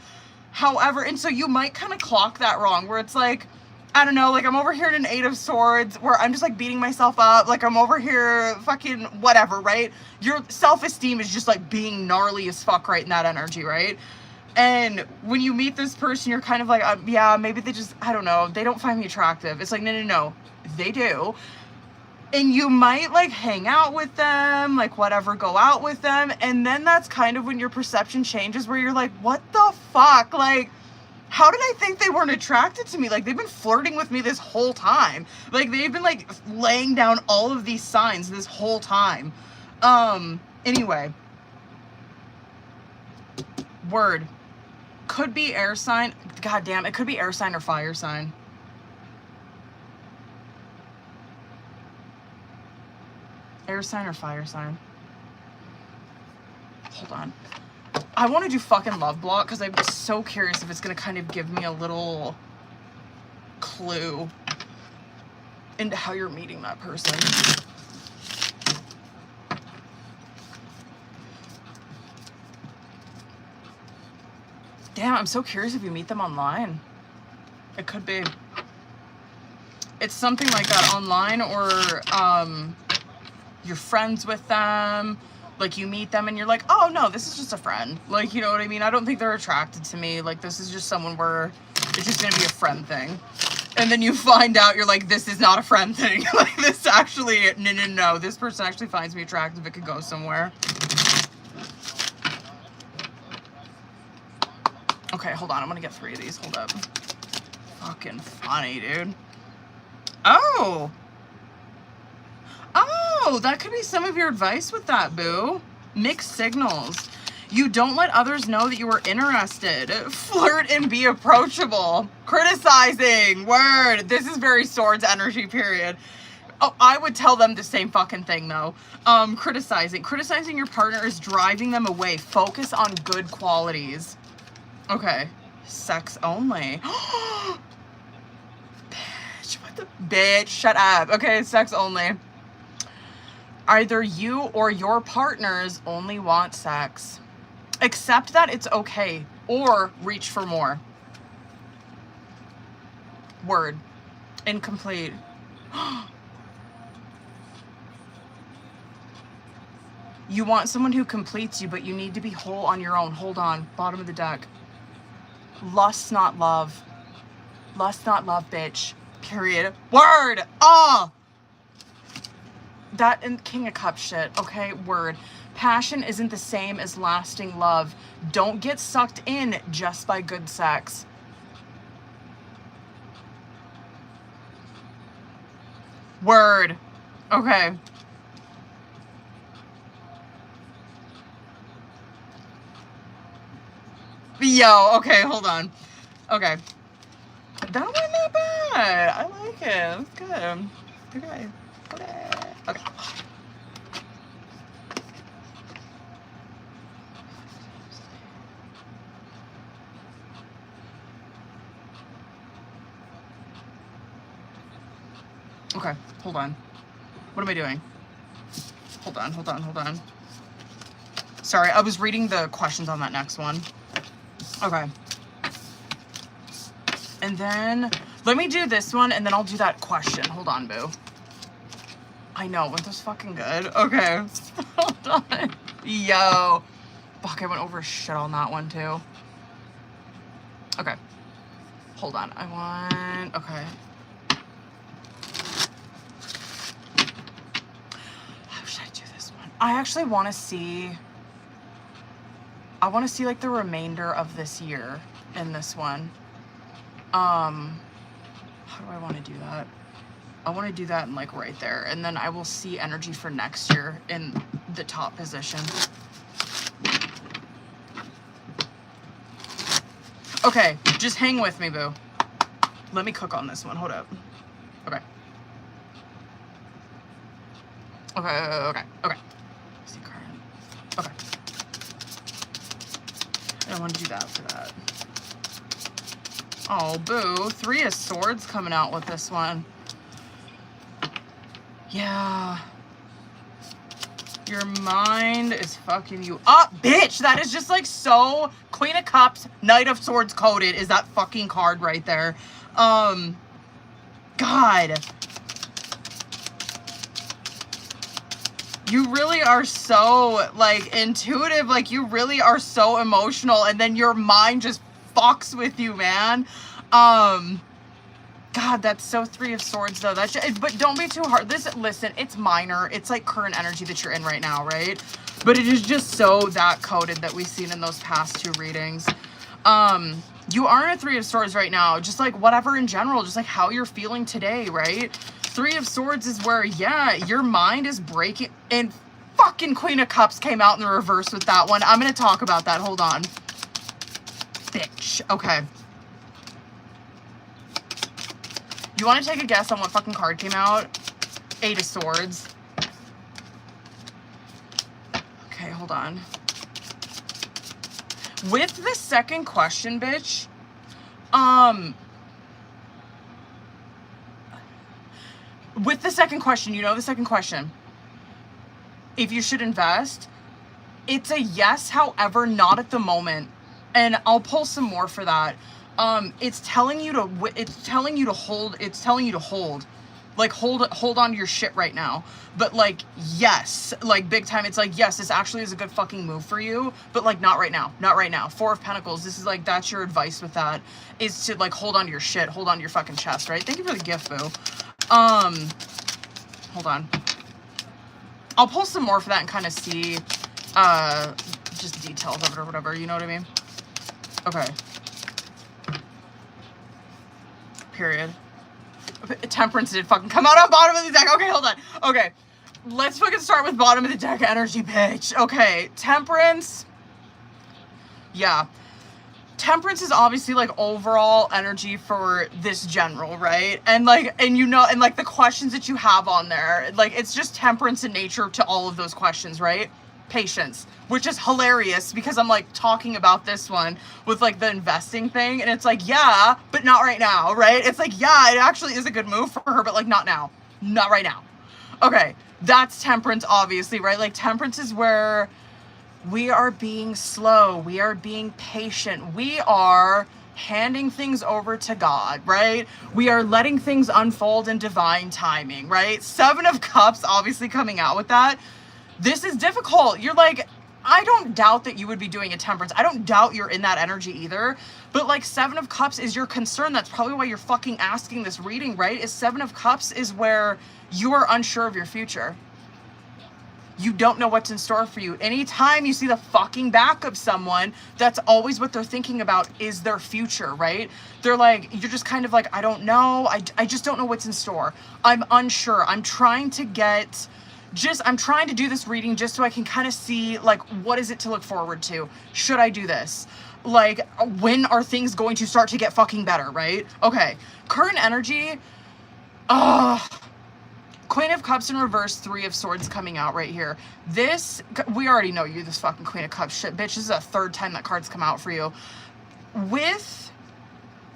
However, and so you might kind of clock that wrong, where it's like, I don't know, like, I'm over here in an 8 of Swords where I'm just like beating myself up. Like, I'm over here fucking whatever, right? Your self-esteem is just like being gnarly as fuck right in that energy, right? And when you meet this person, you're kind of like, yeah, maybe they just, I don't know, they don't find me attractive. It's like, no, they do. And you might like hang out with them, like whatever, go out with them. And then that's kind of when your perception changes, where you're like, what the fuck? Like, how did I think they weren't attracted to me? Like, they've been flirting with me this whole time. Like, they've been like laying down all of these signs this whole time. Anyway. Word. Could be air sign. God damn, it could be air sign or fire sign. Air sign or fire sign? Hold on. I want to do fucking love block because I'm so curious if it's going to kind of give me a little clue into how you're meeting that person. Damn, I'm so curious if you meet them online. It could be. It's something like that, online, or you're friends with them, like you meet them and you're like, oh no, this is just a friend. Like, you know what I mean? I don't think they're attracted to me. Like, this is just someone where it's just gonna be a friend thing. And then you find out, you're like, this is not a friend thing. Like, this actually, no, this person actually finds me attractive. It could go somewhere. Okay, hold on, I'm gonna get 3 of these, hold up. Fucking funny, dude. Oh, that could be some of your advice with that, boo. Mixed signals. You don't let others know that you are interested. Flirt and be approachable. Criticizing. Word. This is very Swords energy, period. Oh, I would tell them the same fucking thing, though. Criticizing. Criticizing your partner is driving them away. Focus on good qualities. Okay. Sex only. Bitch, what the? Bitch, shut up. Okay, sex only. Either you or your partners only want sex. Accept that it's okay, or reach for more. Word. Incomplete. You want someone who completes you, but you need to be whole on your own. Hold on. Bottom of the deck. Lust, not love. Lust, not love, bitch. Period. Word. Oh! That and King of Cups shit. Okay, word. Passion isn't the same as lasting love. Don't get sucked in just by good sex. Word. Okay. Yo, okay, hold on. Okay. That wasn't that bad. I like it. That's good. Okay. Okay. Okay. Okay, hold on. What am I doing? Hold on. Sorry, I was reading the questions on that next one. Okay. And then, let me do this one, and then I'll do that question. Hold on, boo. I know, weren't those fucking good? Okay. Hold on. Yo. Fuck, I went over shit on that one too. Okay. Hold on. Okay. How should I do this one? I actually want to see... I want to see like the remainder of this year in this one. How do I want to do that? I want to do that in like right there. And then I will see energy for next year in the top position. Okay, just hang with me, boo. Let me cook on this one. Hold up. Okay. Okay. See current. Okay. I don't want to do that for that. Oh, boo. 3 of Swords coming out with this one. Yeah. Your mind is fucking you up, bitch. That is just like so Queen of Cups, Knight of Swords coded is that fucking card right there. God. You really are so like intuitive. Like you really are so emotional and then your mind just fucks with you, man. God, that's so 3 of Swords though. That's just, but don't be too hard. Listen, it's minor. It's like current energy that you're in right now, right? But it is just so that coded that we've seen in those past 2 readings. You are in a 3 of Swords right now. Just like whatever in general, just like how you're feeling today, right? 3 of Swords is where, yeah, your mind is breaking. And fucking Queen of Cups came out in the reverse with that one. I'm going to talk about that. Hold on. Bitch. Okay. You want to take a guess on what fucking card came out? 8 of Swords. Okay, hold on. With the second question, bitch, with the second question, you know the second question. If you should invest, it's a yes, however, not at the moment. And I'll pull some more for that. It's telling you to hold. Like, hold on to your shit right now. But, like, yes. Like, big time. It's like, yes, this actually is a good fucking move for you. But, like, not right now. Not right now. 4 of Pentacles. This is, like, that's your advice with that. Is to, like, hold on to your shit. Hold on to your fucking chest, right? Thank you for the gift, boo. Hold on. I'll pull some more for that and kind of see, just details of it or whatever. You know what I mean? Okay. Period. Temperance did fucking come out on bottom of the deck. Okay, hold on. Okay. Let's fucking start with bottom of the deck energy, bitch. Okay. Temperance. Yeah. Temperance is obviously like overall energy for this general, right? And like, and you know, and like the questions that you have on there, like it's just temperance in nature to all of those questions, right? Patience, which is hilarious because I'm like talking about this one with like the investing thing and it's like, yeah, but not right now, right? It's like, yeah, it actually is a good move for her, but like not now, not right now. Okay, that's temperance, obviously, right? Like temperance is where we are being slow, we are being patient, we are handing things over to God, right? We are letting things unfold in divine timing, right? 7 of Cups obviously coming out with that. This is difficult. You're like, I don't doubt that you would be doing a temperance. I don't doubt you're in that energy either. But like 7 of Cups is your concern. That's probably why you're fucking asking this reading, right? Is 7 of Cups is where you are unsure of your future. You don't know what's in store for you. Anytime you see the fucking back of someone, that's always what they're thinking about is their future, right? They're like, you're just kind of like, I don't know. I just don't know what's in store. I'm unsure. I'm trying to get... I'm trying to do this reading just so I can kind of see, like, what is it to look forward to? Should I do this? Like, when are things going to start to get fucking better, right? Okay. Current energy. Queen of Cups in reverse, 3 of Swords coming out right here. This, we already know you, this fucking Queen of Cups shit, bitch. This is a 3rd time that card's come out for you.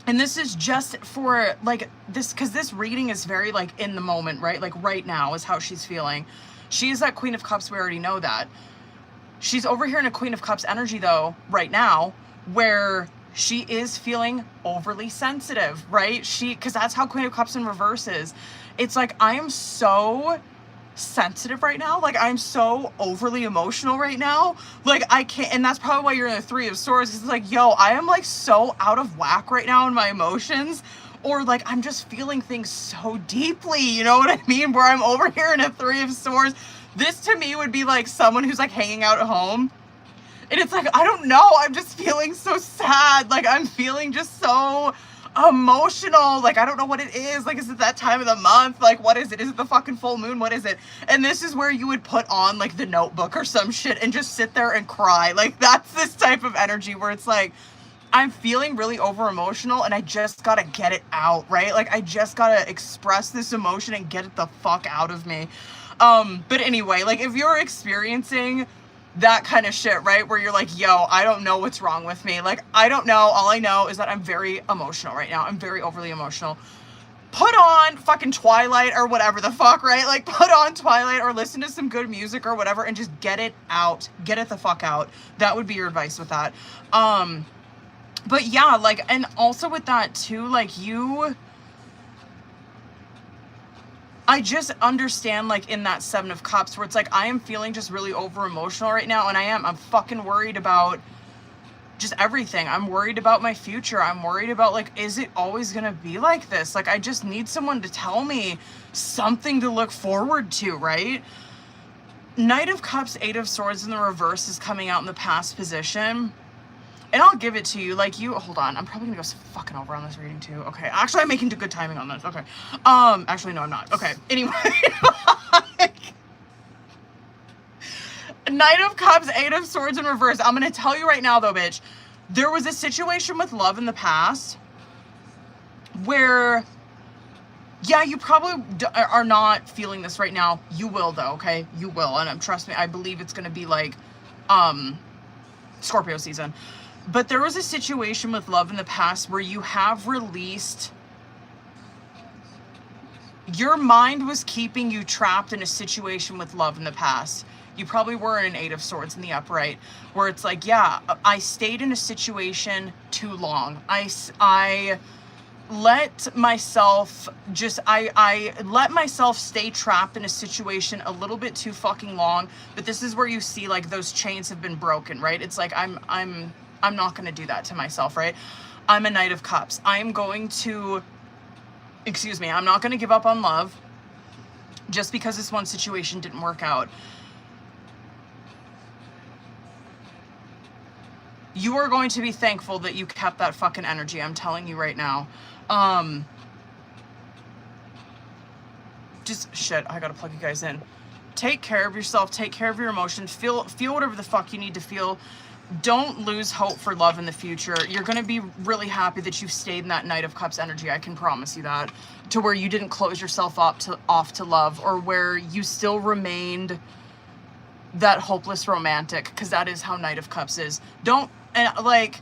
And this is just for, like, this, because this reading is very, like, in the moment, right? Like, right now is how she's feeling. She is that Queen of Cups. We already know that. She's over here in a Queen of Cups energy, though, right now, where she is feeling overly sensitive, right? Because that's how Queen of Cups in reverse is. It's like, I am so sensitive right now. Like, I'm so overly emotional right now. Like, I can't, and that's probably why you're in the Three of Swords. It's like, yo, I am like so out of whack right now in my emotions. Or like, I'm just feeling things so deeply, you know what I mean? Where I'm over here in a Three of Swords. This to me would be like someone who's like hanging out at home. And it's like, I don't know, I'm just feeling so sad. Like, I'm feeling just so emotional. Like, I don't know what it is. Like, is it that time of the month? Like, what is it? Is it the fucking full moon? What is it? And this is where you would put on like The Notebook or some shit and just sit there and cry. Like, that's this type of energy where it's like, I'm feeling really over emotional and I just gotta get it out, right? Like, I just gotta express this emotion and get it the fuck out of me. But anyway, like, if you're experiencing that kind of shit, right? Where you're like, yo, I don't know what's wrong with me. Like, I don't know. All I know is that I'm very emotional right now. I'm very overly emotional. Put on fucking Twilight or whatever the fuck, right? Like, put on Twilight or listen to some good music or whatever and just get it out. Get it the fuck out. That would be your advice with that. But yeah, like, and also with that too, like, I just understand, like, in that Seven of Cups where it's like, I am feeling just really over emotional right now. And I'm fucking worried about just everything. I'm worried about my future. I'm worried about, like, is it always going to be like this? Like, I just need someone to tell me something to look forward to, right? Knight of Cups, Eight of Swords in the reverse is coming out in the past position. And I'll give it to you, like, hold on, I'm probably gonna go fucking over on this reading too. Okay, actually, I'm making good timing on this. Okay, actually, no, I'm not. Okay, anyway. Knight of Cups, Eight of Swords in reverse. I'm gonna tell you right now, though, bitch, there was a situation with love in the past where, yeah, you probably are not feeling this right now. You will, though, okay? You will, and trust me, I believe it's gonna be like, Scorpio season. But there was a situation with love in the past where you have released, your mind was keeping you trapped in a situation with love in the past. You probably were in an Eight of Swords in the upright, where it's like, yeah, I stayed in a situation too long. I let myself just, I let myself stay trapped in a situation a little bit too fucking long. But this is where you see, like, those chains have been broken, right? It's like, I'm not going to do that to myself, right? I'm a Knight of Cups. I'm going to, I'm not going to give up on love just because this one situation didn't work out. You are going to be thankful that you kept that fucking energy. I'm telling you right now. Just shit. I gotta plug you guys in. Take care of yourself. Take care of your emotions. Feel whatever the fuck you need to feel. Don't lose hope for love in the future. You're gonna be really happy that you've stayed in that Knight of Cups energy. I can promise you that. To where you didn't close yourself off to love, or where you still remained that hopeless romantic, because that is how Knight of Cups is. And like,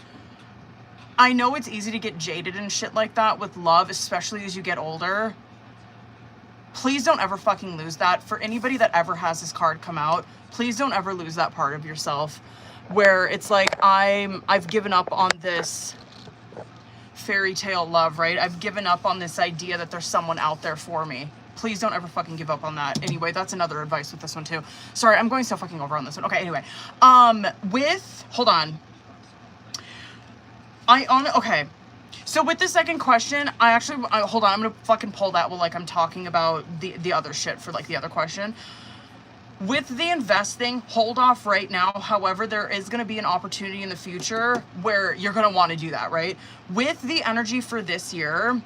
I know it's easy to get jaded and shit like that with love, especially as you get older. Please don't ever fucking lose that. For anybody that ever has this card come out, please don't ever lose that part of yourself where it's like, I've given up on this fairy tale love, right? I've given up on this idea that there's someone out there for me. Please don't ever fucking give up on that. Anyway, that's another advice with this one too. Sorry, I'm going so fucking over on this one. Okay, anyway. Hold on. Okay. So with the second question, hold on, I'm gonna fucking pull that while, like, I'm talking about the other shit for, like, the other question. With the investing, hold off right now. However, there is going to be an opportunity in the future where you're going to want to do that, right? With the energy for this year,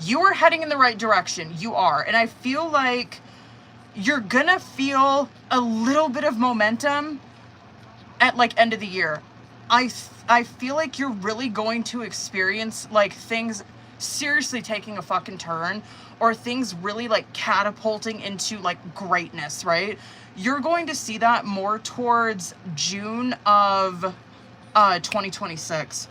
you are heading in the right direction. You are. And I feel like you're going to feel a little bit of momentum at, like, end of the year. I feel like you're really going to experience, like, things seriously taking a fucking turn, or things really, like, catapulting into, like, greatness, right? You're going to see that more towards June of 2026.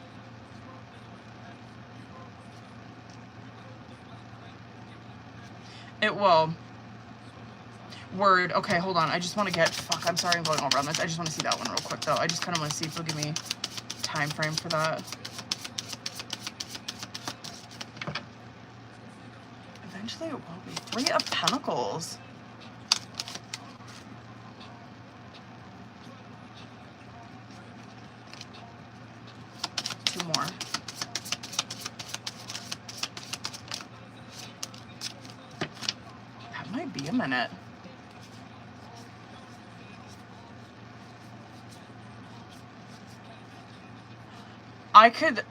It will. Word. Okay, hold on. I just want to get, I'm sorry I'm going over on this. I just want to see that one real quick, though. I just kind of want to see if they'll give me time frame for that. Eventually it will be. Three of Pentacles. 2 more. That might be a minute. I could,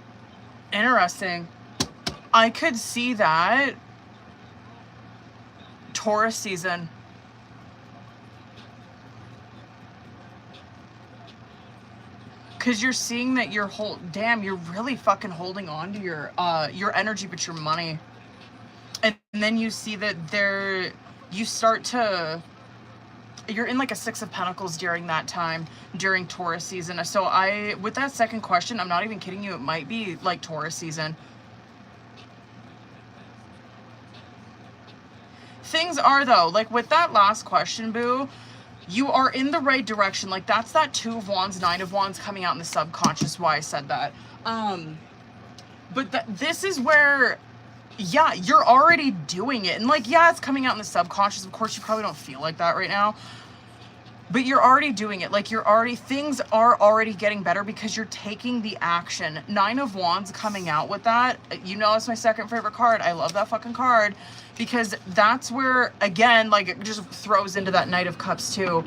interesting. I could see that Taurus season. Because you're seeing that you're damn, you're really fucking holding on to your energy, but your money. And then you see that you start to, you're in like a 6 of Pentacles during that time, during Taurus season. So with that second question, I'm not even kidding you, it might be like Taurus season. Things are though, like with that last question, boo, you are in the right direction. Like that's that 2 of Wands, 9 of Wands coming out in the subconscious, why I said that. But this is where, yeah, you're already doing it. And like, yeah, it's coming out in the subconscious. Of course, you probably don't feel like that right now. But you're already doing it. Like things are already getting better because you're taking the action. 9 of Wands coming out with that. You know, it's my second favorite card. I love that fucking card because that's where, again, like it just throws into that Knight of Cups too.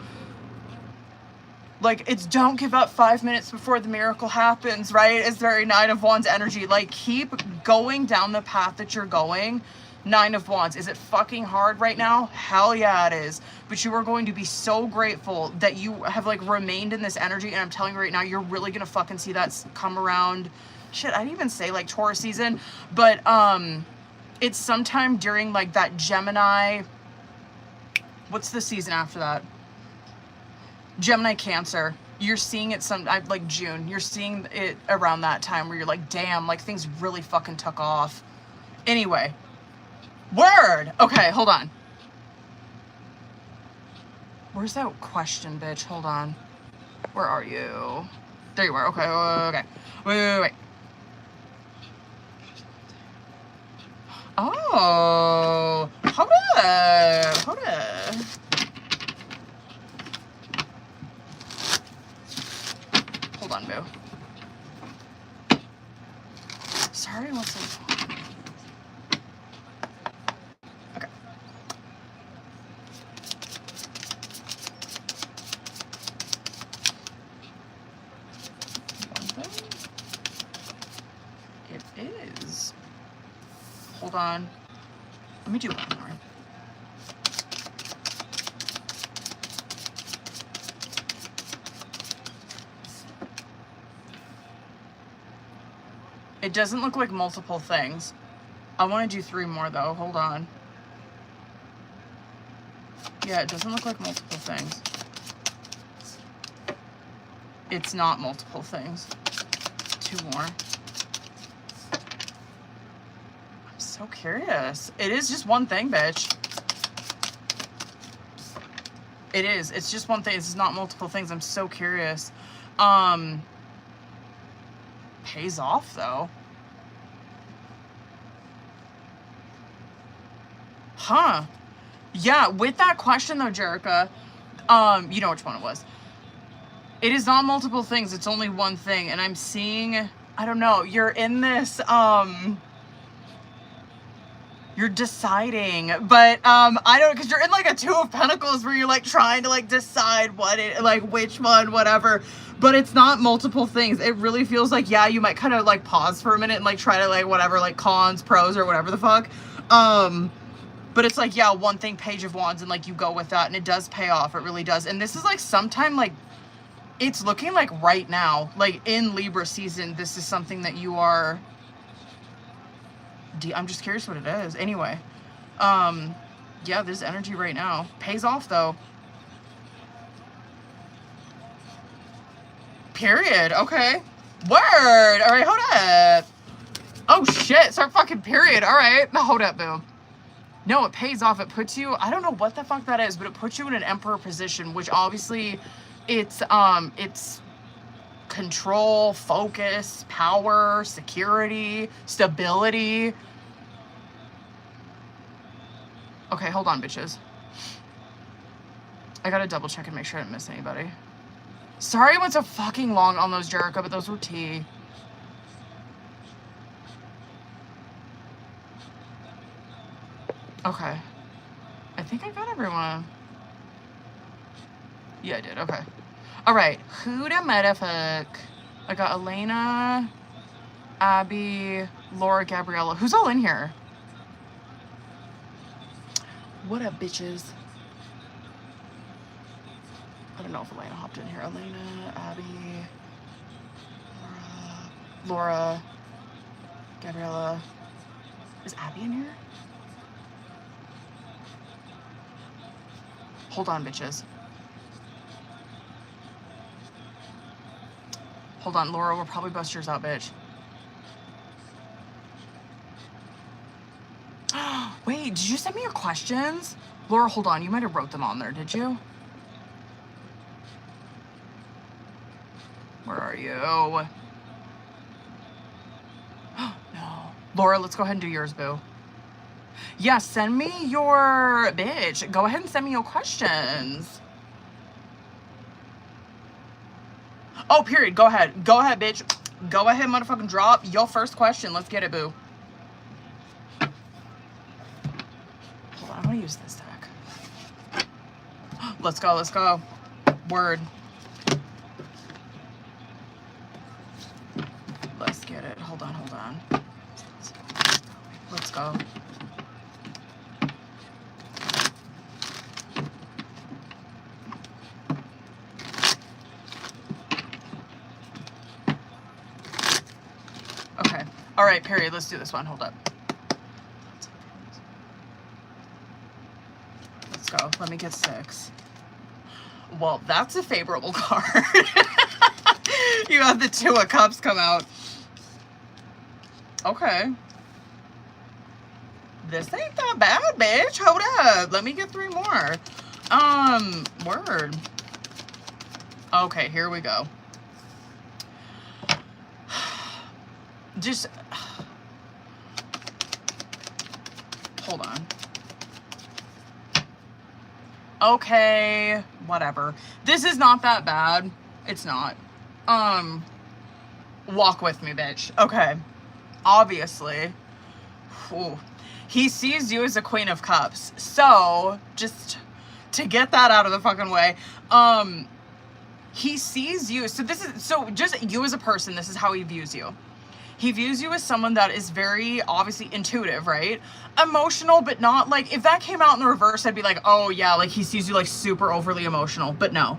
Like it's don't give up 5 minutes before the miracle happens, right? It's very 9 of Wands energy. Like keep going down the path that you're going. 9 of Wands. Is it fucking hard right now? Hell yeah, it is. But you are going to be so grateful that you have like remained in this energy. And I'm telling you right now, you're really going to fucking see that come around. Shit, I didn't even say like Taurus season, but it's sometime during like that Gemini. What's the season after that? Gemini, Cancer. You're seeing it like June. You're seeing it around that time where you're like, damn, like things really fucking took off. Anyway. Word! Okay, hold on. Where's that question, bitch? Hold on. Where are you? There you are. Okay, okay. Wait. Oh. Hold up. Hold on, boo. Sorry, what's up? Hold on. Let me do one more. It doesn't look like multiple things. I want to do 3 more though. Hold on. Yeah, it doesn't look like multiple things. It's not multiple things. 2 more. So curious. It is just one thing, bitch. It is. It's just one thing. It's not multiple things. I'm so curious. Pays off though. Huh. Yeah, with that question though, Jerica, you know which one it was. It is not multiple things. It's only one thing. And I'm seeing, I don't know, you're in this, you're deciding, but I don't, because you're in like a 2 of Pentacles where you're like trying to like decide what it, like which one, whatever, but it's not multiple things. It really feels like, yeah, you might kind of like pause for a minute and like try to like whatever, like cons, pros, or whatever the fuck. But it's like, yeah, one thing, Page of Wands, and like you go with that, and it does pay off. It really does. And this is like sometime like, it's looking like right now, like in Libra season, this is something that you are, I'm just curious what it is. Anyway, yeah, this energy right now pays off though. Period. Okay. Word. All right, hold up. Oh shit. Start fucking period. All right. Hold up, boo. No, it pays off. It puts you, I don't know what the fuck that is, but it puts you in an Emperor position, which obviously it's control, focus, power, security, stability. Okay, hold on, bitches. I gotta double check and make sure I didn't miss anybody. Sorry I went so fucking long on those, Jerica, but those were tea. Okay. I think I got everyone. Yeah, I did. Okay. All right. Who the motherfuck? I got Elena, Abby, Laura, Gabriella. Who's all in here? What up, bitches? I don't know if Elena hopped in here. Elena, Abby, Laura, Gabriella. Is Abby in here? Hold on, bitches. Hold on, Laura, we'll probably bust yours out, bitch. Wait, did you send me your questions? Laura, hold on. You might have wrote them on there, did you? Where are you? No. Laura, let's go ahead and do yours, boo. Yeah, send me your... Bitch, go ahead and send me your questions. Oh, period. Go ahead. Go ahead, bitch. Go ahead, motherfucking drop your first question. Let's get it, boo. Hold on. I'm going to use this deck. Let's go. Let's go. Word. Let's get it. Hold on. Hold on. Let's go. Okay. All right, period. Let's do this one. Hold up. Let's go. Let me get 6. Well, that's a favorable card. You have the 2 of Cups come out. Okay. This ain't that bad, bitch. Hold up. Let me get 3 more. Word. Okay, here we go. Just hold on. Okay, whatever. This is not that bad. It's not. Walk with me, bitch. Okay. Obviously. Ooh. He sees you as a Queen of Cups. So, just to get that out of the fucking way, he sees you. So just you as a person, this is how he views you. He views you as someone that is very obviously intuitive, right? Emotional, but not like, if that came out in the reverse, I'd be like, oh yeah, like he sees you like super overly emotional, but no.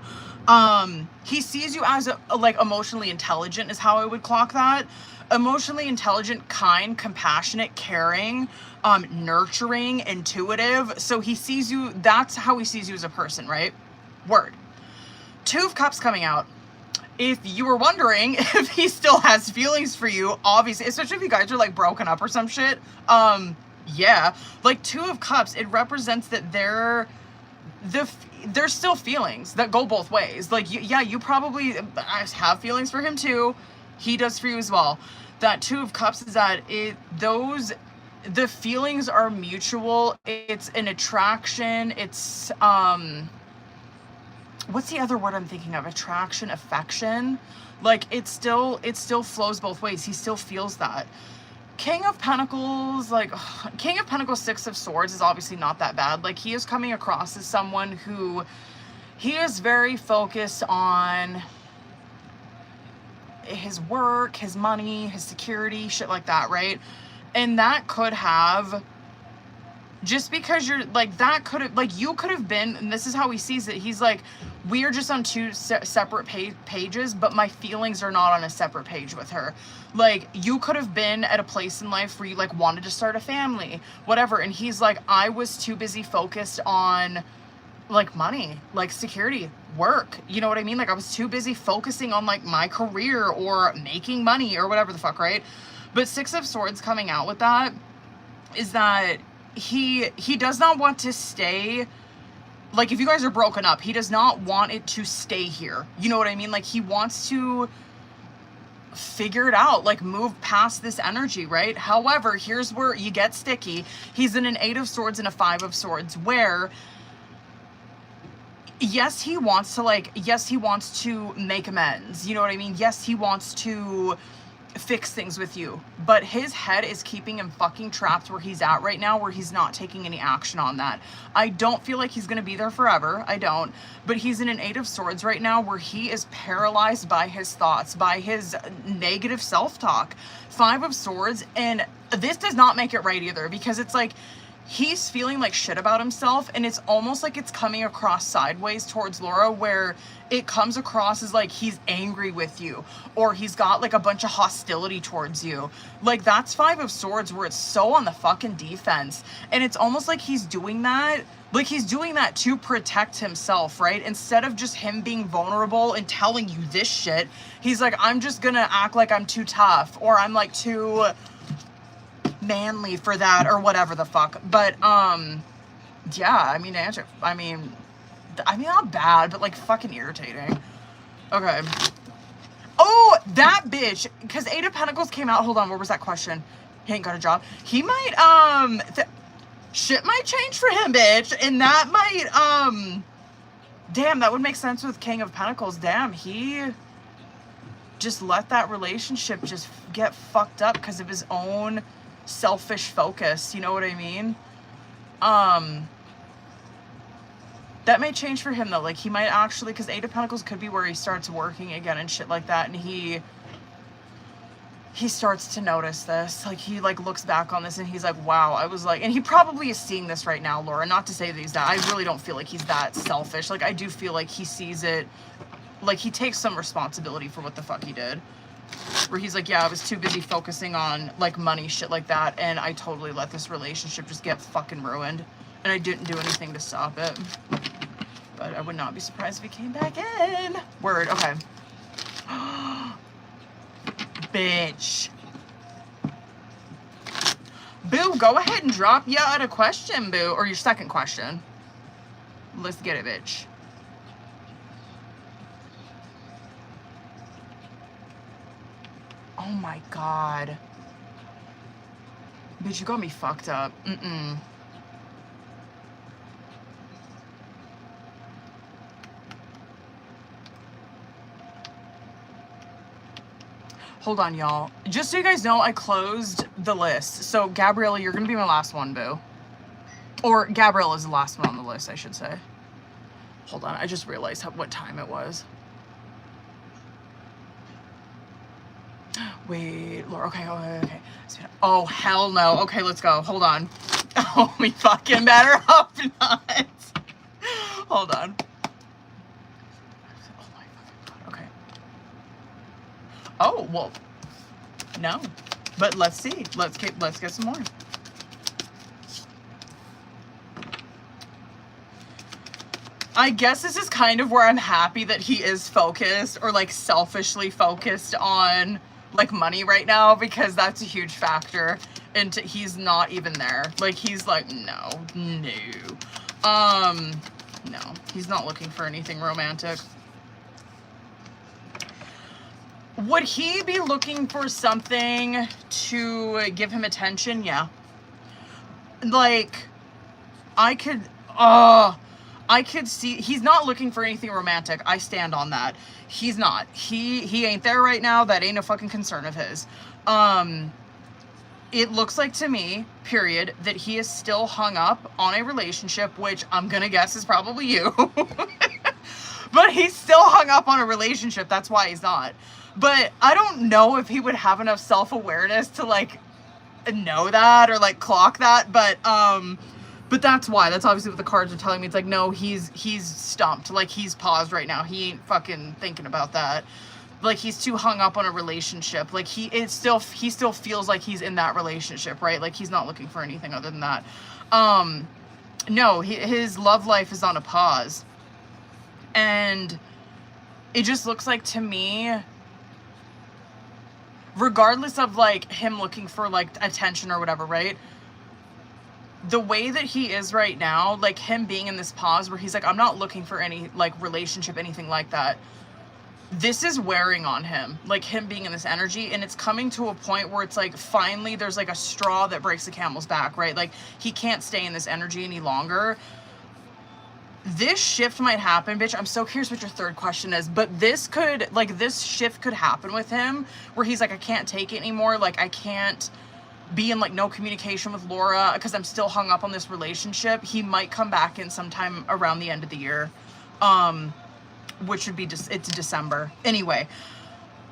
He sees you as like emotionally intelligent is how I would clock that. Emotionally intelligent, kind, compassionate, caring, nurturing, intuitive. So he sees you, that's how he sees you as a person, right? Word. 2 of Cups coming out. If you were wondering if he still has feelings for you, obviously, especially if you guys are like broken up or some shit, yeah, like 2 of Cups, it represents that there's still feelings that go both ways. Like, you probably have feelings for him too. He does for you as well. That 2 of Cups is that the feelings are mutual. It's an attraction. It's, what's the other word I'm thinking of? Attraction, affection. Like, it still flows both ways. He still feels that. King of Pentacles, like, King of Pentacles, 6 of Swords is obviously not that bad. Like, he is coming across as someone who, he is very focused on his work, his money, his security, shit like that, right? And that could have, just because you're, like, that could have, like, you could have been, and this is how he sees it, he's like, we are just on 2 separate pages, but my feelings are not on a separate page with her. Like, you could have been at a place in life where you, like, wanted to start a family, whatever, and he's like, I was too busy focused on, like, money, like, security, work, you know what I mean? Like, I was too busy focusing on, like, my career or making money or whatever the fuck, right? But 6 of Swords coming out with that is that he does not want to stay, like, if you guys are broken up, he does not want it to stay here. You know what I mean? Like, he wants to figure it out, like, move past this energy, right? However, here's where you get sticky. He's in an 8 of Swords and a 5 of Swords where, yes, he wants to make amends. You know what I mean? Yes, he wants to fix things with you, but his head is keeping him fucking trapped where he's at right now, where he's not taking any action on that. I don't feel like he's gonna be there forever, I don't, but he's in an 8 of Swords right now where he is paralyzed by his thoughts, by his negative self-talk. 5 of Swords, and this does not make it right either, because it's like he's feeling like shit about himself, and it's almost like it's coming across sideways towards Laura, where it comes across as like he's angry with you, or he's got like a bunch of hostility towards you. Like, that's 5 of Swords where it's so on the fucking defense, and it's almost like he's doing that, like he's doing that to protect himself, right? Instead of just him being vulnerable and telling you this shit, he's like, I'm just gonna act like I'm too tough, or I'm like too manly for that, or whatever the fuck. But yeah, I mean, not bad, but like fucking irritating. Okay. Oh, that bitch, because 8 of Pentacles came out. Hold on, what was that question? He ain't got a job. He might shit might change for him, bitch, and that might damn, that would make sense with King of Pentacles. Damn, he just let that relationship just get fucked up because of his own selfish focus, you know what I mean? That may change for him though. Like, he might actually, because 8 of Pentacles could be where he starts working again and shit like that, and he starts to notice this. Like, he like looks back on this and he's like, wow, I was like, and he probably is seeing this right now, Laura, not to say that he's that, I really don't feel like he's that selfish. Like, I do feel like he sees it, like he takes some responsibility for what the fuck he did. Where he's like, yeah, I was too busy focusing on like money, shit like that, and I totally let this relationship just get fucking ruined, and I didn't do anything to stop it. But I would not be surprised if he came back in. Word, okay. Bitch. Boo, go ahead and drop ya a question, boo, or your second question. Let's get it, bitch. Oh my god. Bitch, you got me fucked up. Hold on, y'all. Just so you guys know, I closed the list. So, Gabriella, you're gonna be my last one, boo. Or, Gabriella is the last one on the list, I should say. Hold on, I just realized what time it was. Wait, Laura, okay. Oh, hell no. Okay, let's go. Hold on. Oh, we fucking better hope not. Hold on. Oh my fucking god, okay. Oh, well, no. But let's see. Let's get some more. I guess this is kind of where I'm happy that he is focused, or like selfishly focused on like money right now, because that's a huge factor, and he's not even there. Like, he's like, no, he's not looking for anything romantic. Would he be looking for something to give him attention? Yeah. Like, I could see, he's not looking for anything romantic. I stand on that. He's not. He ain't there right now. That ain't a fucking concern of his. It looks like to me, period, that he is still hung up on a relationship, which I'm gonna guess is probably you. But he's still hung up on a relationship. That's why he's not. But I don't know if he would have enough self-awareness to like know that or like clock that. But that's why. That's obviously what the cards are telling me. It's like, no, he's stumped. Like, he's paused right now. He ain't fucking thinking about that. Like, he's too hung up on a relationship. Like, he still feels like he's in that relationship, right? Like, he's not looking for anything other than that. No, his love life is on a pause. And it just looks like to me, regardless of like him looking for like attention or whatever, right? The way that he is right now, like him being in this pause where he's like, I'm not looking for any like relationship, anything like that. This is wearing on him, like him being in this energy, and it's coming to a point where it's like, finally there's like a straw that breaks the camel's back, right? Like, he can't stay in this energy any longer. this shift might happen, bitch. I'm so curious what your third question is, but this shift could happen with him where he's like, I can't take it anymore. Like, I can't be in like no communication with Laura because I'm still hung up on this relationship. He might come back in sometime around the end of the year, which would be just, it's December. Anyway,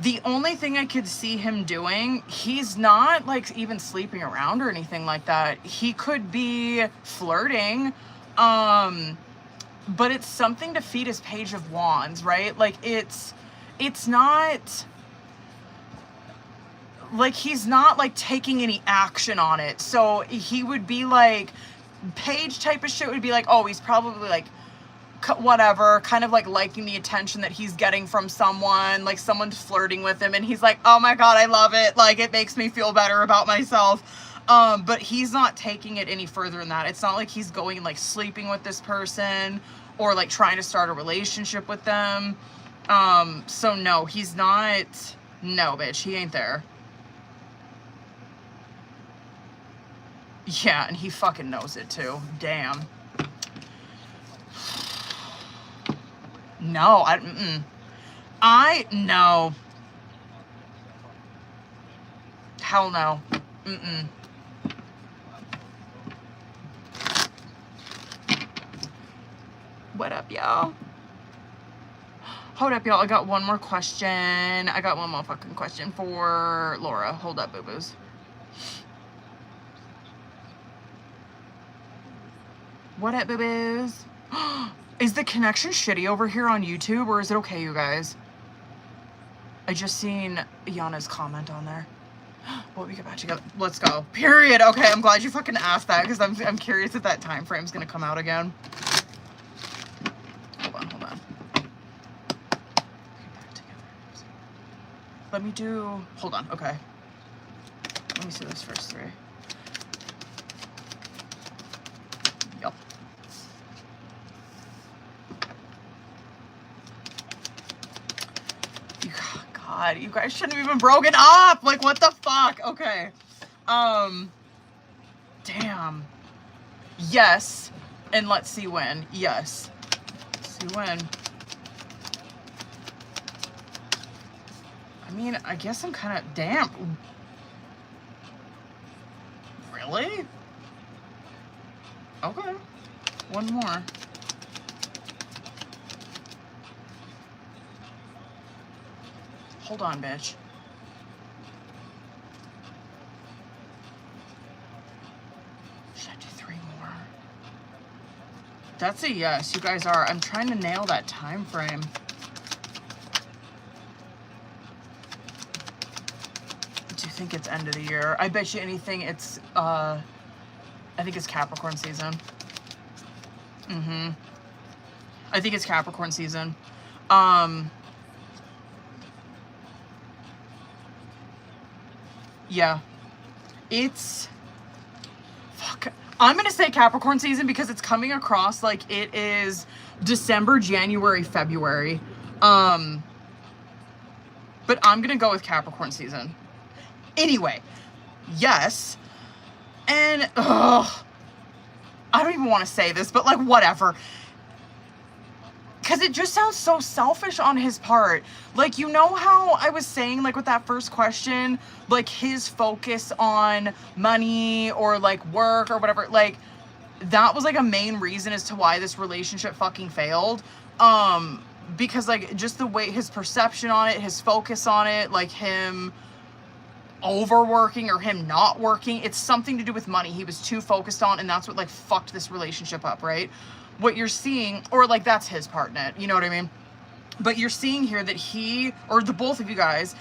the only thing I could see him doing, he's not like even sleeping around or anything like that. He could be flirting, but it's something to feed his Page of Wands, right? Like it's not like he's not like taking any action on it. So he would be like, Page type of shit would be like, oh, he's probably like whatever, kind of like liking the attention that he's getting from someone, like someone's flirting with him and he's like, oh my God, I love it. Like it makes me feel better about myself. But he's not taking it any further than that. It's not like he's going and like sleeping with this person or like trying to start a relationship with them. So no, he's not. No, bitch, he ain't there. Yeah, and he fucking knows it too. Damn. No, no. Hell no. What up, y'all? Hold up, y'all. I got one more question. I got one more fucking question for Laura. Hold up, boo-boos. What up, boo-boos? Is the connection shitty over here on YouTube, or is it okay, you guys? I just seen Yana's comment on there. Well, we get back together. Let's go. Period. Okay, I'm glad you fucking asked that, because I'm curious if that time frame's gonna come out again. Hold on. Get back together. Let me do... Hold on, okay. Let me see those first three. Yep. God, you guys shouldn't have even broken up. Like, what the fuck? Okay. Damn. Yes. And let's see when. Yes. Let's see when. I mean, I guess I'm kind of... Damn. Really? Okay. One more. Hold on, bitch. Should I do 3 more? That's a yes. You guys are. I'm trying to nail that time frame. Do you think it's end of the year? I bet you anything it's, I think it's Capricorn season. I think it's Capricorn season. Yeah, it's, fuck, I'm gonna say Capricorn season because it's coming across like it is December, January, February, but I'm gonna go with Capricorn season. Anyway, yes, and, I don't even want to say this, but like, whatever. Because it just sounds so selfish on his part. Like, you know how I was saying, like, with that first question, like, his focus on money or, like, work or whatever, like, that was, like, a main reason as to why this relationship fucking failed. Because, like, just the way, his perception on it, his focus on it, like, him overworking or him not working, it's something to do with money he was too focused on, and that's what, like, fucked this relationship up, right? What you're seeing, or like that's his part in it, you know what I mean? But you're seeing here that he, or the both of you guys,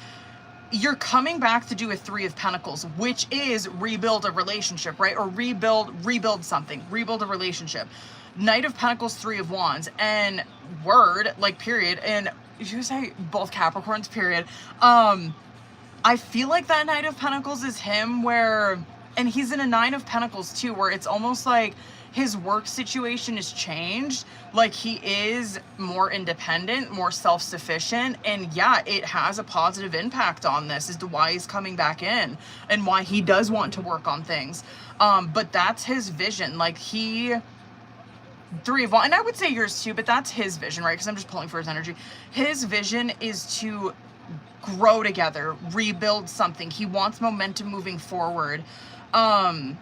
you're coming back to do a 3 of Pentacles, which is rebuild a relationship, right? Or rebuild something, rebuild a relationship. Knight of Pentacles, 3 of Wands, and word, like period, and you say both Capricorns, period. I feel like that Knight of Pentacles is him where, and he's in a 9 of Pentacles too, where it's almost like his work situation is changed. Like he is more independent, more self-sufficient. And yeah, it has a positive impact on this as to why he's coming back in and why he does want to work on things. But that's his vision. Like he Three of Wands, and I would say yours too, but that's his vision, right? Because I'm just pulling for his energy. His vision is to grow together, rebuild something. He wants momentum moving forward. Yeah,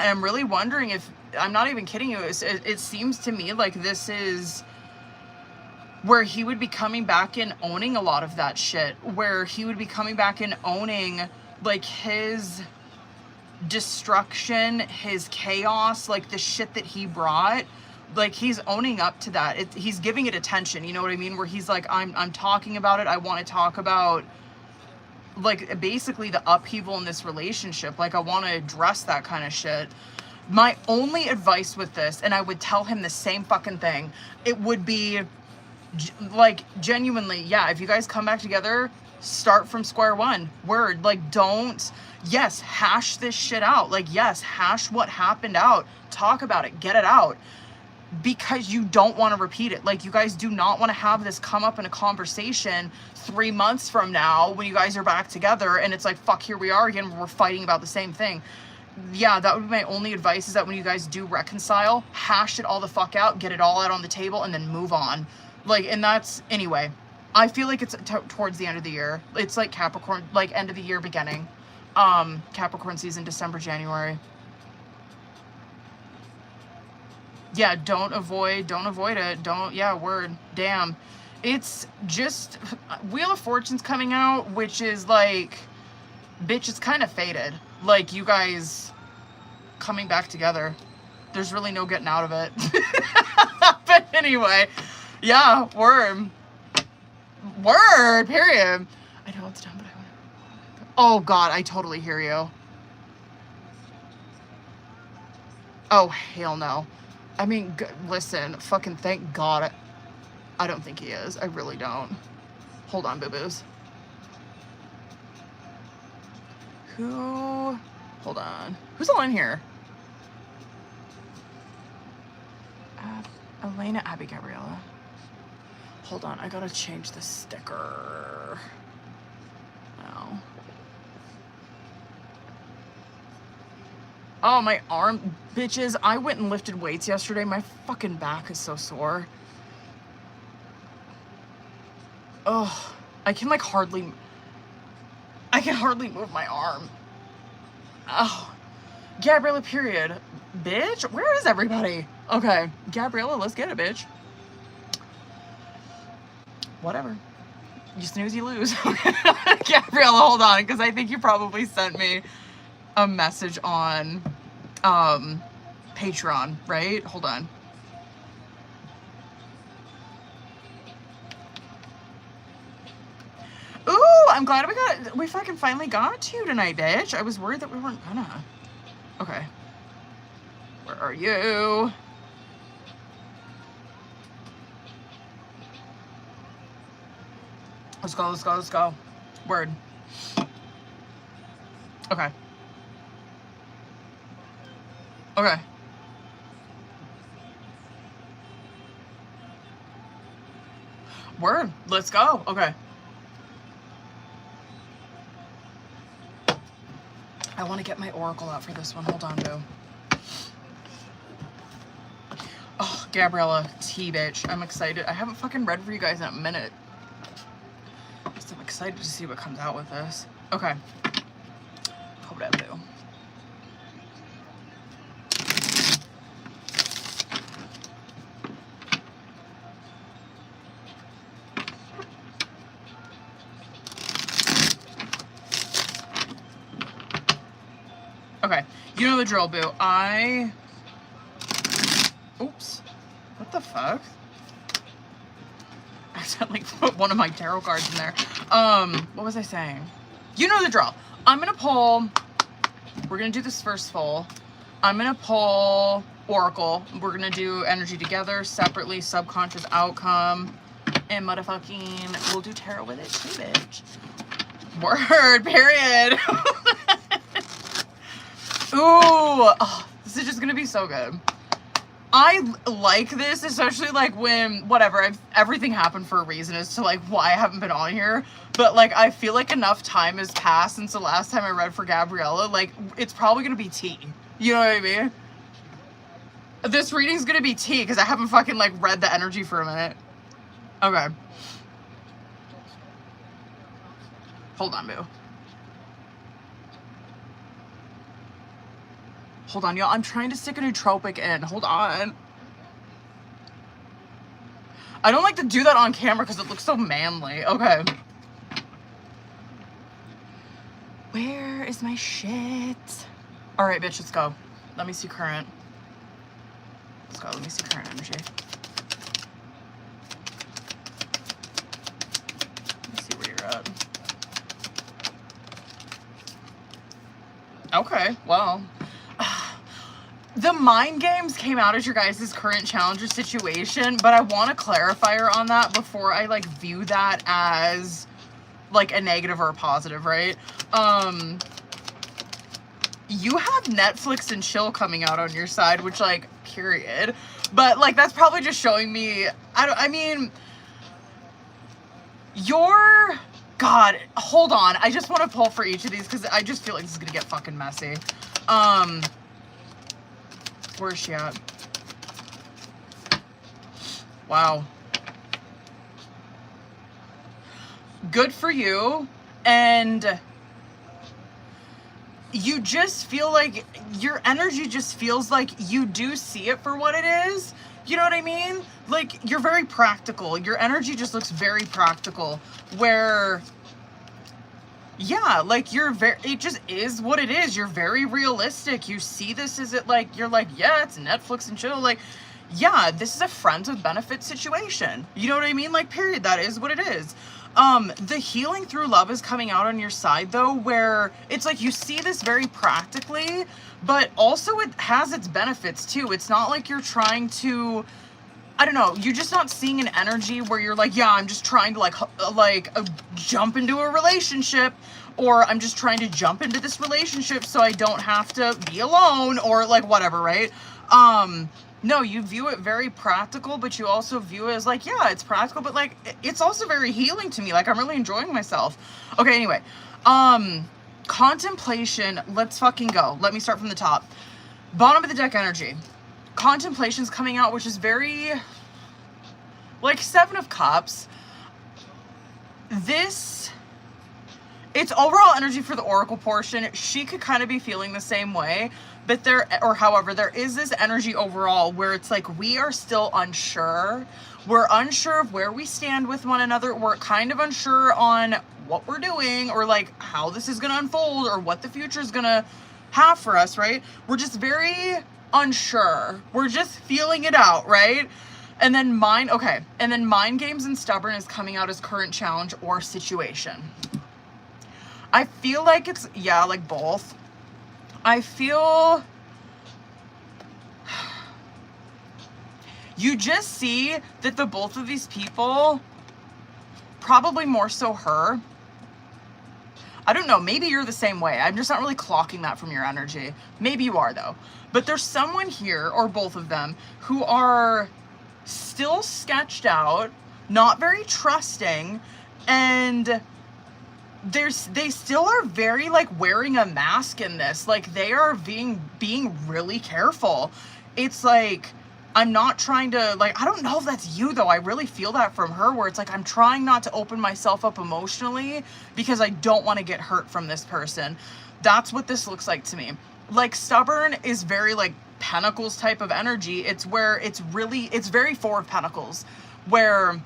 and I'm really wondering if, I'm not even kidding you, it seems to me like this is where he would be coming back and owning a lot of that shit, where he would be coming back and owning like his destruction, his chaos, like the shit that he brought. Like he's owning up to that. He's giving it attention, you know what I mean? Where he's like, I'm talking about it. I want to talk about like basically the upheaval in this relationship. Like I want to address that kind of shit. My only advice with this, and I would tell him the same fucking thing, it would be like genuinely, yeah, if you guys come back together, start from square one. Word. Like don't, yes, hash this shit out. Like yes, hash what happened out. Talk about it. Get it out. Because you don't want to repeat it. Like you guys do not want to have this come up in a conversation 3 months from now when you guys are back together and it's like, fuck, here we are again, we're fighting about the same thing. Yeah, that would be my only advice, is that when you guys do reconcile, hash it all the fuck out, get it all out on the table, and then move on. Like, and that's, anyway, I feel like it's towards the end of the year. It's like Capricorn, like end of the year beginning. Capricorn season, December, January. Yeah, don't avoid it. Don't, yeah, word. Damn. It's just, Wheel of Fortune's coming out, which is like, bitch, it's kind of fated. Like, you guys coming back together. There's really no getting out of it. But anyway, yeah, word, period. I know it's done, but I want to, oh God, I totally hear you. Oh, hell no. I mean, listen, fucking thank God. I don't think he is. I really don't. Hold on, boo-boos. Who? Hold on. Who's all in here? Elena, Abby, Gabriella. Hold on, I gotta change the sticker. No. Oh, my arm. Bitches, I went and lifted weights yesterday. My fucking back is so sore. Ugh. I can hardly move my arm. Oh. Gabriella, period. Bitch, where is everybody? Okay. Gabriella, let's get it, bitch. Whatever. You snooze, you lose. Gabriella, hold on, because I think you probably sent me a message on Patreon, right? Hold on. Ooh, I'm glad we fucking finally got to you tonight, bitch. I was worried that we weren't gonna. Okay. Where are you? Let's go, let's go, let's go. Word. Okay. Okay. Word. Let's go. Okay. I want to get my oracle out for this one. Hold on, boo. Oh, Gabriella, tea, bitch. I'm excited. I haven't fucking read for you guys in a minute. So I'm excited to see what comes out with this. Okay. Hold up, boo. Okay, you know the drill, boo. Oops. What the fuck? I accidentally put one of my tarot cards in there. What was I saying? You know the drill. I'm gonna pull, we're gonna do this first full. I'm gonna pull Oracle. We're gonna do energy together, separately, subconscious outcome, and motherfucking, we'll do tarot with it too, bitch. Word, period. Ooh, oh, this is just gonna be so good. I like this, especially like when, whatever, everything happened for a reason as to like why I haven't been on here. But like, I feel like enough time has passed since the last time I read for Gabriella. Like, it's probably gonna be tea. You know what I mean? This reading's gonna be tea because I haven't fucking like read the energy for a minute. Okay. Hold on, boo. Hold on, y'all. I'm trying to stick a nootropic in. Hold on. I don't like to do that on camera because it looks so manly. Okay. Where is my shit? All right, bitch, let's go. Let me see current. Let's go. Let me see current energy. Let me see where you're at. Okay, well. The mind games came out as your guys' current challenge or situation, but I want a clarifier on that before I like view that as like a negative or a positive, right? You have Netflix and chill coming out on your side, which like, period. But like, that's probably just showing me, I mean, your, God, hold on. I just want to pull for each of these because I just feel like this is going to get fucking messy. Where is she at? Wow. Good for you. And you just feel like your energy just feels like you do see it for what it is. You know what I mean? Like, you're very practical. Your energy just looks very practical. Where, yeah, like it just is what it is. You're very realistic. You see this as it like, you're like, yeah, it's Netflix and chill. Like, yeah, this is a friends with benefits situation. You know what I mean? Like, period. That is what it is. The healing through love is coming out on your side though, where it's like you see this very practically, but also it has its benefits too. It's not like you're trying to, I don't know, you're just not seeing an energy where you're like, yeah, I'm just trying to jump into a relationship, or I'm just trying to jump into this relationship so I don't have to be alone, or like whatever, right? No, you view it very practical, but you also view it as like, yeah, it's practical, but like, it's also very healing to me. Like, I'm really enjoying myself. Okay, anyway. Contemplation, let's fucking go. Let me start from the top. Bottom of the deck energy. Contemplation's coming out, which is very, like, 7 of Cups. It's overall energy for the Oracle portion. She could kind of be feeling the same way. But however, there is this energy overall where it's like we are still unsure. We're unsure of where we stand with one another. We're kind of unsure on what we're doing or like how this is going to unfold or what the future is going to have for us, right? We're just very unsure. We're just feeling it out, right? And then mind games and stubborn is coming out as current challenge or situation. I feel like it's, yeah, like both. I feel you just see that the both of these people, probably more so her. I don't know, maybe you're the same way. I'm just not really clocking that from your energy. Maybe you are though. But there's someone here, or both of them, who are still sketched out, not very trusting, and they still are very like wearing a mask in this. Like they are being really careful. It's like, I'm not trying to, like, I don't know if that's you though. I really feel that from her where it's like, I'm trying not to open myself up emotionally because I don't want to get hurt from this person. That's what this looks like to me. Like stubborn is very like Pentacles type of energy. It's where it's very 4 of Pentacles where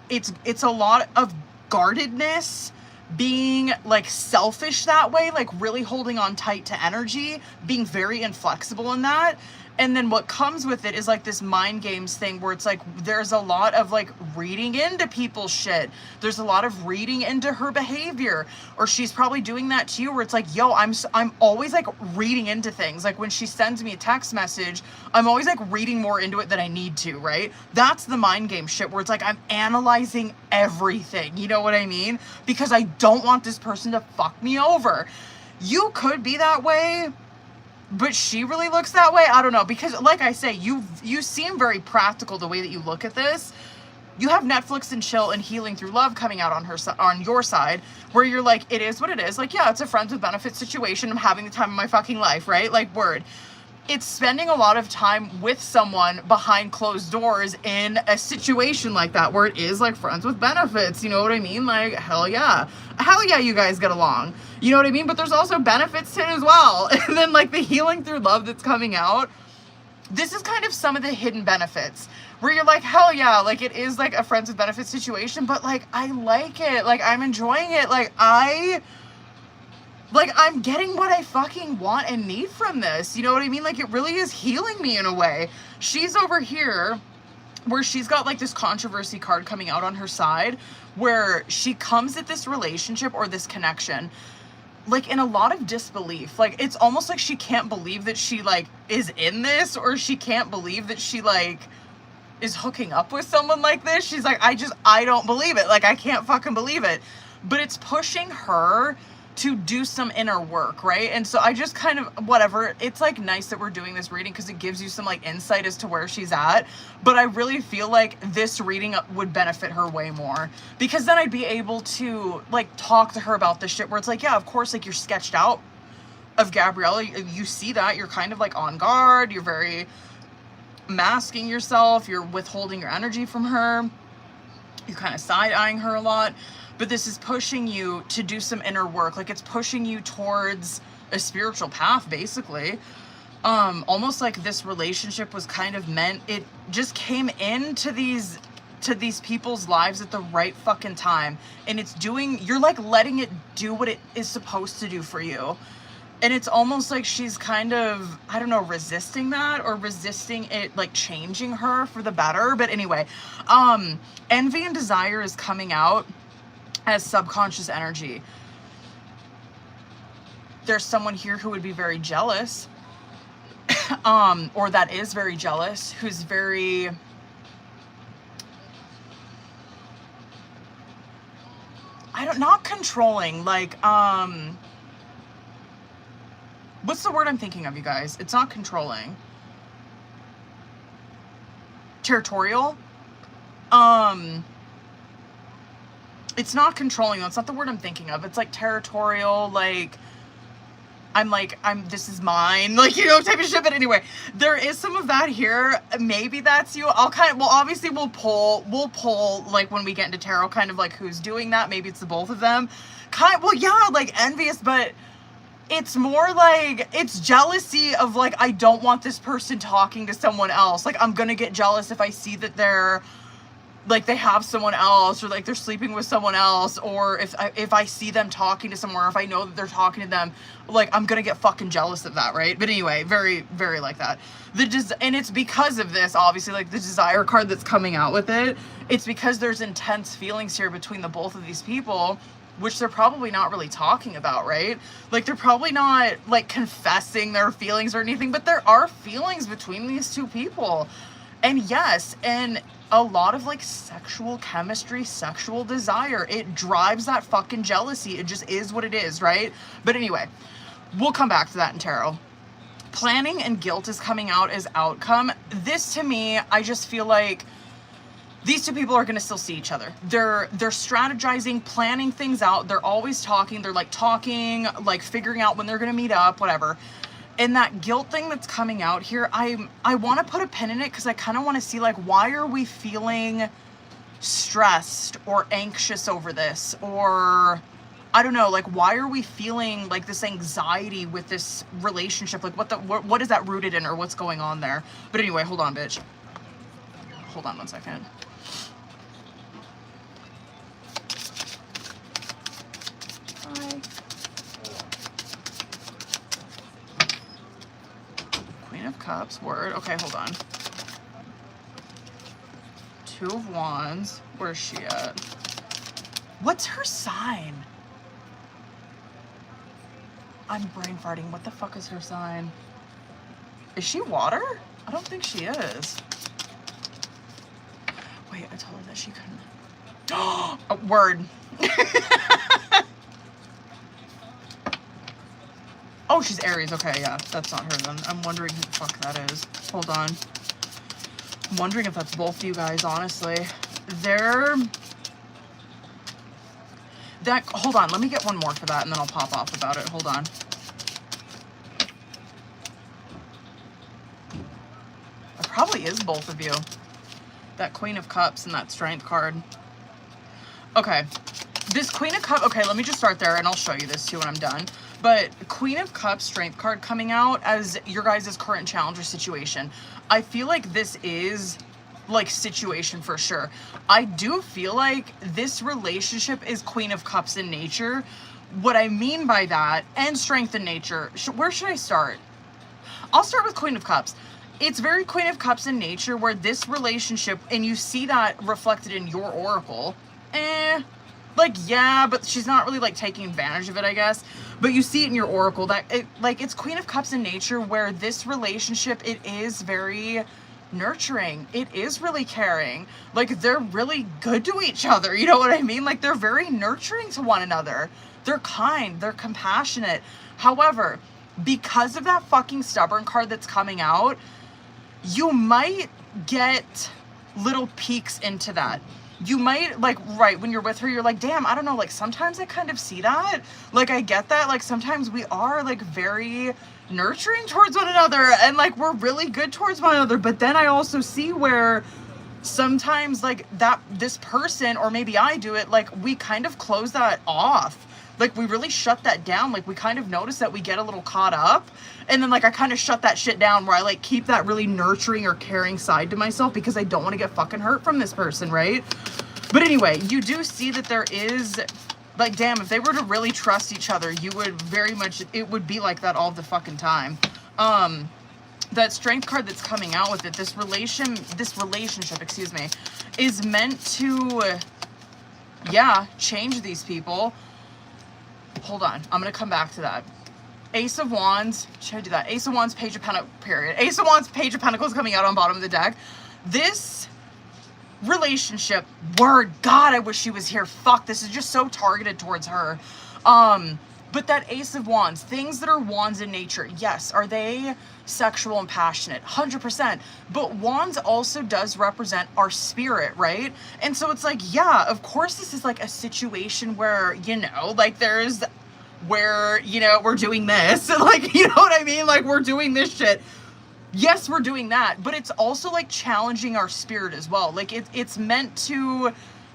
it's a lot of guardedness, being like selfish that way, like really holding on tight to energy, being very inflexible in that. And then what comes with it is like this mind games thing where it's like there's a lot of like reading into people's shit. There's a lot of reading into her behavior, or she's probably doing that to you where it's like, yo, I'm always like reading into things. Like when she sends me a text message, I'm always like reading more into it than I need to, right? That's the mind game shit where it's like I'm analyzing everything, you know what I mean? Because I don't want this person to fuck me over. You could be that way, but she really looks that way. I don't know, because like I say, you seem very practical the way that you look at this. You have Netflix and chill and healing through love coming out on your side, where you're like, it is what it is. Like, yeah, it's a friends with benefits situation. I'm having the time of my fucking life, right? Like, word. it's spending a lot of time with someone behind closed doors in a situation like that where it is like friends with benefits, you know what I mean? Like, hell yeah, you guys get along, you know what I mean? But there's also benefits to it as well. And then like the healing through love that's coming out, this is kind of some of the hidden benefits where you're like, hell yeah, like it is like a friends with benefits situation, but like I like it, like I'm enjoying it, like I'm getting what I fucking want and need from this. You know what I mean? Like, it really is healing me in a way. She's over here where she's got like this controversy card coming out on her side where she comes at this relationship or this connection like in a lot of disbelief. Like, it's almost like she can't believe that she like is in this, or she can't believe that she like is hooking up with someone like this. She's like, I don't believe it. Like, I can't fucking believe it. But it's pushing her to do some inner work, right? And so I just kind of, whatever, it's like nice that we're doing this reading because it gives you some like insight as to where she's at, but I really feel like this reading would benefit her way more, because then I'd be able to like talk to her about this shit where it's like, yeah, of course, like you're sketched out of Gabriella, you see that, you're kind of like on guard, you're very masking yourself, you're withholding your energy from her, you're kind of side-eyeing her a lot. But this is pushing you to do some inner work. Like, it's pushing you towards a spiritual path, basically. Almost like this relationship was kind of meant, it just came into these people's lives at the right fucking time. And it's doing, you're like letting it do what it is supposed to do for you. And it's almost like she's kind of, I don't know, resisting that, or resisting it like changing her for the better. But anyway, envy and desire is coming out as subconscious energy. There's someone here who would be very jealous, or that is very jealous, who's very, not controlling, like, what's the word I'm thinking of, you guys? It's not controlling. Territorial? It's not controlling, that's not the word I'm thinking of. It's like territorial, like, this is mine, like, you know, type of shit. But anyway, there is some of that here. Maybe that's you. Obviously we'll pull, like, when we get into tarot, kind of like who's doing that. Maybe it's the both of them. Yeah, like envious, but it's more like, it's jealousy of like, I don't want this person talking to someone else. Like, I'm gonna get jealous if I see that they're, like, they have someone else, or like they're sleeping with someone else, or if I see them talking to someone, or if I know that they're talking to them, like, I'm gonna get fucking jealous of that, right? But anyway, very, very like that. And it's because of this, obviously, like the desire card that's coming out with it, it's because there's intense feelings here between the both of these people, which they're probably not really talking about, right? Like, they're probably not like confessing their feelings or anything, but there are feelings between these two people. And yes, and a lot of like sexual chemistry, sexual desire, it drives that fucking jealousy. It just is what it is, right? But anyway, we'll come back to that in tarot. Planning and guilt is coming out as outcome. This, to me, I just feel like these two people are going to still see each other. They're strategizing, planning things out. They're always talking. They're like talking, like figuring out when they're going to meet up, whatever. And that guilt thing that's coming out here, I want to put a pin in it because I kind of want to see, like, why are we feeling stressed or anxious over this? Or, I don't know, like, why are we feeling like this anxiety with this relationship? Like, what is that rooted in, or what's going on there? But anyway, hold on, bitch. Hold on one second. Bye. Queen of Cups, word. Okay, hold on. Two of Wands. Where's she at? What's her sign? I'm brain farting. What the fuck is her sign? Is she water? I don't think she is. Wait, I told her that she couldn't. Oh, word. Oh, she's Aries. Okay, yeah, that's not her then. I'm wondering who the fuck that is. Hold on. I'm wondering if that's both of you guys, honestly. Hold on, let me get one more for that and then I'll pop off about it. Hold on. probably is both of you. That Queen of Cups and that Strength card. Okay. This Queen of Cups, okay, let me just start there and I'll show you this too when I'm done. But Queen of Cups Strength card coming out as your guys' current challenge or situation. I feel like this is like situation for sure. I do feel like this relationship is Queen of Cups in nature. What I mean by that, and Strength in nature, where should I start? I'll start with Queen of Cups. It's very Queen of Cups in nature where this relationship, and you see that reflected in your oracle. Like, yeah, but she's not really like taking advantage of it, I guess. But you see it in your oracle that it's Queen of Cups in nature where this relationship, it is very nurturing. It is really caring. Like, they're really good to each other. You know what I mean? Like, they're very nurturing to one another. They're kind. They're compassionate. However, because of that fucking stubborn card that's coming out, you might get little peeks into that. You might, like, right, when you're with her, you're like, damn, I don't know, like, sometimes I kind of see that. Like, I get that. Like, sometimes we are, like, very nurturing towards one another, and, like, we're really good towards one another. But then I also see where sometimes, like, this person, or maybe I do it, like, we kind of close that off. Like, we really shut that down. Like, we kind of notice that we get a little caught up. And then, like, I kind of shut that shit down where I, like, keep that really nurturing or caring side to myself because I don't want to get fucking hurt from this person, right? But anyway, you do see that there is, like, damn, if they were to really trust each other, you would very much, it would be like that all the fucking time. That Strength card that's coming out with it, this relationship, excuse me, is meant to, yeah, change these people. Hold on, I'm gonna come back to that. Ace of Wands, should I do that? Ace of Wands, Page of Pentacles, period. Ace of Wands, Page of Pentacles coming out on bottom of the deck. This relationship, word, God, I wish she was here. Fuck, this is just so targeted towards her. But that Ace of Wands, things that are wands in nature, yes, are they sexual and passionate? 100%. But wands also does represent our spirit, right? And so it's like, yeah, of course this is like a situation where, you know, like there's where, you know, we're doing this. Like, you know what I mean? Like, we're doing this shit. Yes, we're doing that. But it's also like challenging our spirit as well. Like, it's meant to...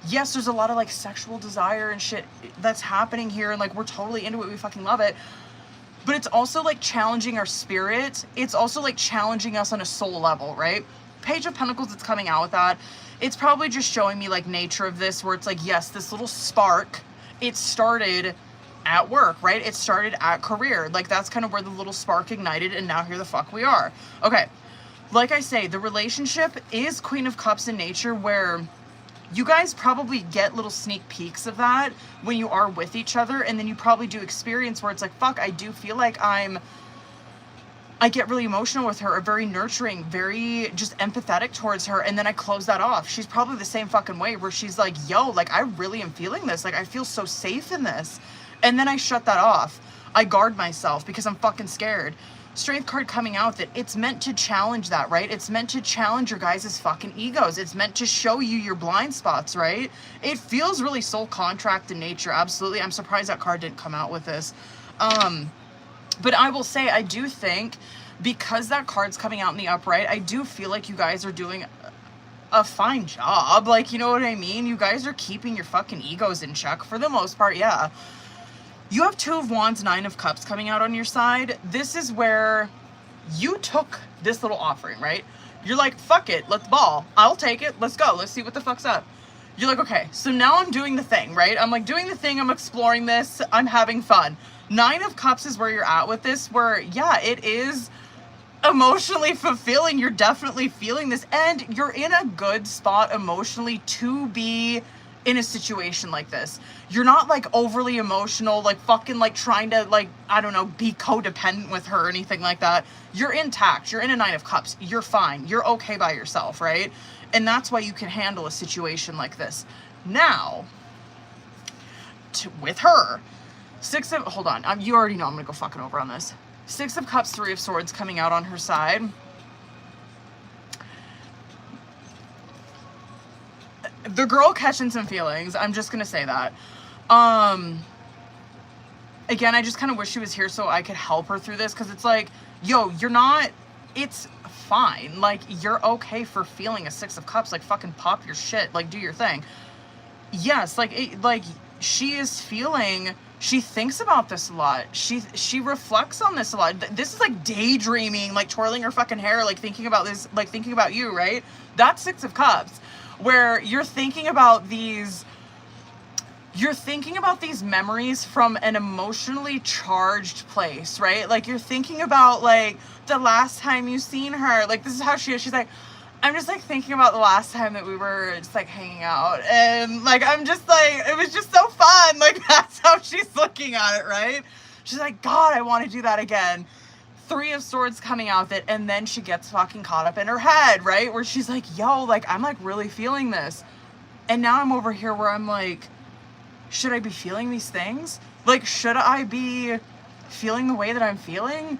Yes, there's a lot of like sexual desire and shit that's happening here, and like we're totally into it, we fucking love it. But it's also like challenging our spirit. It's also like challenging us on a soul level, right? Page of Pentacles that's coming out with that. It's probably just showing me like nature of this, where it's like, yes, this little spark, it started at work, right? It started at career. Like, that's kind of where the little spark ignited, and now here the fuck we are. Okay, like I say, the relationship is Queen of Cups in nature, where you guys probably get little sneak peeks of that when you are with each other, and then you probably do experience where it's like, fuck, I do feel like I get really emotional with her, or very nurturing, very just empathetic towards her, and then I close that off. She's probably the same fucking way, where she's like, yo, like, I really am feeling this. Like, I feel so safe in this. And then I shut that off. I guard myself because I'm fucking scared. Strength card coming out that it's meant to challenge that, right? It's meant to challenge your guys' fucking egos. It's meant to show you your blind spots, right? It feels really soul contract in nature, absolutely. I'm surprised that card didn't come out with this. But I will say, I do think, because that card's coming out in the upright, I do feel like you guys are doing a fine job. Like, you know what I mean? You guys are keeping your fucking egos in check for the most part, yeah. You have Two of Wands, Nine of Cups coming out on your side. This is where you took this little offering, right? You're like, fuck it, let's ball. I'll take it, let's go, let's see what the fuck's up. You're like, okay, so now I'm doing the thing, right? I'm like doing the thing, I'm exploring this, I'm having fun. Nine of Cups is where you're at with this, where, yeah, it is emotionally fulfilling. You're definitely feeling this, and you're in a good spot emotionally to be in a situation like this. You're not like overly emotional, like fucking like trying to like, I don't know, be codependent with her or anything like that. You're intact. You're in a Nine of Cups. You're fine. You're okay by yourself, right? And that's why you can handle a situation like this. Now, with her, hold on. You already know I'm gonna go fucking over on this. Six of Cups, Three of Swords coming out on her side. The girl catching some feelings. I'm just gonna say that. Again, I just kind of wish she was here so I could help her through this, because it's like, yo, you're not, it's fine. Like, you're okay for feeling a 6 of Cups. Like, fucking pop your shit. Like, do your thing. Yes, like, she is feeling, she thinks about this a lot. She reflects on this a lot. This is like daydreaming, like twirling her fucking hair, like thinking about this, like thinking about you, right? That's 6 of Cups, where you're thinking about these memories from an emotionally charged place, right? Like, you're thinking about, like, the last time you seen her. Like, this is how she is. She's like, I'm just, like, thinking about the last time that we were just, like, hanging out. And, like, I'm just, like, it was just so fun. Like, that's how she's looking at it, right? She's like, God, I want to do that again. 3 of Swords coming out with it. And then she gets fucking caught up in her head, right? Where she's like, yo, like, I'm, like, really feeling this. And now I'm over here where I'm like, should I be feeling these things? Like, should I be feeling the way that I'm feeling?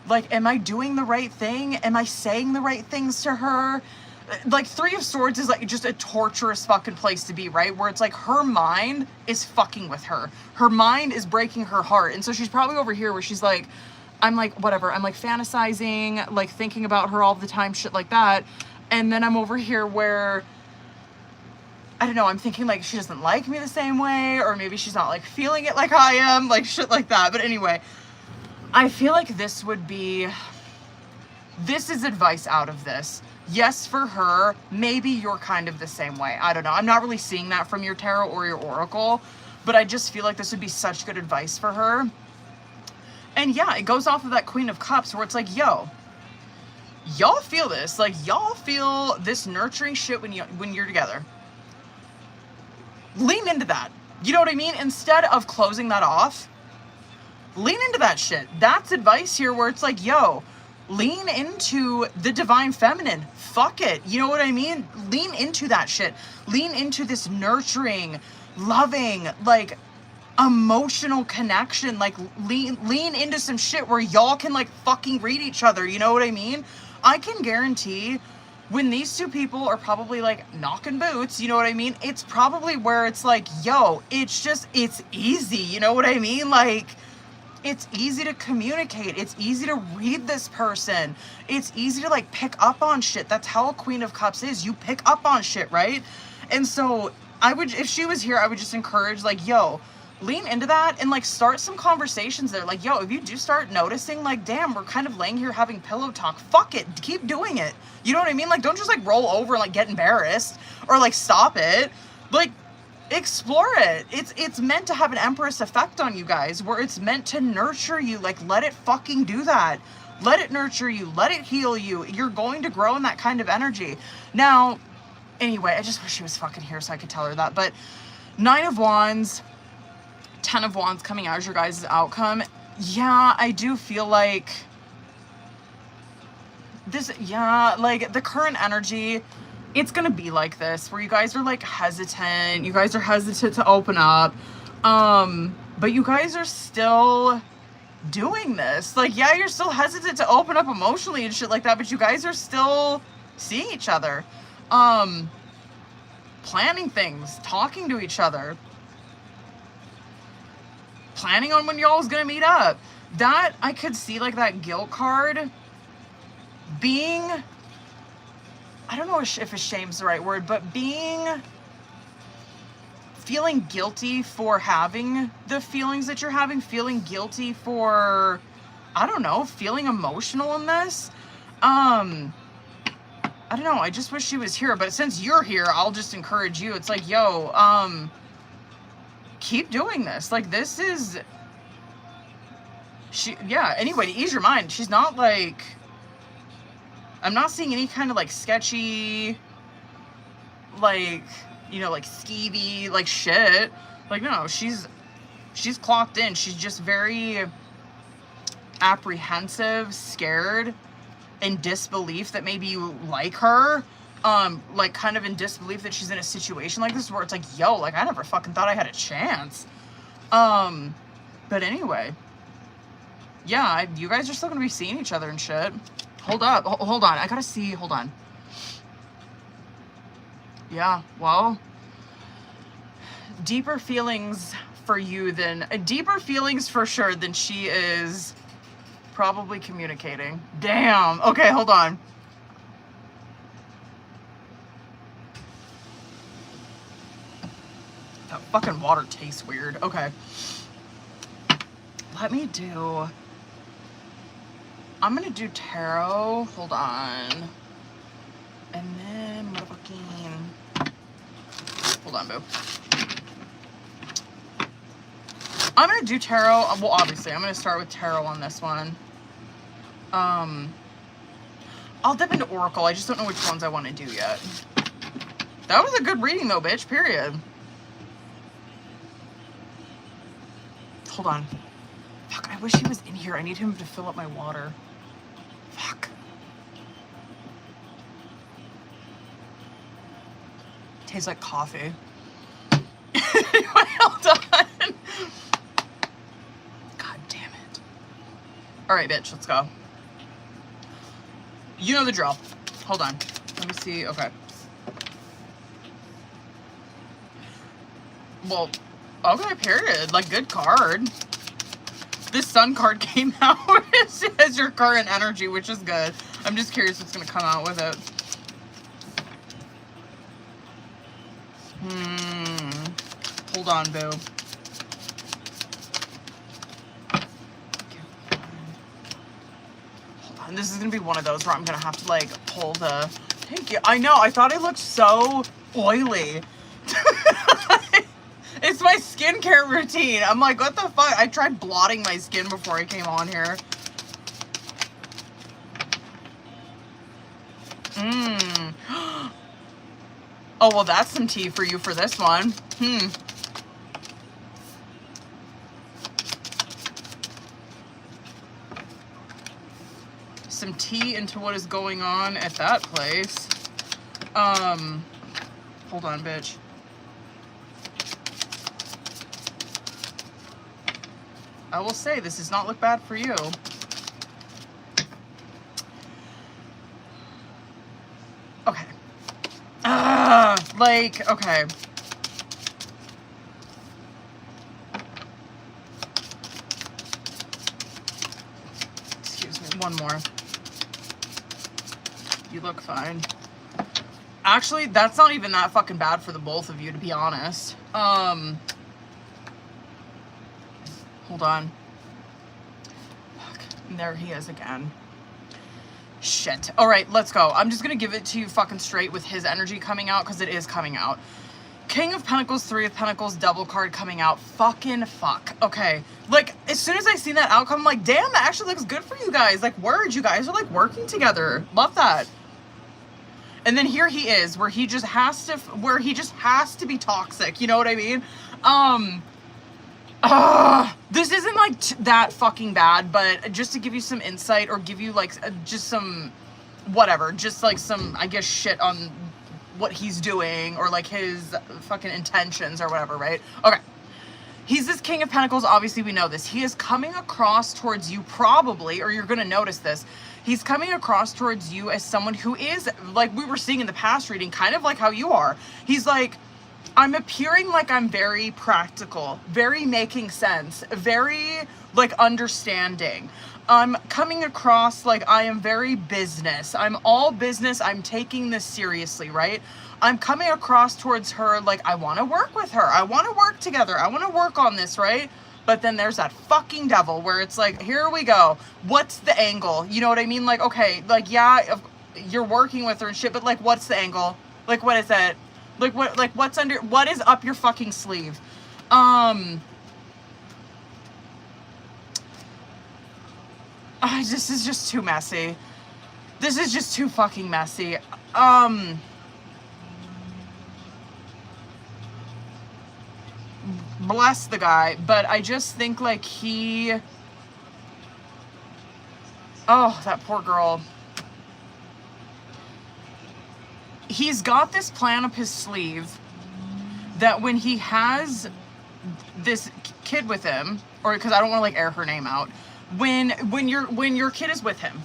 Like, am I doing the right thing? Am I saying the right things to her? Like, 3 of Swords is, like, just a torturous fucking place to be, right? Where it's, like, her mind is fucking with her. Her mind is breaking her heart. And so she's probably over here where she's, like, I'm, like, whatever. I'm, like, fantasizing, like, thinking about her all the time, shit like that. And then I'm over here where, I don't know, I'm thinking, like, she doesn't like me the same way, or maybe she's not, like, feeling it like I am, like, shit like that. But anyway, I feel like this is advice out of this. Yes, for her, maybe you're kind of the same way. I don't know. I'm not really seeing that from your tarot or your oracle, but I just feel like this would be such good advice for her. And yeah, it goes off of that Queen of Cups where it's like, yo, y'all feel this. Like, y'all feel this nurturing shit when you're together. Lean into that. You know what I mean? Instead of closing that off, lean into that shit. That's advice here where it's like, yo, lean into the divine feminine. Fuck it. You know what I mean? Lean into that shit. Lean into this nurturing, loving, like, emotional connection. Like, lean into some shit where y'all can, like, fucking read each other. You know what I mean? I can guarantee when these 2 people are probably, like, knocking boots, you know what I mean? It's probably where it's like, yo, it's easy, you know what I mean? Like, it's easy to communicate. It's easy to read this person. It's easy to, like, pick up on shit. That's how a Queen of Cups is. You pick up on shit, right? And so I would, if she was here, I would just encourage, like, yo, lean into that and, like, start some conversations there. Like, yo, if you do start noticing, like, damn, we're kind of laying here having pillow talk, fuck it, keep doing it. You know what I mean? Like, don't just, like, roll over and, like, get embarrassed or, like, stop it. Like, explore it. It's meant to have an Empress effect on you guys, where it's meant to nurture you. Like, let it fucking do that. Let it nurture you. Let it heal you. You're going to grow in that kind of energy. Now, anyway, I just wish she was fucking here so I could tell her that. But 9 of Wands, 10 of Wands coming out as your guys' outcome. Yeah, I do feel like this, yeah, like, the current energy, it's gonna be like this, where you guys are, like, hesitant. You guys are hesitant to open up. But you guys are still doing this. Like, yeah, you're still hesitant to open up emotionally and shit like that, but you guys are still seeing each other. Planning things, talking to each other, planning on when y'all's gonna meet up. That, I could see, like, that guilt card being, I don't know if ashamed's the right word, but feeling guilty for having the feelings that you're having, feeling guilty for, I don't know, feeling emotional in this. I don't know, I just wish she was here, but since you're here, I'll just encourage you. It's like, yo, keep doing this. Like, this is, yeah, anyway, to ease your mind, she's not, like, I'm not seeing any kind of, like, sketchy, like, you know, like, skeevy, like, shit. Like, no, she's clocked in. She's just very apprehensive, scared, in disbelief that maybe you like her. Like, kind of in disbelief that she's in a situation like this where it's like, yo, like, I never fucking thought I had a chance. But anyway, yeah, you guys are still gonna be seeing each other and shit. Hold up, hold on, I gotta see, hold on. Yeah, well, deeper feelings for you than, deeper feelings for sure than she is probably communicating. Damn, okay, hold on. fucking water tastes weird. Okay. Let me do... I'm gonna do tarot. Hold on. And then motherfucking... Hold on, boo. I'm gonna do tarot. Well, obviously, I'm gonna start with tarot on this one. I'll dip into Oracle. I just don't know which ones I want to do yet. That was a good reading though, bitch. Period. Hold on. Fuck, I wish he was in here. I need him to fill up my water. Fuck. Tastes like coffee. Well done. God damn it. Alright, bitch, let's go. You know the drill. Hold on. Let me see. Okay. Well, okay, period. Like, good card. This sun card came out as your current energy, which is good. I'm just curious what's going to come out with it. Hold on, boo. Hold on. This is going to be one of those where I'm going to have to, like, pull the... Thank you. I know. I thought it looked so oily. It's my skincare routine. I'm like, what the fuck? I tried blotting my skin before I came on here. Oh, well, that's some tea for you for this one. Some tea into what is going on at that place. Hold on, bitch. I will say, this does not look bad for you. Okay. Like, okay. Excuse me, one more. You look fine. Actually, that's not even that fucking bad for the both of you, to be honest. Hold on. Fuck. And there he is again. Shit. Alright, let's go. I'm just gonna give it to you fucking straight with his energy coming out, because it is coming out. King of Pentacles, Three of Pentacles, double card coming out. Fucking fuck. Okay. Like, as soon as I seen that outcome, I'm like, damn, that actually looks good for you guys. Like, word, you guys are, like, working together. Love that. And then here he is, where he just has to be toxic. You know what I mean? This isn't like that fucking bad, but just to give you some insight or give you like just some whatever, just like some, I guess, shit on what he's doing or like his fucking intentions or whatever, right? Okay. He's this King of Pentacles. Obviously, we know this. He is coming across towards you probably, or you're going to notice this. He's coming across towards you as someone who is, like we were seeing in the past reading, kind of like how you are. He's like, I'm appearing like I'm very practical, very making sense, very like understanding. I'm coming across like I am very business. I'm all business. I'm taking this seriously, right? I'm coming across towards her like I want to work with her. I want to work together. I want to work on this, right? But then there's that fucking devil where it's like, here we go. What's the angle? You know what I mean? Like, okay, like, yeah, you're working with her and shit, but like, what's the angle? Like, what is it? Like, what's under, what is up your fucking sleeve? This is just too messy. This is just too fucking messy. Bless the guy, but I just think like oh, that poor girl. He's got this plan up his sleeve that when he has this kid with him, or because I don't want to like air her name out, when your kid is with him,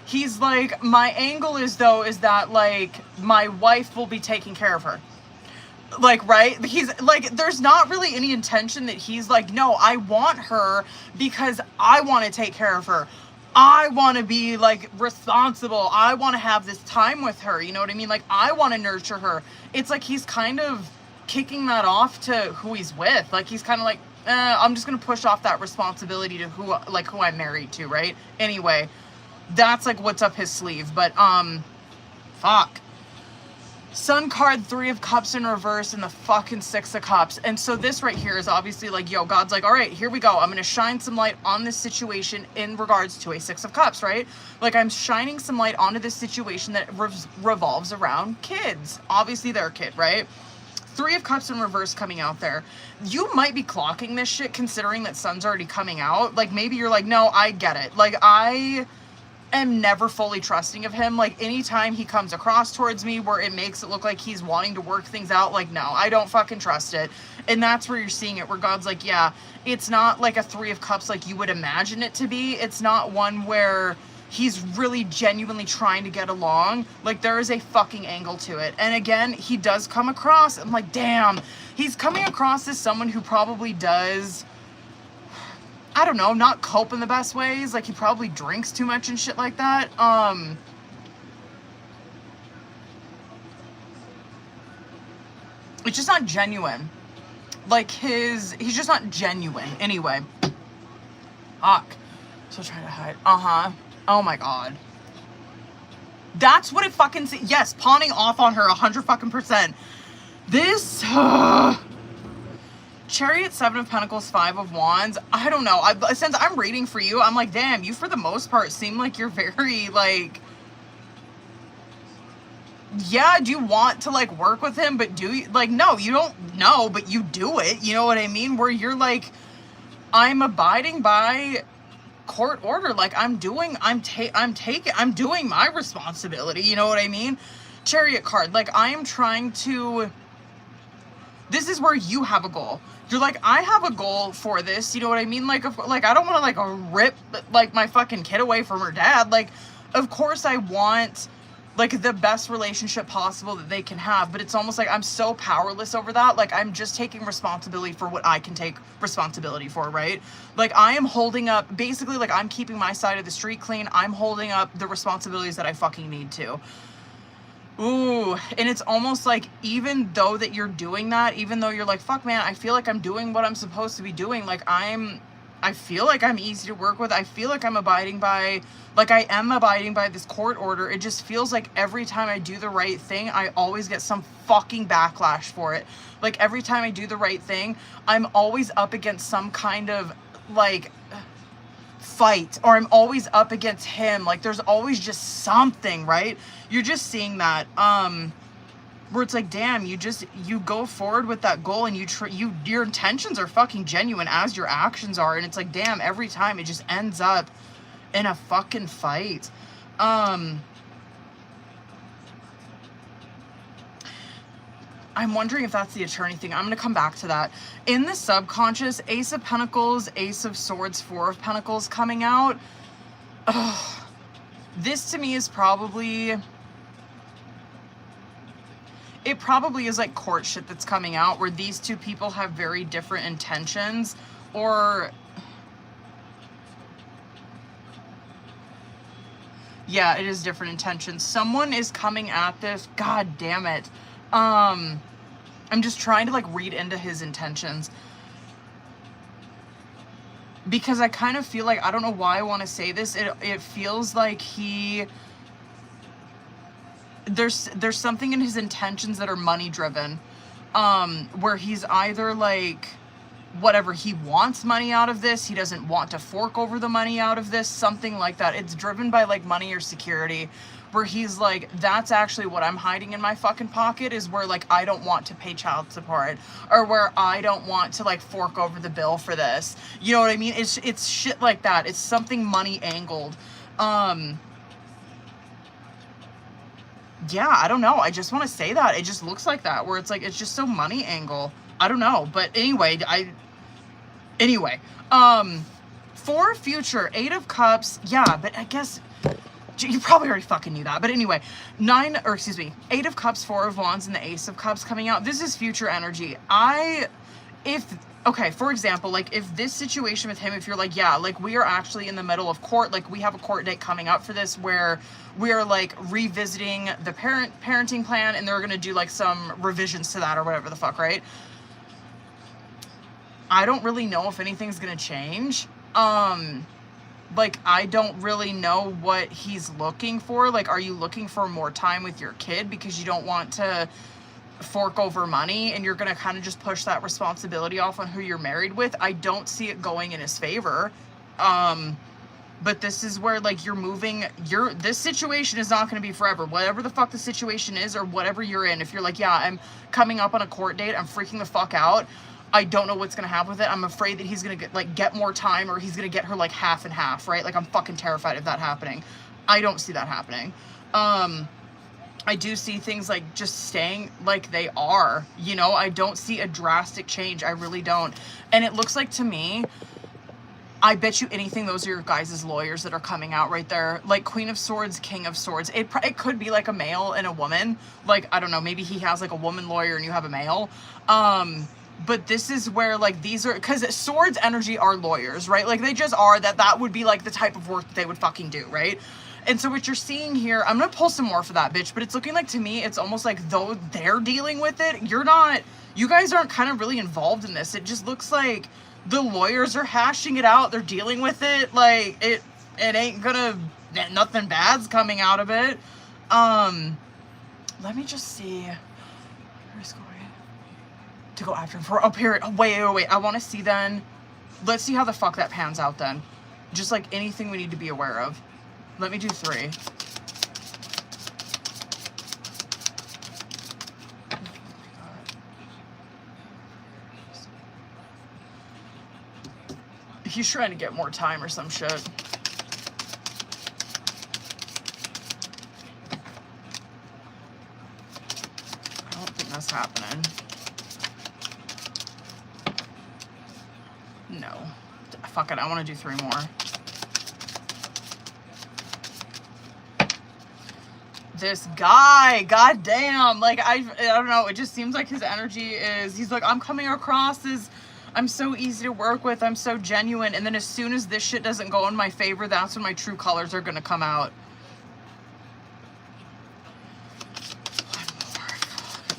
he's like, my angle is that like my wife will be taking care of her. Like, right? He's like, there's not really any intention that he's like, no, I want her because I want to take care of her. I want to be like responsible. I want to have this time with her. You know what I mean? Like, I want to nurture her. It's like he's kind of kicking that off to who he's with. Like, he's kind of like, I'm just gonna push off that responsibility to who I'm married to, right? Anyway, that's like what's up his sleeve. But fuck. Sun card, 3 of Cups in reverse, and the fucking 6 of Cups. And so this right here is obviously like, yo, God's like, all right, here we go. I'm going to shine some light on this situation in regards to a 6 of Cups, right? Like, I'm shining some light onto this situation that revolves around kids. Obviously, they're a kid, right? 3 of Cups in reverse coming out there. You might be clocking this shit considering that Sun's already coming out. Like, maybe you're like, no, I get it. Like, I am never fully trusting of him. Like, anytime he comes across towards me where it makes it look like he's wanting to work things out, like, no, I don't fucking trust it. And that's where you're seeing it, where God's like, yeah, it's not like a 3 of Cups like you would imagine it to be. It's not one where he's really genuinely trying to get along. Like, there is a fucking angle to it. And again, he does come across, I'm like, damn, he's coming across as someone who probably does, I don't know, not cope in the best ways. Like, he probably drinks too much and shit like that. It's just not genuine. Like, he's just not genuine. Anyway. Fuck. So trying to hide. Oh my god. That's what it fucking, yes, pawning off on her 100%. This, Chariot, 7 of Pentacles, 5 of Wands. I don't know. Since I'm reading for you, I'm like, damn, you for the most part seem like you're very, like, yeah, do you want to, like, work with him, but do you, like, no, you don't know, but you do it, you know what I mean? Where you're like, I'm abiding by court order, like, I'm doing my responsibility, you know what I mean? Chariot card, like, I am trying to, this is where you have a goal. You're like, I have a goal for this, you know what I mean? Like, I don't want to, like, rip, like, my fucking kid away from her dad. Like, of course I want, like, the best relationship possible that they can have, but it's almost like I'm so powerless over that. Like, I'm just taking responsibility for what I can take responsibility for, right? Like, I am holding up, basically, like, I'm keeping my side of the street clean. I'm holding up the responsibilities that I fucking need to. Ooh, and it's almost like, even though that you're doing that, even though you're like, fuck man, I feel like I'm doing what I'm supposed to be doing, like, I feel like I'm easy to work with, I feel like I'm abiding by, like, I am abiding by this court order, it just feels like every time I do the right thing, I always get some fucking backlash for it. Like, every time I do the right thing, I'm always up against some kind of, like, fight, or I'm always up against him. Like, there's always just something, right? You're just seeing that, where it's like, damn, you go forward with that goal, and your intentions are fucking genuine as your actions are, and it's like, damn, every time it just ends up in a fucking fight. I'm wondering if that's the attorney thing. I'm going to come back to that. In the subconscious, Ace of Pentacles, Ace of Swords, 4 of Pentacles coming out. Ugh. This to me is probably, it probably is like court shit that's coming out, where these two people have very different intentions, or, yeah, it is different intentions. Someone is coming at this, god damn it. I'm just trying to, like, read into his intentions, because I kind of feel like, I don't know why I want to say this, it feels like there's something in his intentions that are money driven, where he's either like, whatever, he wants money out of this, he doesn't want to fork over the money out of this, something like that. It's driven by, like, money or security, where he's like, that's actually what I'm hiding in my fucking pocket, is where, like, I don't want to pay child support, or where I don't want to, like, fork over the bill for this, you know what I mean? It's shit like that. It's something money angled. Yeah, I don't know, I just want to say that it just looks like that, where it's like, it's just so money angle. I don't know, but anyway, for future, 8 of Cups, yeah, but I guess you probably already fucking knew that, but anyway, 8 of Cups, 4 of Wands, and the Ace of Cups coming out. This is future energy. okay, for example, like if this situation with him, if you're like, yeah, like we are actually in the middle of court, like we have a court date coming up for this where we're like revisiting the parenting plan and they're gonna do like some revisions to that or whatever the fuck, right? I don't really know if anything's gonna change. Like, I don't really know what he's looking for. Like, are you looking for more time with your kid because you don't want to fork over money and you're going to kind of just push that responsibility off on who you're married with? I don't see it going in his favor. But this is where, like, you're moving, this situation is not going to be forever. Whatever the fuck the situation is or whatever you're in, if you're like, yeah, I'm coming up on a court date, I'm freaking the fuck out, I don't know what's gonna happen with it. I'm afraid that he's gonna get more time, or he's gonna get her like half and half, right? Like, I'm fucking terrified of that happening. I don't see that happening. I do see things like just staying like they are, you know? I don't see a drastic change. I really don't. And it looks like to me, I bet you anything those are your guys' lawyers that are coming out right there. Like Queen of Swords, King of Swords. It could be like a male and a woman. Like, I don't know, maybe he has like a woman lawyer and you have a male. But this is where, like, these are, because swords energy are lawyers, right? Like, they just are, that would be, like, the type of work that they would fucking do, right? And so what you're seeing here, I'm gonna pull some more for that bitch, but it's looking like, to me, it's almost like though they're dealing with it, you guys aren't kind of really involved in this. It just looks like the lawyers are hashing it out, they're dealing with it, like, it ain't gonna, nothing bad's coming out of it. Let me just see. Where's going to go after him for a period. Oh, wait. I want to see then. Let's see how the fuck that pans out then. Just like anything we need to be aware of. Let me do 3. He's trying to get more time or some shit. I don't think that's happening. No. Fuck it, I want to do 3 more. This guy, goddamn, like, I don't know, it just seems like his energy is, he's like, I'm coming across as, I'm so easy to work with, I'm so genuine, and then as soon as this shit doesn't go in my favor, that's when my true colors are gonna come out.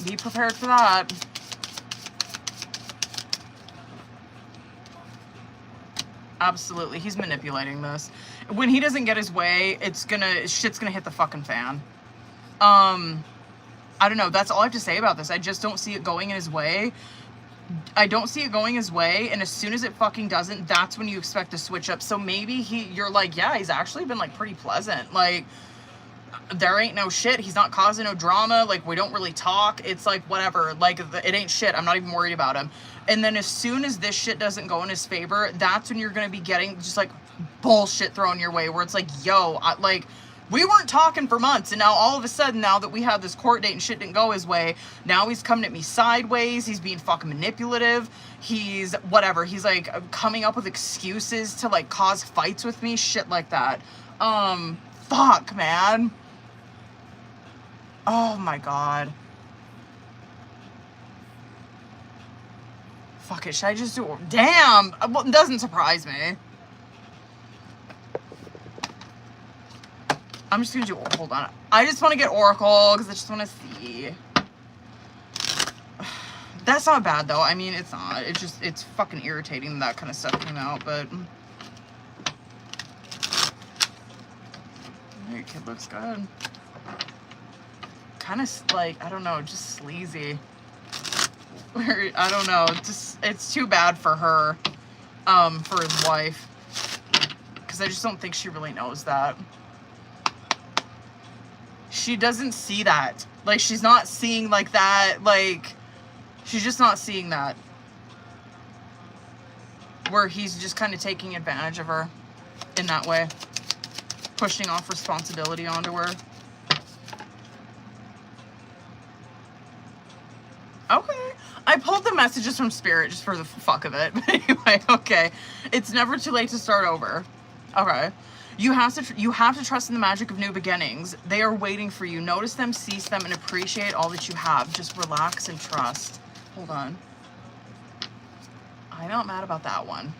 Be prepared for that. Absolutely, he's manipulating this. When he doesn't get his way, shit's gonna hit the fucking fan. I don't know, that's all I have to say about this. I just don't see it going in his way. I don't see it going his way, and as soon as it fucking doesn't, that's when you expect to switch up. So maybe you're like, yeah, he's actually been like pretty pleasant. Like, there ain't no shit. He's not causing no drama. Like, we don't really talk. It's like, whatever. Like, it ain't shit. I'm not even worried about him. And then as soon as this shit doesn't go in his favor, that's when you're going to be getting just, like, bullshit thrown your way where it's like, yo, we weren't talking for months, and now all of a sudden, now that we have this court date and shit didn't go his way, now he's coming at me sideways, he's being fucking manipulative, he's whatever, he's like coming up with excuses to like cause fights with me, shit like that. Fuck, man. Oh my god. Fuck it, should I just do it? Damn! Well, it doesn't surprise me. I'm just gonna do, hold on. I just want to get Oracle, because I just want to see. That's not bad, though. I mean, it's not. It's just, it's fucking irritating that kind of stuff came out, but... Your kid looks good. Kind of, like, I don't know, just sleazy. I don't know, just, it's too bad for her, for his wife. Because I just don't think she really knows that. She doesn't see that. Like, she's not seeing like that. Like, she's just not seeing that. Where he's just kind of taking advantage of her in that way. Pushing off responsibility onto her. Okay. I pulled the messages from Spirit just for the fuck of it. But anyway, okay. It's never too late to start over. Okay. You have to trust in the magic of new beginnings. They are waiting for you. Notice them, seize them, and appreciate all that you have. Just relax and trust. Hold on. I'm not mad about that one.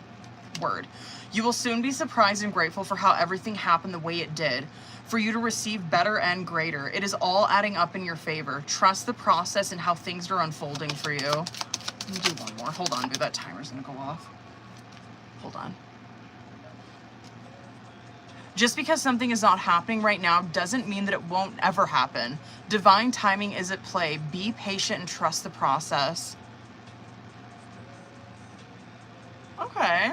Word. You will soon be surprised and grateful for how everything happened the way it did. For you to receive better and greater. It is all adding up in your favor. Trust the process and how things are unfolding for you. Let me do one more. Hold on, dude. That timer's gonna go off. Hold on. Just because something is not happening right now doesn't mean that it won't ever happen. Divine timing is at play. Be patient and trust the process. Okay.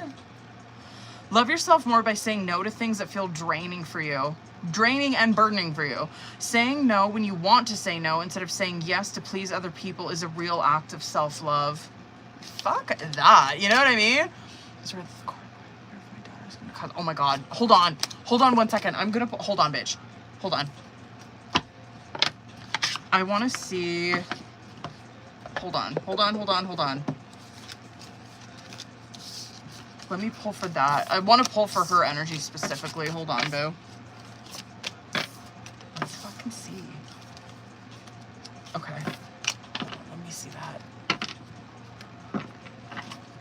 Love yourself more by saying no to things that feel draining for you. Draining and burdening for you. Saying no when you want to say no instead of saying yes to please other people is a real act of self-love. Fuck that. You know what I mean? Oh my god. Hold on. Hold on 1 second. I'm gonna put... Hold on, bitch. Hold on. I want to see... Hold on. Hold on, hold on, hold on. Let me pull for that. I want to pull for her energy specifically. Hold on, boo. Let's fucking see. Okay. Let me see that.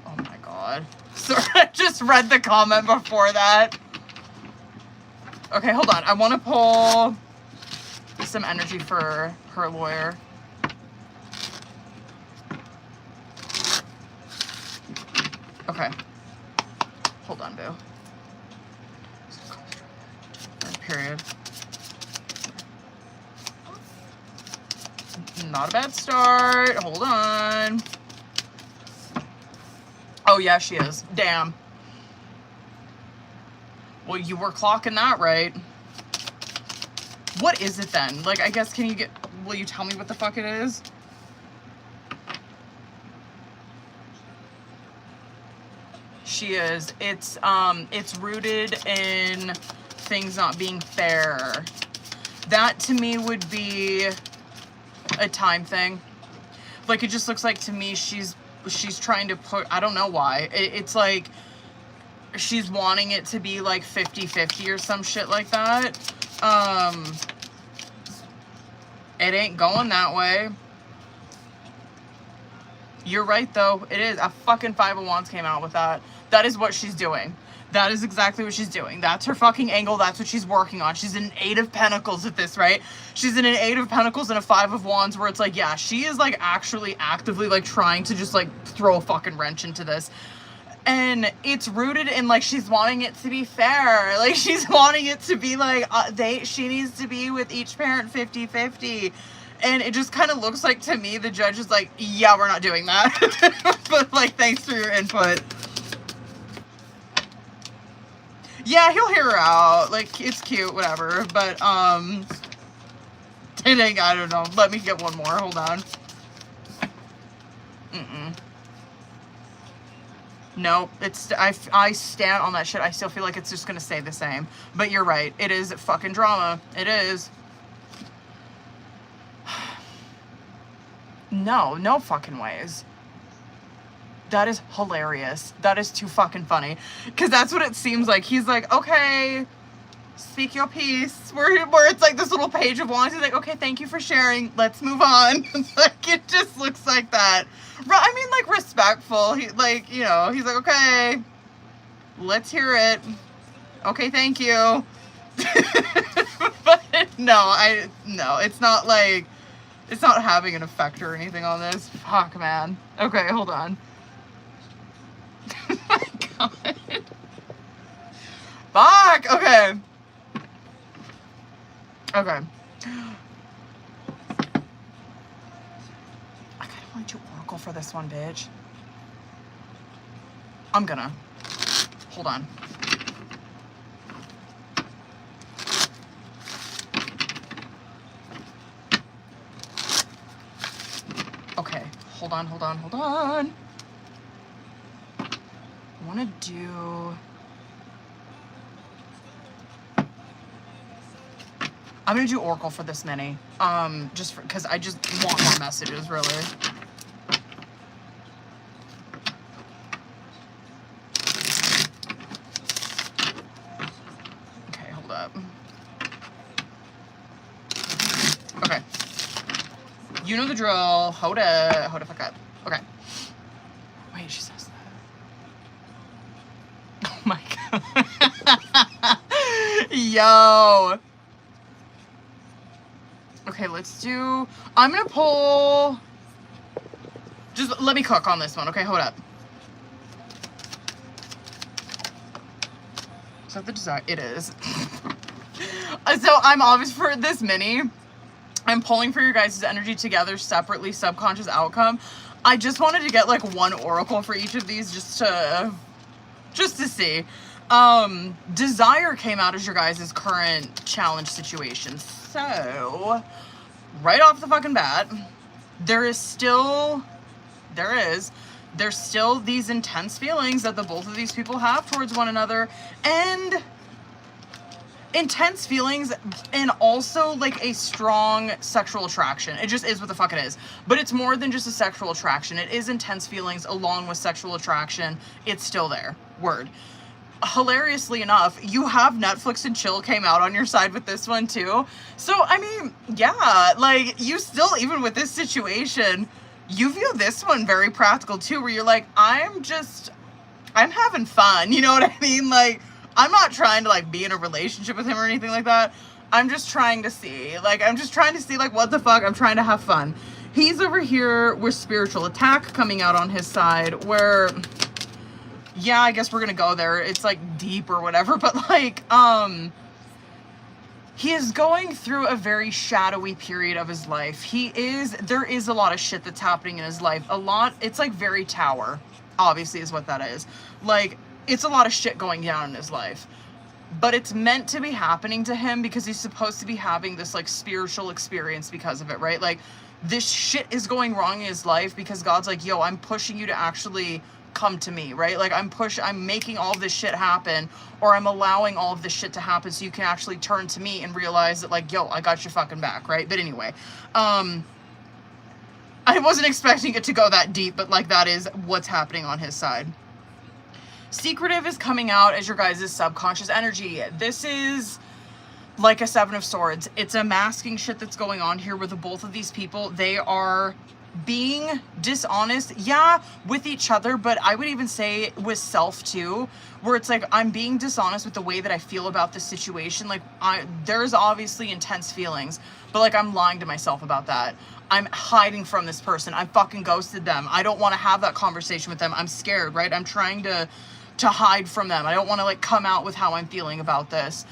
Oh my god. Sorry, I just read the comment before that. Okay, hold on. I want to pull some energy for her lawyer. Okay. Hold on, boo. Period. Not a bad start. Hold on. Oh, yeah, she is. Damn. Well, you were clocking that right. What is it then? Like, I guess, will you tell me what the fuck it is? She is. It's rooted in things not being fair. That to me would be a time thing. Like, it just looks like to me she's trying to put, I don't know why. It's like she's wanting it to be like 50-50 or some shit like that. It ain't going that way. You're right, though. It is. A fucking Five of Wands came out with that. That is what she's doing. That is exactly what she's doing. That's her fucking angle. That's what she's working on. She's in 8 of Pentacles at this, right? She's in an 8 of Pentacles and a 5 of Wands where it's like, yeah, she is like actually actively like trying to just like throw a fucking wrench into this. And it's rooted in like she's wanting it to be fair. Like she's wanting it to be like she needs to be with each parent 50-50. And it just kind of looks like to me the judge is like, yeah, we're not doing that. But like, thanks for your input. Yeah, he'll hear her out. Like, it's cute, whatever. But, it ain't, I don't know. Let me get one more. Hold on. Nope. It's, I stand on that shit. I still feel like it's just gonna stay the same. But you're right. It is fucking drama. It is. No fucking ways. That is hilarious. That is too fucking funny. Because that's what it seems like. He's like, okay, speak your piece. Where it's like this little page of wands. He's like, okay, thank you for sharing. Let's move on. Like, it just looks like that. I mean, like, respectful. He, like, you know, he's like, okay, let's hear it. Okay, thank you. But no, it's not like, it's not having an effect or anything on this. Fuck, man. Okay, hold on. Oh my god. Fuck! Okay. Okay. I kinda want you oracle for this one, bitch. I'm gonna. Hold on. Okay. Hold on. I want to do... I'm going to do Oracle for this mini. Just because I just want more messages, really. Okay, hold up. Okay. You know the drill. Hold it. Hold the fuck up. Okay. Wait, she says that. Yo. Okay, let's do... I'm gonna pull... Just let me cook on this one. Okay, hold up. Is that the design? It is. So I'm obviously, for this mini, I'm pulling for your guys' energy together separately, subconscious outcome. I just wanted to get like one oracle for each of these just to see. Desire came out as your guys' current challenge situation. So, right off the fucking bat, there's still these intense feelings that the both of these people have towards one another, and intense feelings, and also like a strong sexual attraction. It just is what the fuck it is. But it's more than just a sexual attraction. It is intense feelings along with sexual attraction. It's still there. Word. Hilariously enough, you have Netflix and chill came out on your side with this one too. So, I mean, yeah, like, you still, even with this situation, you view this one very practical too, where you're like, I'm having fun, you know what I mean? Like, I'm not trying to, like, be in a relationship with him or anything like that. I'm just trying to see, like, what the fuck, I'm trying to have fun. He's over here with spiritual attack coming out on his side, where... yeah, I guess we're gonna go there. It's like deep or whatever, but like, he is going through a very shadowy period of his life. There is a lot of shit that's happening in his life. It's like very Tower, obviously, is what that is. Like, it's a lot of shit going down in his life. But it's meant to be happening to him because he's supposed to be having this like spiritual experience because of it, right? Like, this shit is going wrong in his life because God's like, yo, I'm pushing you to actually come to me, right? Like, I'm making all of this shit happen, or I'm allowing all of this shit to happen so you can actually turn to me and realize that, like, yo, I got your fucking back, right? But anyway, I wasn't expecting it to go that deep, but like, that is what's happening on his side. Secretive is coming out as your guys' subconscious energy. This is like a Seven of Swords. It's a masking shit that's going on here with the both of these people. They are being dishonest, yeah, with each other, but I would even say with self too, where it's like, I'm being dishonest with the way that I feel about this situation. Like, there's obviously intense feelings, but like, I'm lying to myself about that. I'm hiding from this person. I fucking ghosted them. I don't want to have that conversation with them. I'm scared, right? I'm trying to hide from them. I don't want to like come out with how I'm feeling about this.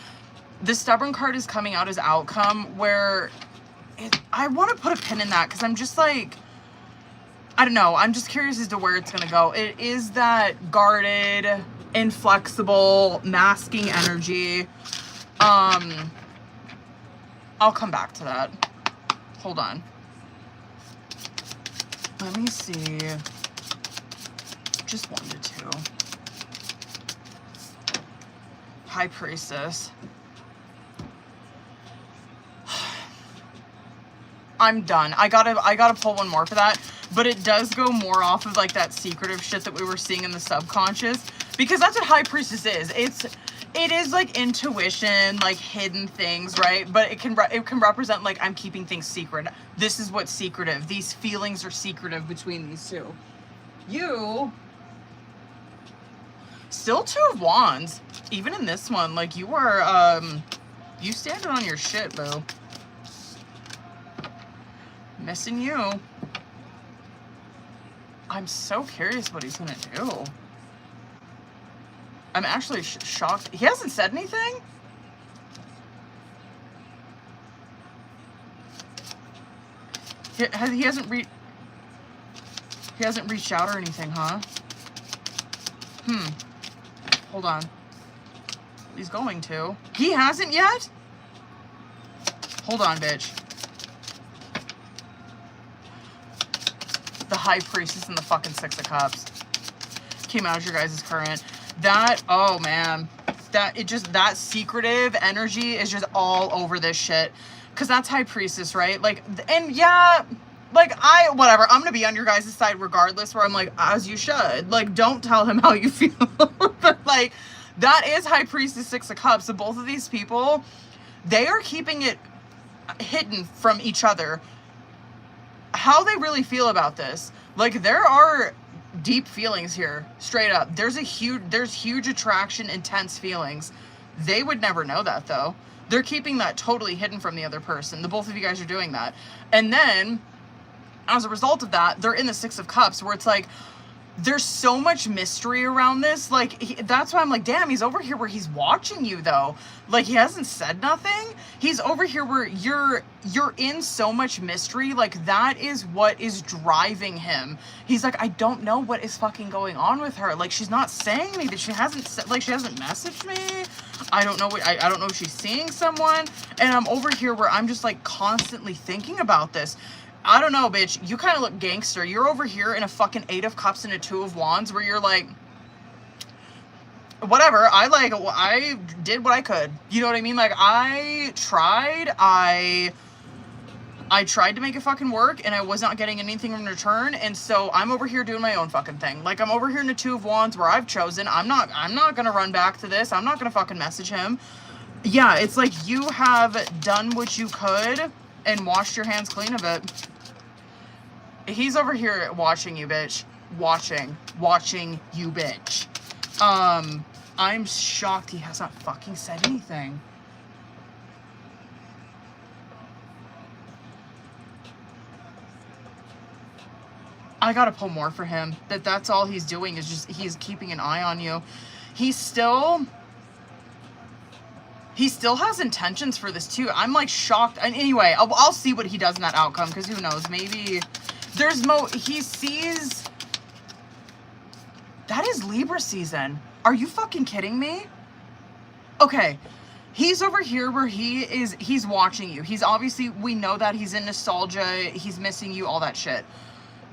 The Stubborn card is coming out as outcome, where I want to put a pin in that because I'm just like, I don't know. I'm just curious as to where it's going to go. It is that guarded, inflexible, masking energy. I'll come back to that. Hold on. Let me see. Just 1 to 2. High Priestess. I'm done. I gotta pull one more for that. But it does go more off of like that secretive shit that we were seeing in the subconscious, because that's what High Priestess is. It is like intuition, like hidden things, right? But it can represent like, I'm keeping things secret. This is what's secretive. These feelings are secretive between these two. You still 2 of Wands, even in this one. Like, you are you standing on your shit, boo. Missing you. I'm so curious what he's gonna do. I'm actually shocked. He hasn't said anything? He hasn't reached out or anything, huh? Hold on. He's going to. He hasn't yet? Hold on, bitch. The High Priestess and the fucking 6 of Cups came out as your guys' current. That, oh man, that secretive energy is just all over this shit. Cause that's High Priestess, right? Like, and yeah, like, whatever, I'm gonna be on your guys' side regardless, where I'm like, as you should. Like, don't tell him how you feel. But like, that is High Priestess, 6 of Cups. So both of these people, they are keeping it hidden from each other how they really feel about this. Like, there are deep feelings here, straight up. There's huge attraction, intense feelings. They would never know that though. They're keeping that totally hidden from the other person. The both of you guys are doing that. And then as a result of that, they're in the Six of Cups, where it's like, there's so much mystery around this. Like, that's why I'm like, damn, he's over here where he's watching you though. Like, he hasn't said nothing. He's over here where you're in so much mystery. Like, that is what is driving him. He's like, I don't know what is fucking going on with her. Like, she's not saying anything. She hasn't messaged me. I don't know what, I don't know if she's seeing someone. And I'm over here where I'm just like constantly thinking about this. I don't know, bitch. You kind of look gangster. You're over here in a fucking 8 of Cups and a 2 of Wands, where you're like, whatever. I did what I could. You know what I mean? Like, I tried to make it fucking work, and I was not getting anything in return. And so I'm over here doing my own fucking thing. Like, I'm over here in the 2 of Wands, where I've chosen. I'm not gonna run back to this. I'm not gonna fucking message him. Yeah, it's like you have done what you could and washed your hands clean of it. He's over here watching you, bitch. Watching you, bitch. I'm shocked he has not fucking said anything. I gotta pull more for him. That's all he's doing is just, he's keeping an eye on you. He still has intentions for this too. I'm like shocked. And anyway, I'll see what he does in that outcome, because who knows, maybe there's he sees, that is Libra season. Are you fucking kidding me? Okay, he's over here where he's watching you. He's obviously, we know that he's in nostalgia, he's missing you, all that shit.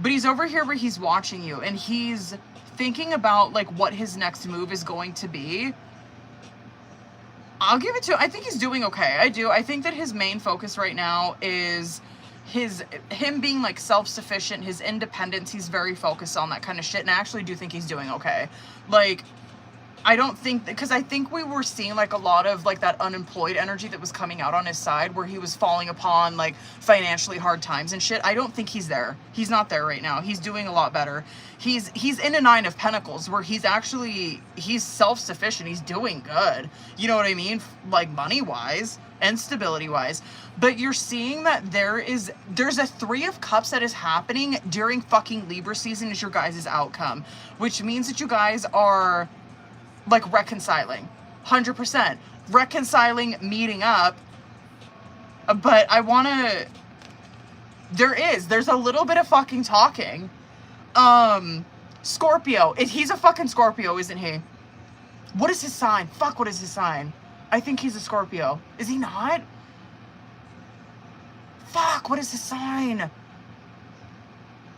But he's over here where he's watching you, and he's thinking about like what his next move is going to be. I'll give it to him. I think he's doing okay. I do. I think that his main focus right now is him being like self-sufficient, his independence. He's very focused on that kind of shit, and I actually do think he's doing okay. Like, I don't think, because I think we were seeing like a lot of like that unemployed energy that was coming out on his side, where he was falling upon like financially hard times and shit. I don't think he's there. He's not there right now. He's doing a lot better. He's in a 9 of Pentacles, where he's self-sufficient. He's doing good. You know what I mean? Like money-wise and stability-wise. But you're seeing that there's a 3 of Cups that is happening during fucking Libra season as your guys' outcome, which means that you guys are like reconciling, 100% reconciling, meeting up. But I want to, there's a little bit of fucking talking. Scorpio, he's a fucking Scorpio, isn't he? What is his sign? Fuck, what is his sign? I think he's a Scorpio. Is he not? Fuck, what is his sign?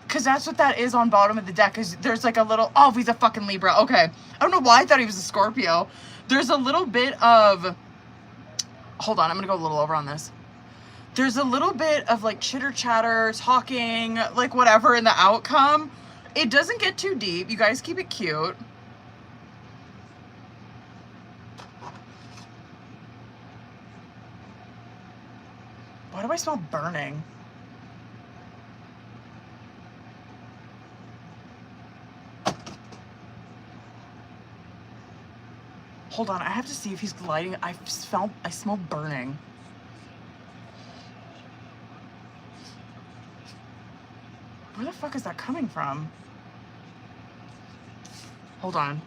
Because that's what that is on bottom of the deck. Is there's like a little, oh, he's a fucking Libra. Okay. I don't know why I thought he was a Scorpio. There's a little bit of, hold on, I'm going to go a little over on this. There's a little bit of like chitter chatter, talking, like whatever in the outcome. It doesn't get too deep. You guys keep it cute. Why do I smell burning? Hold on, I have to see if he's gliding. I smell burning. Where the fuck is that coming from? Hold on.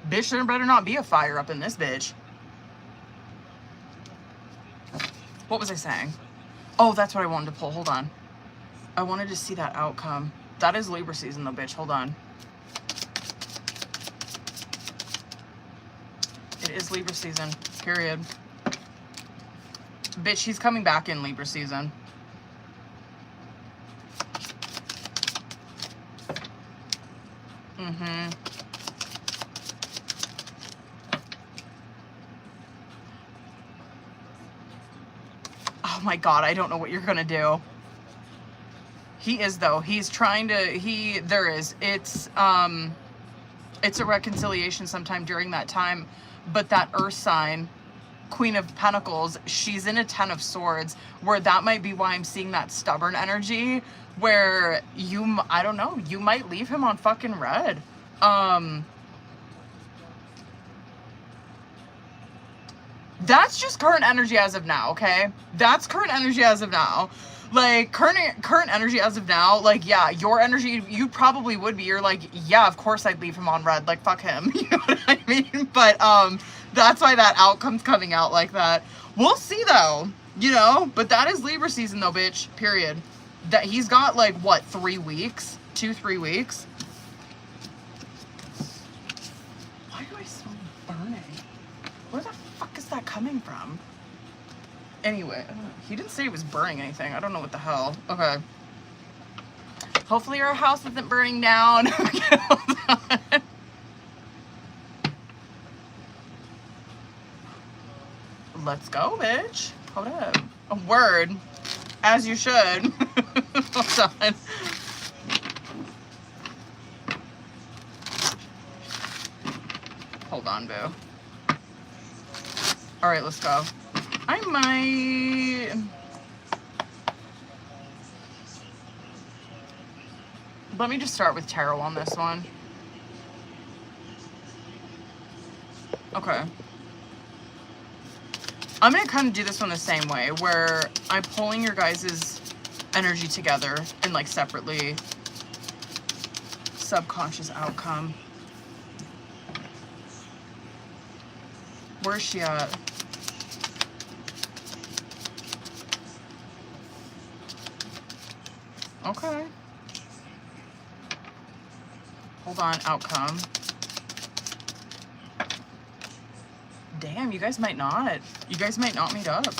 Bitch, there better not be a fire up in this bitch. What was I saying? Oh, that's what I wanted to pull. Hold on. I wanted to see that outcome. That is Libra season though, bitch. Hold on. It is Libra season. Period. Bitch, he's coming back in Libra season. Mm-hmm. Oh my God, I don't know what you're gonna do. He is though. He's trying to, there is. It's a reconciliation sometime during that time, but that earth sign Queen of Pentacles, she's in a Ten of Swords, where that might be why I'm seeing that stubborn energy, where you, I don't know, you might leave him on fucking red. That's just current energy as of now, okay? That's current energy as of now. Like, current energy as of now, like, yeah, your energy, you probably would be. You're like, yeah, of course I'd leave him on red. Like, fuck him. You know what I mean? But, that's why that outcome's coming out like that. We'll see, though, you know? But that is Libra season, though, bitch. Period. That he's got, like, what, 3 weeks? 2-3 weeks? Why do I smell burning? Where the fuck is that coming from? Anyway, he didn't say he was burning anything. I don't know what the hell. Okay. Hopefully your house isn't burning down. Okay, hold on. Let's go, bitch. Hold up. A word. As you should. Hold on. Hold on, boo. Alright, let's go. I might... Let me just start with tarot on this one. Okay. I'm going to kind of do this one the same way, where I'm pulling your guys' energy together and, like, separately. Subconscious outcome. Where's she at? Okay. Hold on, outcome. Damn, you guys might not. You guys might not meet up.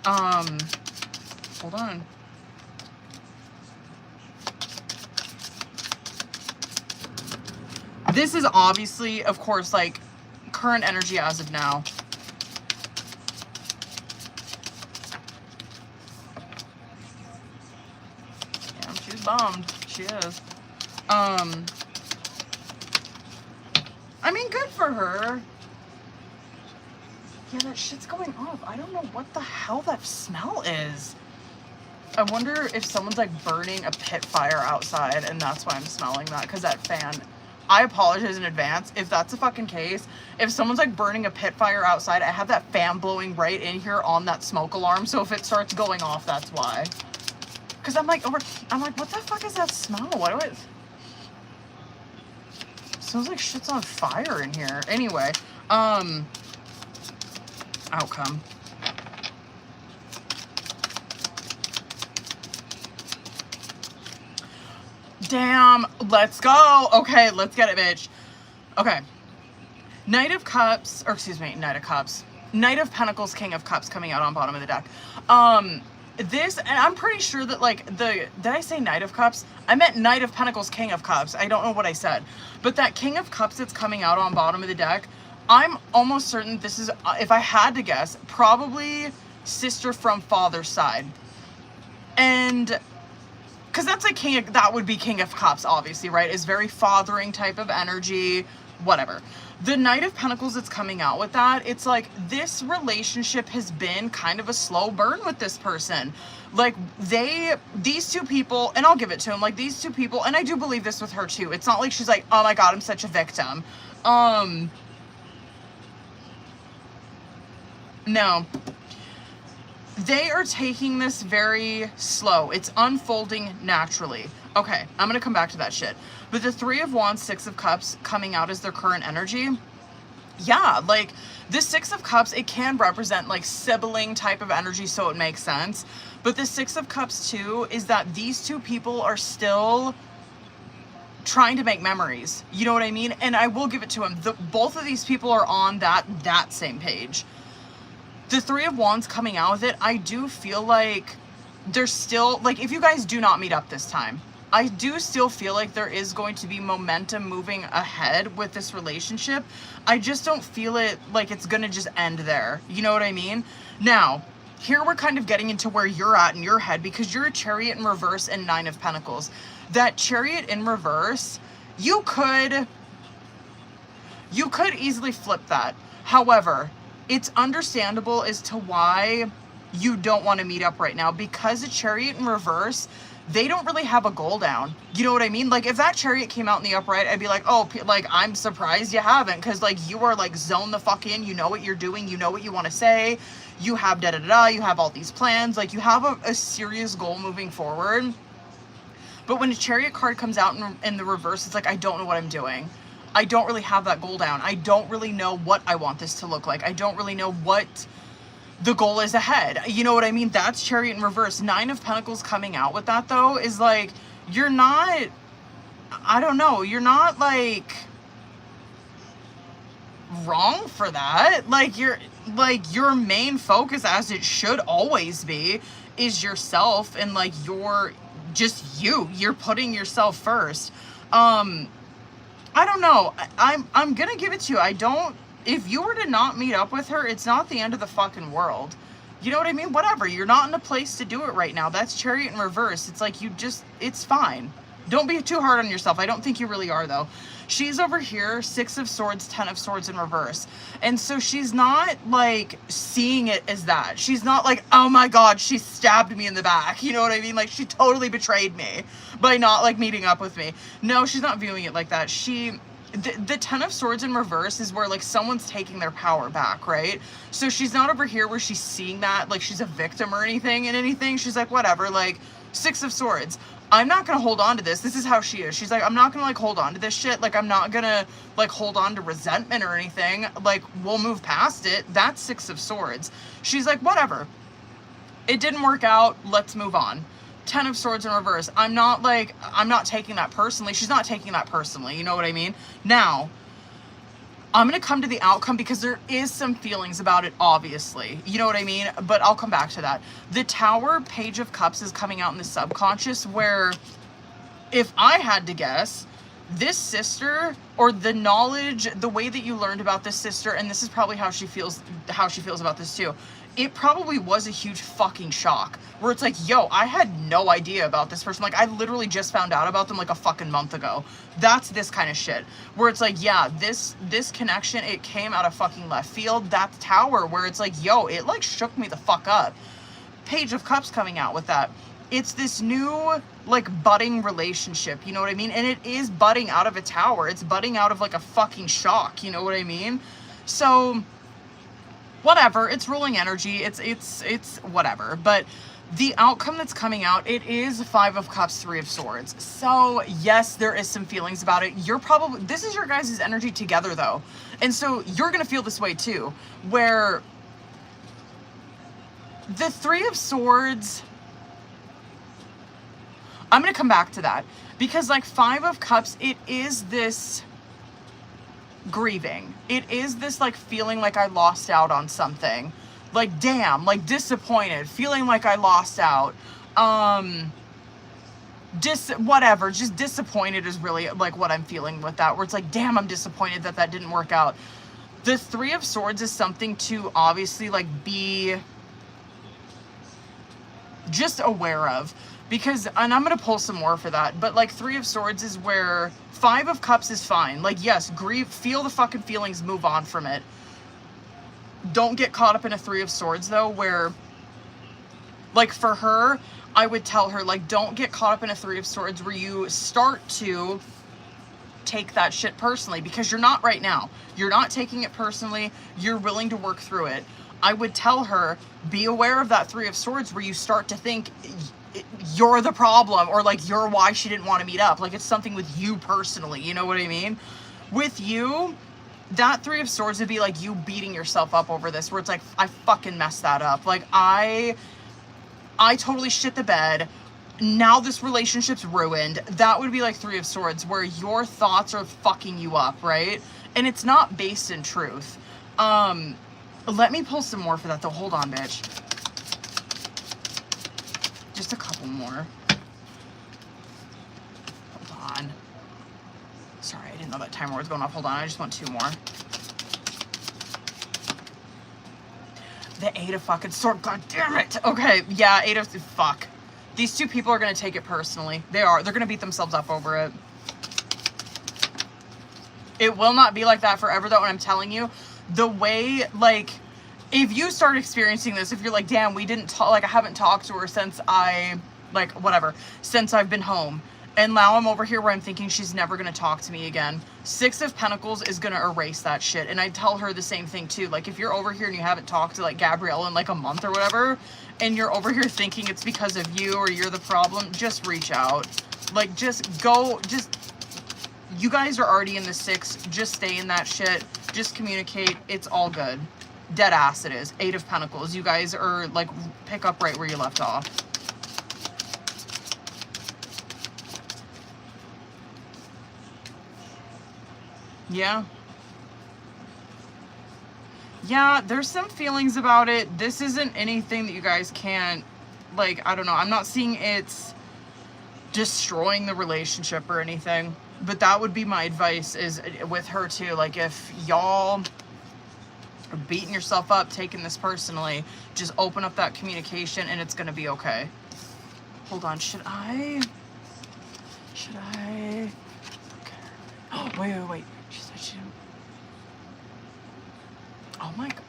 Hold on. This is obviously, of course, like, current energy as of now. Damn, she's bummed. She is. I mean, good for her. Yeah, that shit's going off. I don't know what the hell that smell is. I wonder if someone's, like, burning a pit fire outside, and that's why I'm smelling that, because that fan... I apologize in advance if that's the fucking case. If someone's, like, burning a pit fire outside, I have that fan blowing right in here on that smoke alarm, so if it starts going off, that's why. Because I'm like, what the fuck is that smell? Why do it... Smells like shit's on fire in here. Anyway, outcome. Damn, let's go. Okay, let's get it, bitch. Okay. Knight of Cups, or excuse me, Knight of Cups. Knight of Pentacles, King of Cups coming out on bottom of the deck. This, and I'm pretty sure that, like, did I say Knight of Cups? I meant Knight of Pentacles, King of Cups. I don't know what I said. But that King of Cups that's coming out on bottom of the deck, I'm almost certain this is, if I had to guess, probably sister from father's side. And, because that's a king, that would be King of Cups, obviously, right? Is very fathering type of energy, whatever. The Knight of Pentacles that's coming out with that, it's like this relationship has been kind of a slow burn with this person. Like these two people, and I'll give it to him, like these two people, and I do believe this with her too. It's not like she's like, oh my God, I'm such a victim. No. They are taking this very slow. It's unfolding naturally. Okay, I'm going to come back to that shit. But the Three of Wands, Six of Cups coming out as their current energy. Yeah, like the Six of Cups, it can represent like sibling type of energy, so it makes sense. But the Six of Cups too is that these two people are still trying to make memories. You know what I mean? And I will give it to him. Both of these people are on that same page. The Three of Wands coming out with it, I do feel like there's still, like, if you guys do not meet up this time, I do still feel like there is going to be momentum moving ahead with this relationship. I just don't feel it like it's going to just end there. You know what I mean? Now, here we're kind of getting into where you're at in your head, because you're a Chariot in reverse and Nine of Pentacles. That Chariot in reverse, you could easily flip that. However, it's understandable as to why you don't want to meet up right now, because a Chariot in reverse, they don't really have a goal down. You know what I mean? Like, if that Chariot came out in the upright, I'd be like, oh, like, I'm surprised you haven't, because, like, you are, like, zone the fuck in, you know what you're doing, you know what you want to say, you have da-da-da-da, you have all these plans, like, you have a serious goal moving forward. But when a Chariot card comes out in the reverse, it's like, I don't know what I'm doing. I don't really have that goal down. I don't really know what I want this to look like. I don't really know what the goal is ahead. You know what I mean? That's Chariot in reverse. 9 of Pentacles coming out with that, though, is like, you're not, I don't know, you're not, like, wrong for that. Like, your main focus, as it should always be, is yourself, and, like, just you're putting yourself first. I don't know. I'm gonna give it to you. If you were to not meet up with her, it's not the end of the fucking world. You know what I mean? Whatever. You're not in a place to do it right now. That's Chariot in reverse. It's like, it's fine. Don't be too hard on yourself. I don't think you really are, though. She's over here, 6 of Swords, 10 of Swords in reverse. And so she's not, like, seeing it as that. She's not like, oh my God, she stabbed me in the back. You know what I mean? Like, she totally betrayed me by not, like, meeting up with me. No, she's not viewing it like that. The 10 of Swords in reverse is where, like, someone's taking their power back, right? So she's not over here where she's seeing that, like, she's a victim or anything. She's like, whatever, like, 6 of Swords. I'm not gonna hold on to this. This is how she is. She's like, I'm not gonna, like, hold on to this shit. Like, I'm not gonna, like, hold on to resentment or anything. Like, we'll move past it. That's 6 of Swords. She's like, whatever. It didn't work out. Let's move on. 10 of Swords in reverse. I'm not taking that personally. She's not taking that personally. You know what I mean? Now, I'm going to come to the outcome because there is some feelings about it, obviously. You know what I mean? But I'll come back to that. The Tower, Page of Cups is coming out in the subconscious, where, if I had to guess, this sister, or the knowledge, the way that you learned about this sister, and this is probably how she feels about this too, it probably was a huge fucking shock, where it's like, yo, I had no idea about this person. Like, I literally just found out about them like a fucking month ago. That's this kind of shit, where it's like, yeah, this connection, it came out of fucking left field. That Tower, where it's like, yo, it, like, shook me the fuck up. Page of Cups coming out with that. It's this new, like, budding relationship, you know what I mean? And it is budding out of a Tower. It's budding out of, like, a fucking shock, you know what I mean? So, whatever, it's ruling energy, it's whatever. But the outcome that's coming out, it is 5 of Cups, 3 of Swords. So, yes, there is some feelings about it. This is your guys' energy together, though. And so, you're gonna feel this way, too, where the 3 of Swords, I'm going to come back to that, because, like, 5 of Cups, it is this grieving. It is this, like, feeling like I lost out on something. Like, damn, like, disappointed, feeling like I lost out. Whatever, just disappointed is really, like, what I'm feeling with that, where it's like, damn, I'm disappointed that didn't work out. The 3 of Swords is something to obviously, like, be just aware of. Because, and I'm going to pull some more for that, but, like, 3 of Swords is where 5 of Cups is fine. Like, yes, grieve, feel the fucking feelings, move on from it. Don't get caught up in a 3 of Swords, though, where, like, for her, I would tell her, like, don't get caught up in a 3 of Swords where you start to take that shit personally, because you're not right now. You're not taking it personally. You're willing to work through it. I would tell her, be aware of that 3 of Swords where you start to think you're the problem, or, like, you're why she didn't want to meet up. Like, it's something with you personally, you know what I mean? With you, that 3 of Swords would be like you beating yourself up over this, where it's like, I fucking messed that up. Like, I totally shit the bed. Now this relationship's ruined. That would be like 3 of Swords, where your thoughts are fucking you up, right? And it's not based in truth. Let me pull some more for that, though. Hold on, bitch. Just a couple more. Hold on. Sorry, I didn't know that timer was going off. Hold on, I just want 2 more. The 8 of fucking Swords. God damn it. Okay, yeah, 8 of... Fuck. These 2 people are going to take it personally. They are. They're going to beat themselves up over it. It will not be like that forever, though, and I'm telling you, the way, like, if you start experiencing this, if you're like, damn, we didn't talk, like I haven't talked to her since since I've been home. And now I'm over here where I'm thinking she's never going to talk to me again. 6 of Pentacles is going to erase that shit. And I tell her the same thing too. Like, if you're over here and you haven't talked to like Gabrielle in like a month or whatever, and you're over here thinking it's because of you or you're the problem, just reach out. Like, just go, you guys are already in the 6. Just stay in that shit. Just communicate. It's all good. Dead ass it is. 8 of Pentacles. You guys are like, pick up right where you left off. Yeah. Yeah, there's some feelings about it. This isn't anything that you guys can't, like, I don't know. I'm not seeing it's destroying the relationship or anything. But that would be my advice is with her too. Like, if y'all are beating yourself up, taking this personally, just open up that communication and it's going to be okay. Hold on. Should I? Okay. Oh, wait. She said she didn't. Oh my God.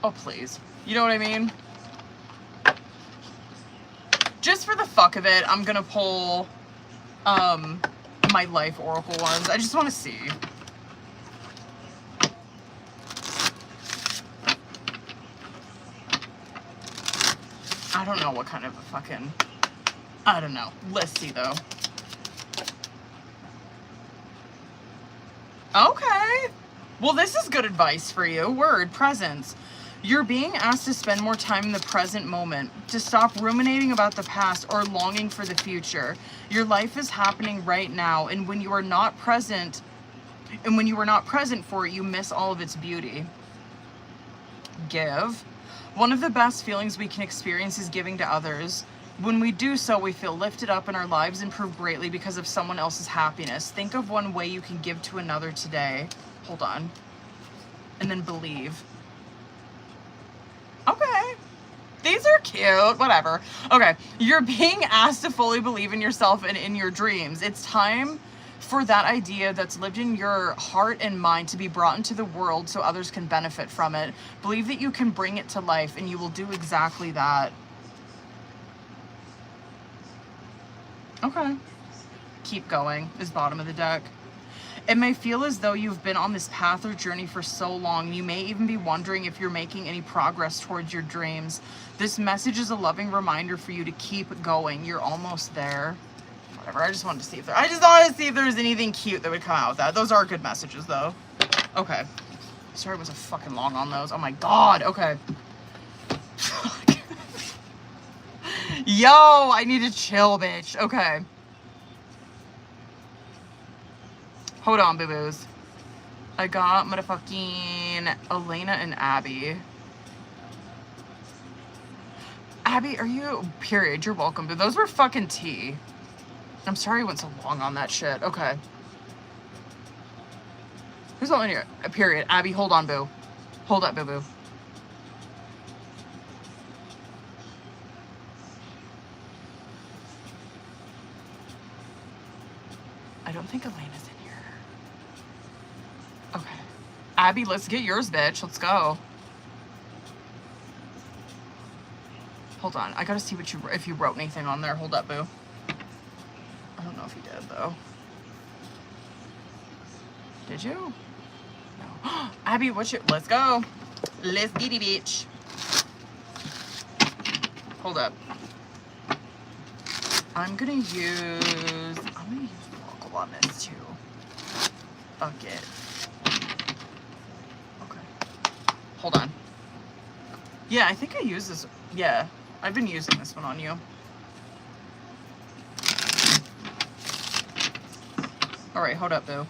Oh, please. You know what I mean? Just for the fuck of it, I'm gonna pull my life oracle ones. I just want to see. I don't know what kind of a fucking... I don't know. Let's see, though. Okay. Well, this is good advice for you. Word, presence. You're being asked to spend more time in the present moment, to stop ruminating about the past or longing for the future. Your life is happening right now, and when you are not present, for it, you miss all of its beauty. Give. One of the best feelings we can experience is giving to others. When we do so, we feel lifted up and our lives improve greatly because of someone else's happiness. Think of one way you can give to another today. Hold on. And then believe. Okay. These are cute. Whatever. Okay. You're being asked to fully believe in yourself and in your dreams. It's time for that idea that's lived in your heart and mind to be brought into the world so others can benefit from it. Believe that you can bring it to life and you will do exactly that. Okay. Keep going is bottom of the deck. It may feel as though you've been on this path or journey for so long. You may even be wondering if you're making any progress towards your dreams. This message is a loving reminder for you to keep going. You're almost there. Whatever. I just wanted to see if there's anything cute that would come out with that. Those are good messages, though. Okay. Sorry, it was a fucking long on those. Oh my God. Okay. Yo, I need to chill, bitch. Okay. Hold on, boo-boos. I got motherfucking Elena and Abby. Abby, are you... Period. You're welcome, boo. Those were fucking tea. I'm sorry I went so long on that shit. Okay. Who's on here? Period. Abby, hold on, boo. Hold up, boo-boo. I don't think Elena's in here. Okay. Abby, let's get yours, bitch. Let's go. Hold on. I gotta see what if you wrote anything on there. Hold up, boo. I don't know if you did, though. Did you? No. Abby, let's go. Let's get it, bitch. Hold up. I'm gonna use Oracle on this too. Fuck it. Okay. Hold on. Yeah, I think I use this. Yeah, I've been using this one on you. All right, hold up, boo.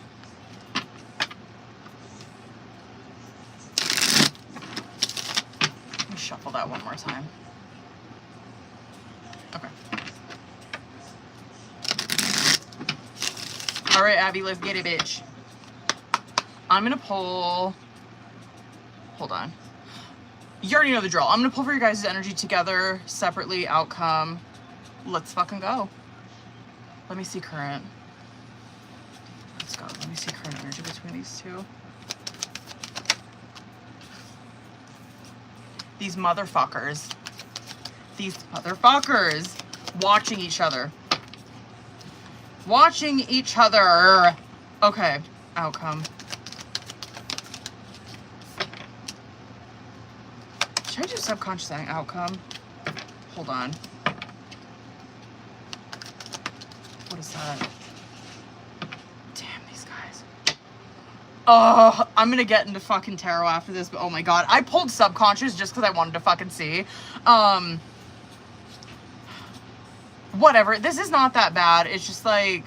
Let me shuffle that one more time. Okay. All right, Abby, let's get it, bitch. I'm gonna pull. Hold on. You already know the drill. I'm gonna pull for your guys' energy together, separately, outcome. Let's fucking go. Let me see current. Let's go. Let me see current energy between these two. These motherfuckers. These motherfuckers. Watching each other. Watching each other. Okay. Outcome. Should I do subconscious outcome? Hold on. What is that? Damn, these guys. Oh, I'm gonna get into fucking tarot after this, but oh my god. I pulled subconscious just because I wanted to fucking see. Whatever. This is not that bad. It's just like,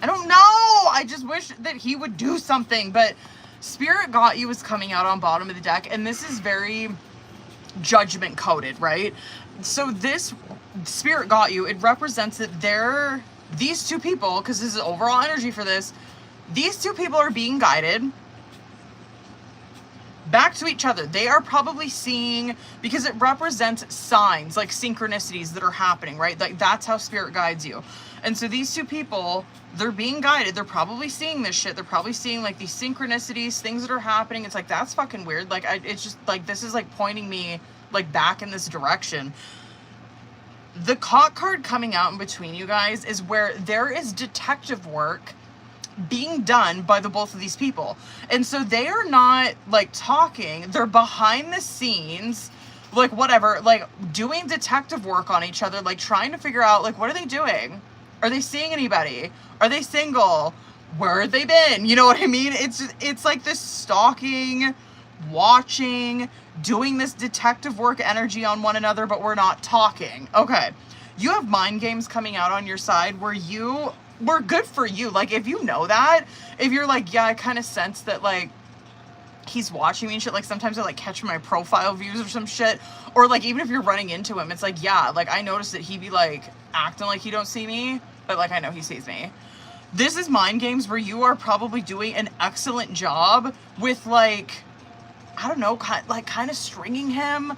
I don't know. I just wish that he would do something, but Spirit Got You is coming out on bottom of the deck, and this is very judgment coded, right? So this Spirit Got You, it represents that these two people, because this is overall energy for this, these two people are being guided back to each other. They are probably seeing, because it represents signs, like synchronicities that are happening, right? Like that's how Spirit guides you. And so these two people, they're being guided. They're probably seeing this shit. They're probably seeing like these synchronicities, things that are happening. It's like, that's fucking weird. Like, it's just like, this is like pointing me like back in this direction. The Cock card coming out in between you guys is where there is detective work being done by the both of these people. And so they are not like talking, they're behind the scenes, like whatever, like doing detective work on each other, like trying to figure out like, what are they doing? Are they seeing anybody? Are they single? Where have they been? You know what I mean? It's like this stalking, watching, doing this detective work energy on one another, but we're not talking. Okay. You have mind games coming out on your side where we're good for you. Like, if you know that, if you're like, yeah, I kind of sense that, like, he's watching me and shit, like, sometimes I, like, catch my profile views or some shit, or, like, even if you're running into him, it's like, yeah, like, I noticed that he be, like, acting like he don't see me, but, like, I know he sees me. This is mind games where you are probably doing an excellent job with, like, I don't know, kind of stringing him,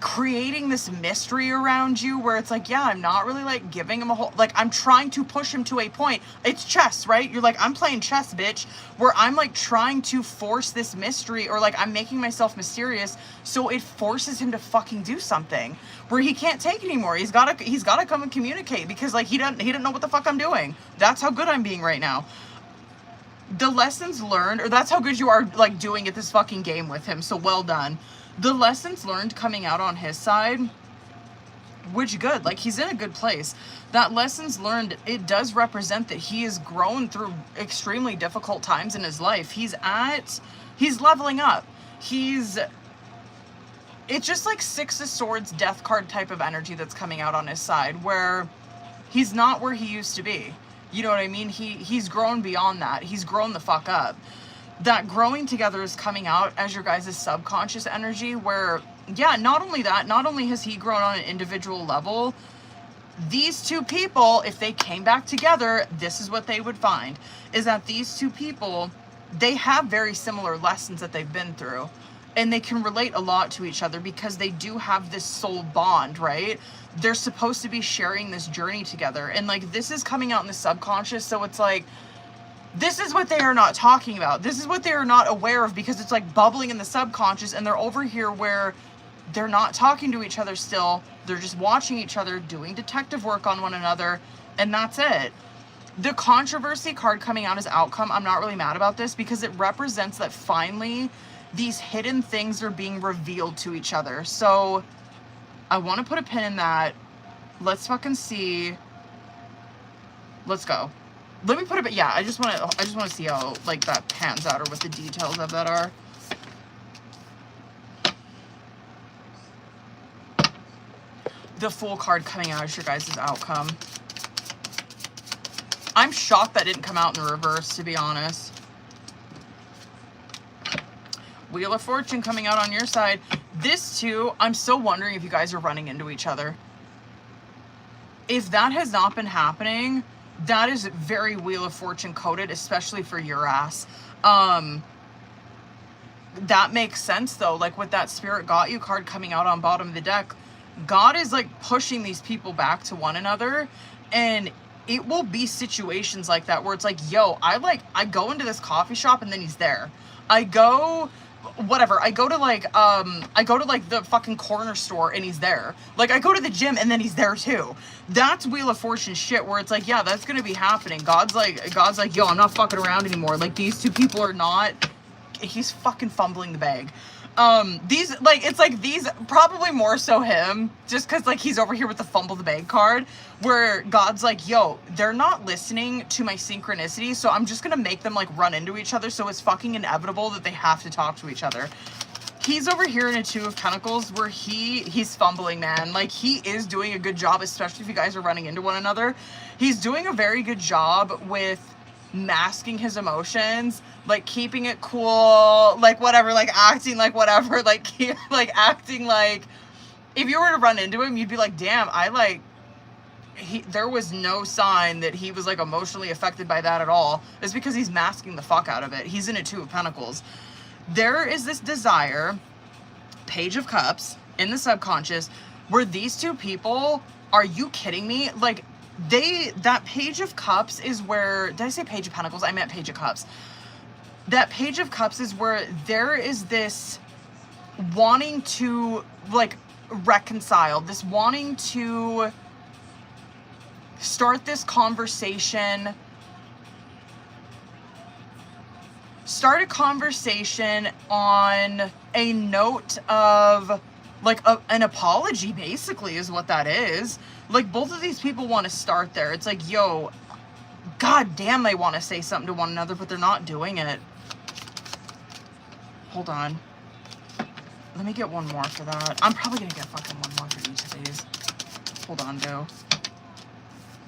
creating this mystery around you where it's like, yeah, I'm not really like giving him a whole, like I'm trying to push him to a point. It's chess, right? You're like, I'm playing chess, bitch, where I'm like trying to force this mystery, or like I'm making myself mysterious so it forces him to fucking do something where he can't take it anymore. He's gotta come and communicate, because like he didn't know what the fuck I'm doing. That's how good I'm being right now. The lessons learned, or that's how good you are like doing at this fucking game with him, so well done. The lessons learned coming out on his side, which good, like he's in a good place. That lessons learned, it does represent that he has grown through extremely difficult times in his life. He's leveling up. It's just like Six of Swords Death card type of energy that's coming out on his side, where he's not where he used to be. You know what I mean? He's grown beyond that. He's grown the fuck up. That growing together is coming out as your guys' subconscious energy, where, yeah, not only that, not only has he grown on an individual level, these two people, if they came back together, this is what they would find, is that these two people, they have very similar lessons that they've been through, and they can relate a lot to each other because they do have this soul bond, right? They're supposed to be sharing this journey together, and like this is coming out in the subconscious, so it's like, this is what they are not talking about. This is what they are not aware of, because it's like bubbling in the subconscious, and they're over here where they're not talking to each other still. They're just watching each other, doing detective work on one another, and that's it. The controversy card coming out as outcome, I'm not really mad about this, because it represents that finally these hidden things are being revealed to each other. So I want to put a pin in that. Let's fucking see. Let's go. Let me put it, yeah, I just want to see how, like, that pans out, or what the details of that are. The Fool card coming out as your guys' outcome. I'm shocked that didn't come out in the reverse, to be honest. Wheel of Fortune coming out on your side. This, too, I'm still wondering if you guys are running into each other. If that has not been happening, that is very Wheel of Fortune coded, especially for your ass. That makes sense, though. Like, with that Spirit Got You card coming out on bottom of the deck, God is, like, pushing these people back to one another, and it will be situations like that where it's like, yo, I go into this coffee shop and then he's there. I go, whatever. I go to like the fucking corner store and he's there. Like I go to the gym and then he's there too. That's Wheel of Fortune shit where it's like, yeah, that's gonna be happening. God's like, yo, I'm not fucking around anymore. Like these two people are not. He's fucking fumbling the bag. These, like, it's like these, probably more so him, just because, like, he's over here with the fumble the bag card, where God's like, yo, they're not listening to my synchronicity, so I'm just gonna make them, like, run into each other, so it's fucking inevitable that they have to talk to each other. He's over here in a Two of Pentacles where he's fumbling, man. Like, he is doing a good job, especially if you guys are running into one another. He's doing a very good job with masking his emotions, like keeping it cool, like whatever, like acting like whatever, like acting like if you were to run into him, you'd be like, damn, there was no sign that he was like emotionally affected by that at all. It's because he's masking the fuck out of it. He's in a Two of Pentacles. There is this desire, Page of Cups, in the subconscious, where these two people, are you kidding me? Like, that Page of Cups is where, did I say Page of Pentacles? I meant Page of Cups. That Page of Cups is where there is this wanting to, like, reconcile, this wanting to start this conversation, start a conversation on a note of, like, an apology, basically, is what that is. Like, both of these people want to start there. It's like, yo, god damn, they want to say something to one another, but they're not doing it. Hold on. Let me get one more for that. I'm probably going to get fucking one more for each of these. Hold on, dude.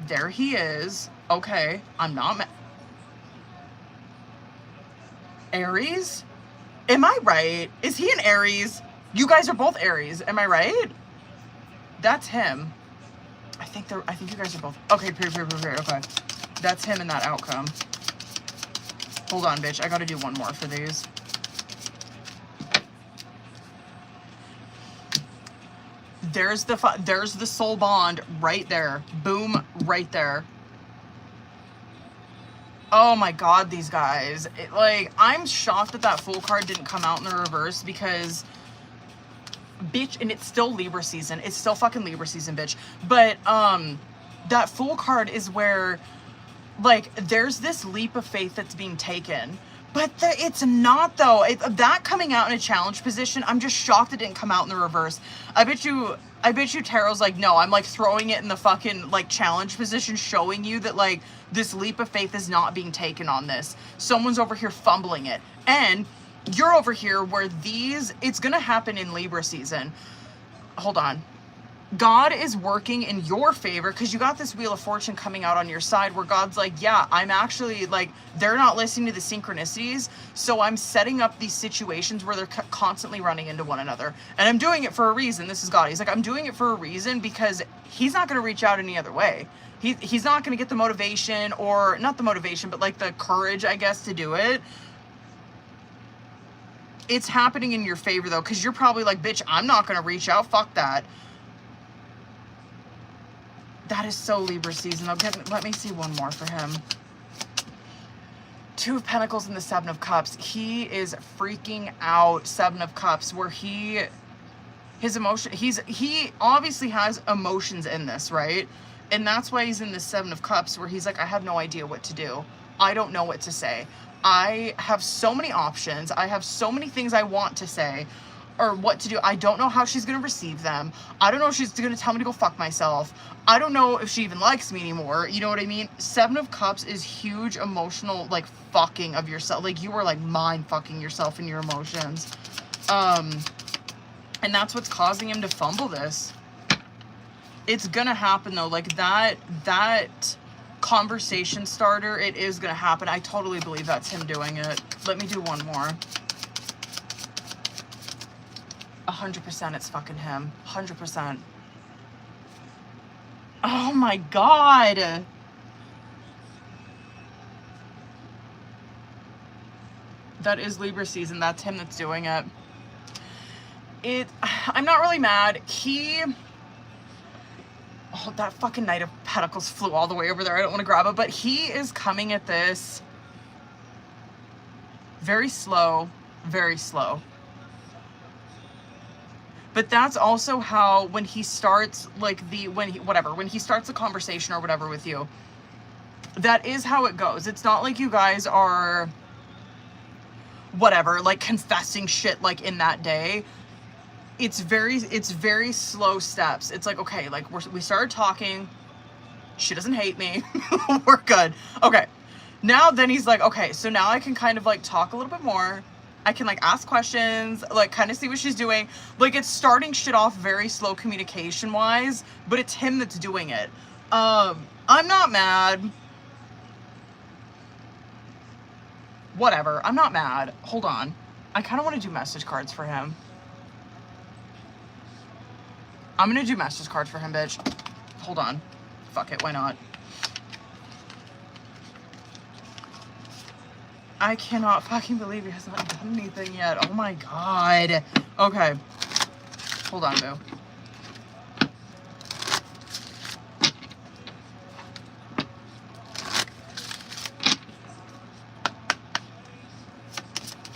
There he is. Okay, I'm not Aries? Am I right? Is he an Aries? You guys are both Aries. Am I right? That's him. I think you guys are both. Okay, okay. That's him in that outcome. Hold on, bitch. I gotta do one more for these. There's the soul bond right there. Boom, right there. Oh my god, these guys. Like, I'm shocked that Fool card didn't come out in the reverse because, bitch, and it's still Libra season. It's still fucking Libra season, bitch. But, that Fool card is where, like, there's this leap of faith that's being taken. But it's not, though. That coming out in a challenge position, I'm just shocked it didn't come out in the reverse. I bet you Tarot's like, no, I'm, like, throwing it in the fucking, like, challenge position, showing you that, like, this leap of faith is not being taken on this. Someone's over here fumbling it. And you're over here where it's going to happen in Libra season. Hold on. God is working in your favor because you got this Wheel of Fortune coming out on your side where God's like, yeah, I'm actually, like, they're not listening to the synchronicities, so I'm setting up these situations where they're constantly running into one another. And I'm doing it for a reason. This is God. He's like, I'm doing it for a reason because he's not going to reach out any other way. He's not going to get the motivation, or not the motivation, but, like, the courage, I guess, to do it. It's happening in your favor, though, because you're probably like, bitch, I'm not going to reach out. Fuck that. That is so Libra season. Let me see one more for him. Two of Pentacles and the Seven of Cups. He is freaking out. Seven of Cups, where he obviously has emotions in this, right? And that's why he's in the Seven of Cups, where he's like, I have no idea what to do. I don't know what to say. I have so many options. I have so many things I want to say, or what to do. I don't know how she's going to receive them. I don't know if she's going to tell me to go fuck myself. I don't know if she even likes me anymore. You know what I mean? Seven of Cups is huge emotional, like, fucking of yourself. Like, you are, like, mind fucking yourself in your emotions. And that's what's causing him to fumble this. It's gonna happen, though. Like, that conversation starter, it is gonna happen. I totally believe that's him doing it. Let me do one more. 100% it's fucking him. 100%. Oh my god. That is Libra season. That's him that's doing it. I'm not really mad. Oh, that fucking Knight of Pentacles flew all the way over there. I don't want to grab it, but he is coming at this very slow, Very slow. But that's also how when he starts like when he starts a conversation or whatever with you, that is how it goes. It's not like you guys are whatever, like confessing shit like in that day. It's very slow steps. It's like, okay, like we started talking. She doesn't hate me. We're good. Okay. Now then he's like, okay, so now I can kind of like talk a little bit more. I can like ask questions, like kind of see what she's doing. Like it's starting shit off very slow communication wise, but it's him that's doing it. I'm not mad. Whatever. I'm not mad. Hold on. I kind of want to do message cards for him. I'm going to do message cards for him, bitch. Hold on. Fuck it. Why not? I cannot fucking believe he hasn't done anything yet. Oh my god. Okay. Hold on, boo.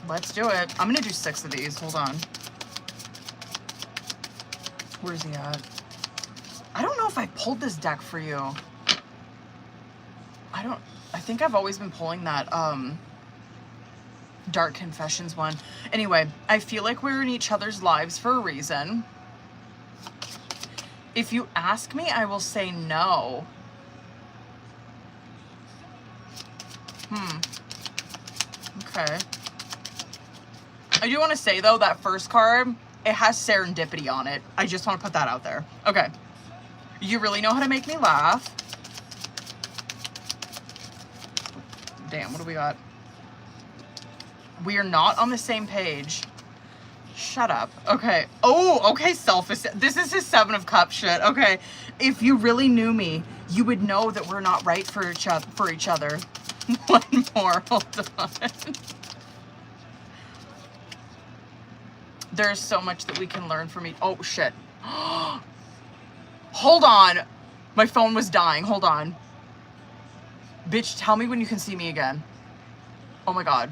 Let's do it. I'm gonna do 6 of these. Hold on. Where's he at? I don't know if I pulled this deck for you. I think I've always been pulling that, Dark Confessions one. Anyway, I feel like we're in each other's lives for a reason. If you ask me, I will say no. Okay. I do want to say, though, that first card, it has serendipity on it. I just want to put that out there. Okay. You really know how to make me laugh. Damn, what do we got? We are not on the same page. Shut up. Okay. Oh, okay, selfish. This is his 7 of Cups shit. Okay. If you really knew me, you would know that we're not right for each other. One more. Hold on. There's so much that we can learn from each... Oh, shit. Hold on. My phone was dying. Hold on. Bitch, tell me when you can see me again. Oh my god.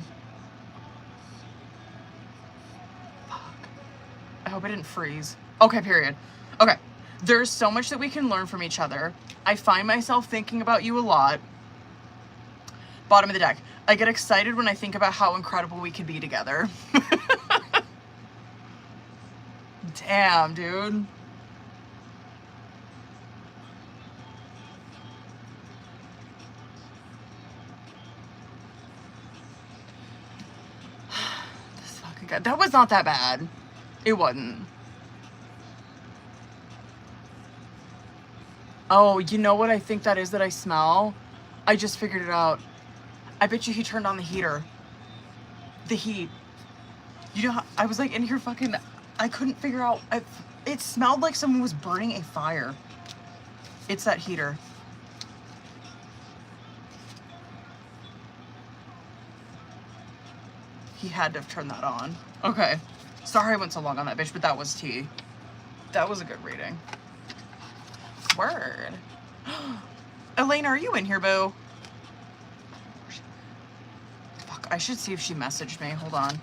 Fuck. I hope I didn't freeze. Okay, period. Okay. There's so much that we can learn from each other. I find myself thinking about you a lot. Bottom of the deck. I get excited when I think about how incredible we could be together. Damn, dude. This fucking guy. That was not that bad. It wasn't. Oh, you know what I think that is that I smell? I just figured it out. I bet you he turned on the heater. The heat. You know how I was like in here fucking... I couldn't figure out... It smelled like someone was burning a fire. It's that heater. He had to have turned that on. Okay. Sorry I went so long on that bitch, but that was tea. That was a good reading. Word. Elena, are you in here, boo? Fuck, I should see if she messaged me. Hold on.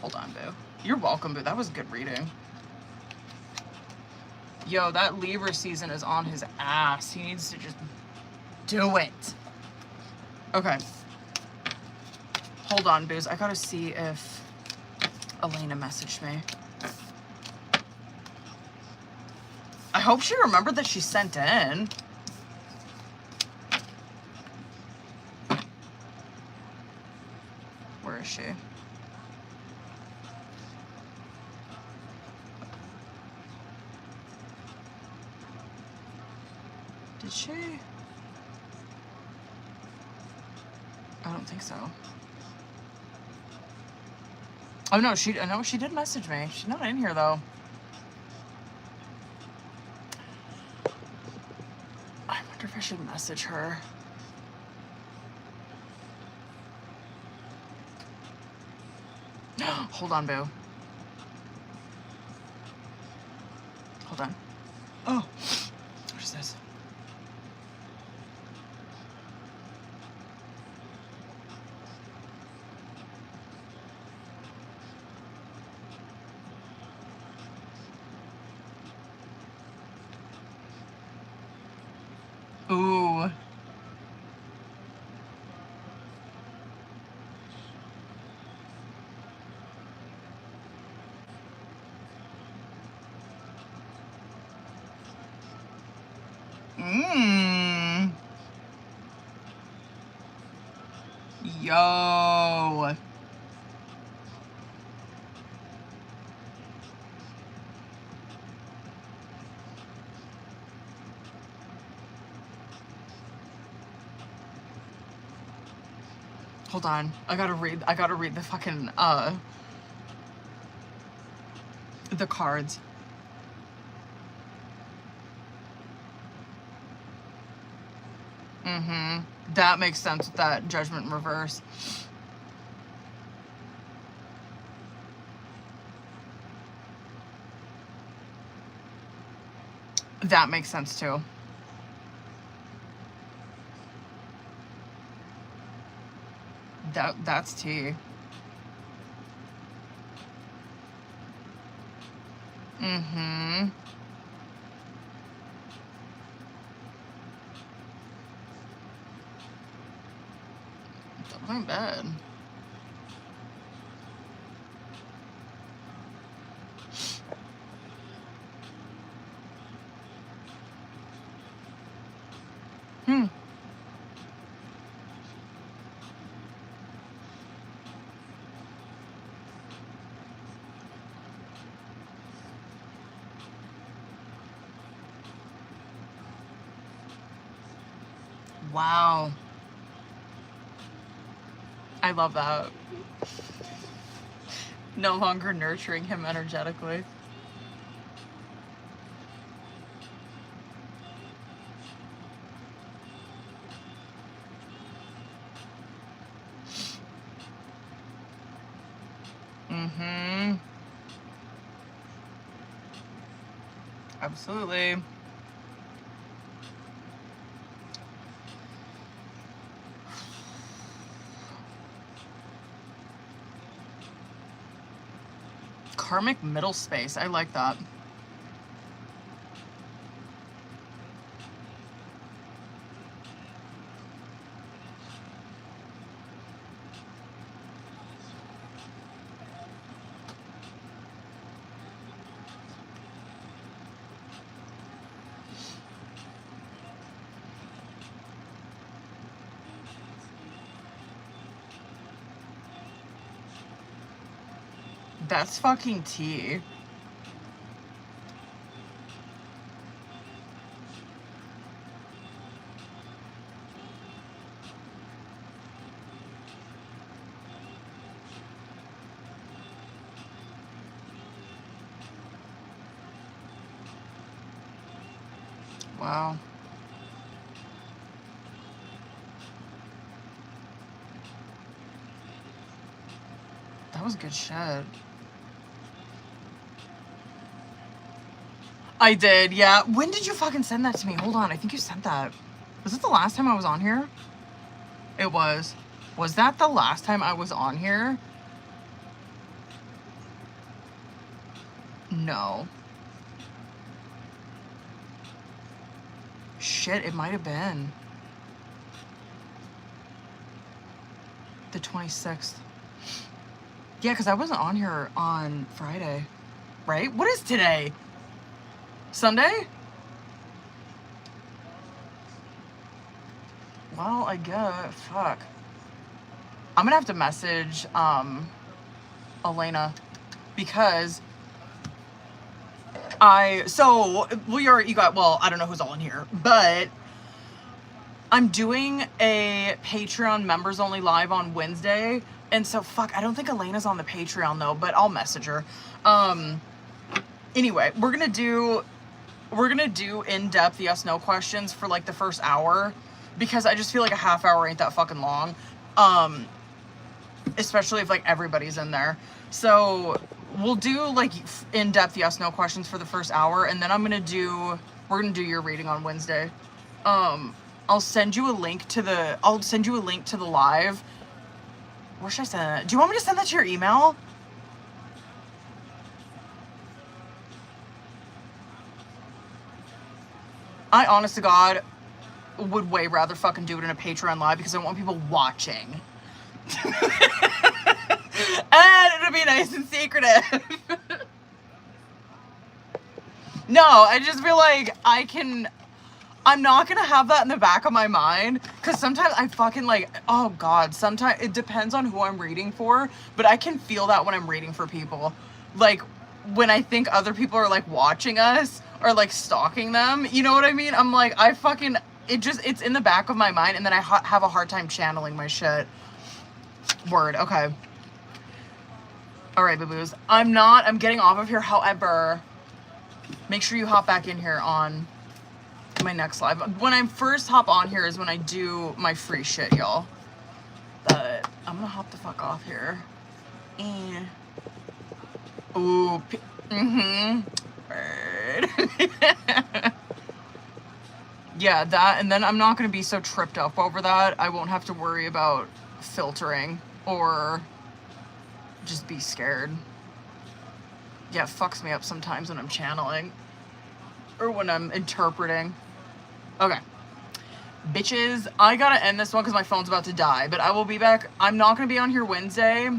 Hold on, boo. You're welcome, boo. That was a good reading. Yo, that Libra season is on his ass. He needs to just do it. Okay. Hold on, boos. I gotta see if Elena messaged me. I hope she remembered that she sent in. Where is she? Did she? I don't think so. Oh no, she did message me. She's not in here though. I wonder if I should message her. Hold on, boo. Hold on. Oh, what is this? Ooh. Mmm. Yo. Hold on. I gotta read the fucking, the cards. Mm-hmm. That makes sense with that Judgment in reverse. That makes sense too. That's tea. Mm-hmm. That ain't bad. Hmm. Wow. I love that. No longer nurturing him energetically. Mm-hmm. Absolutely. Karmic middle space. I like that. That's fucking tea. Wow. That was good shit. I did, yeah. When did you fucking send that to me? Hold on, I think you sent that. Was it the last time I was on here? It was. Was that the last time I was on here? No. Shit, it might have been. The 26th. Yeah, because I wasn't on here on Friday. Right? What is today? Sunday? Well, I guess. Fuck. I'm gonna have to message Elena because I don't know who's all in here, but I'm doing a Patreon members only live on Wednesday, and so fuck, I don't think Elena's on the Patreon though, but I'll message her. Anyway, we're gonna do in-depth yes/no questions for like the first hour, because I just feel like a half hour ain't that fucking long, especially if like everybody's in there. So we'll do like in-depth yes/no questions for the first hour, and then we're gonna do your reading on Wednesday. I'll send you a link to the live. Where should I send it? Do you want me to send that to your email? I honest to God, would way rather fucking do it in a Patreon live because I want people watching. And it'll be nice and secretive. No, I just feel like I'm not gonna have that in the back of my mind, because sometimes I fucking like, oh God, sometimes it depends on who I'm reading for, but I can feel that when I'm reading for people. Like, when I think other people are like watching us or like stalking them, you know what I mean? I'm like, it's in the back of my mind, and then I have a hard time channeling my shit. Word, okay. All right, boo-boos. I'm getting off of here, however, make sure you hop back in here on my next live. When I first hop on here is when I do my free shit, y'all. But I'm gonna hop the fuck off here. And ooh, Word. Yeah, that, and then I'm not gonna be so tripped up over that. I won't have to worry about filtering or just be scared. Yeah, it fucks me up sometimes when I'm channeling or when I'm interpreting. Okay. Bitches, I gotta end this one because my phone's about to die, but I will be back. I'm not gonna be on here Wednesday,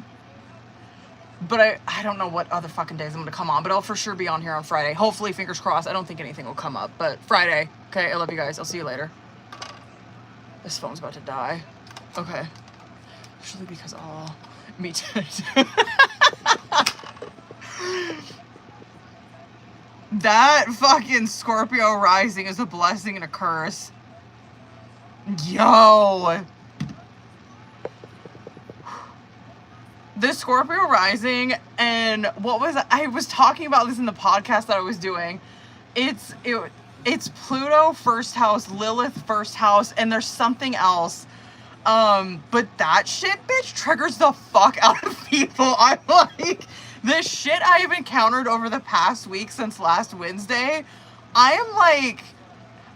but I don't know what other fucking days I'm gonna come on, but I'll for sure be on here on Friday. Hopefully, fingers crossed. I don't think anything will come up, but Friday. Okay, I love you guys. I'll see you later. This phone's about to die. Okay. Usually because, oh, me too. That fucking Scorpio rising is a blessing and a curse. Yo. This Scorpio rising, and I was talking about this in the podcast that I was doing. It's Pluto first house, Lilith first house, and there's something else. But that shit, bitch, triggers the fuck out of people. I'm like, the shit I have encountered over the past week since last Wednesday, I am like,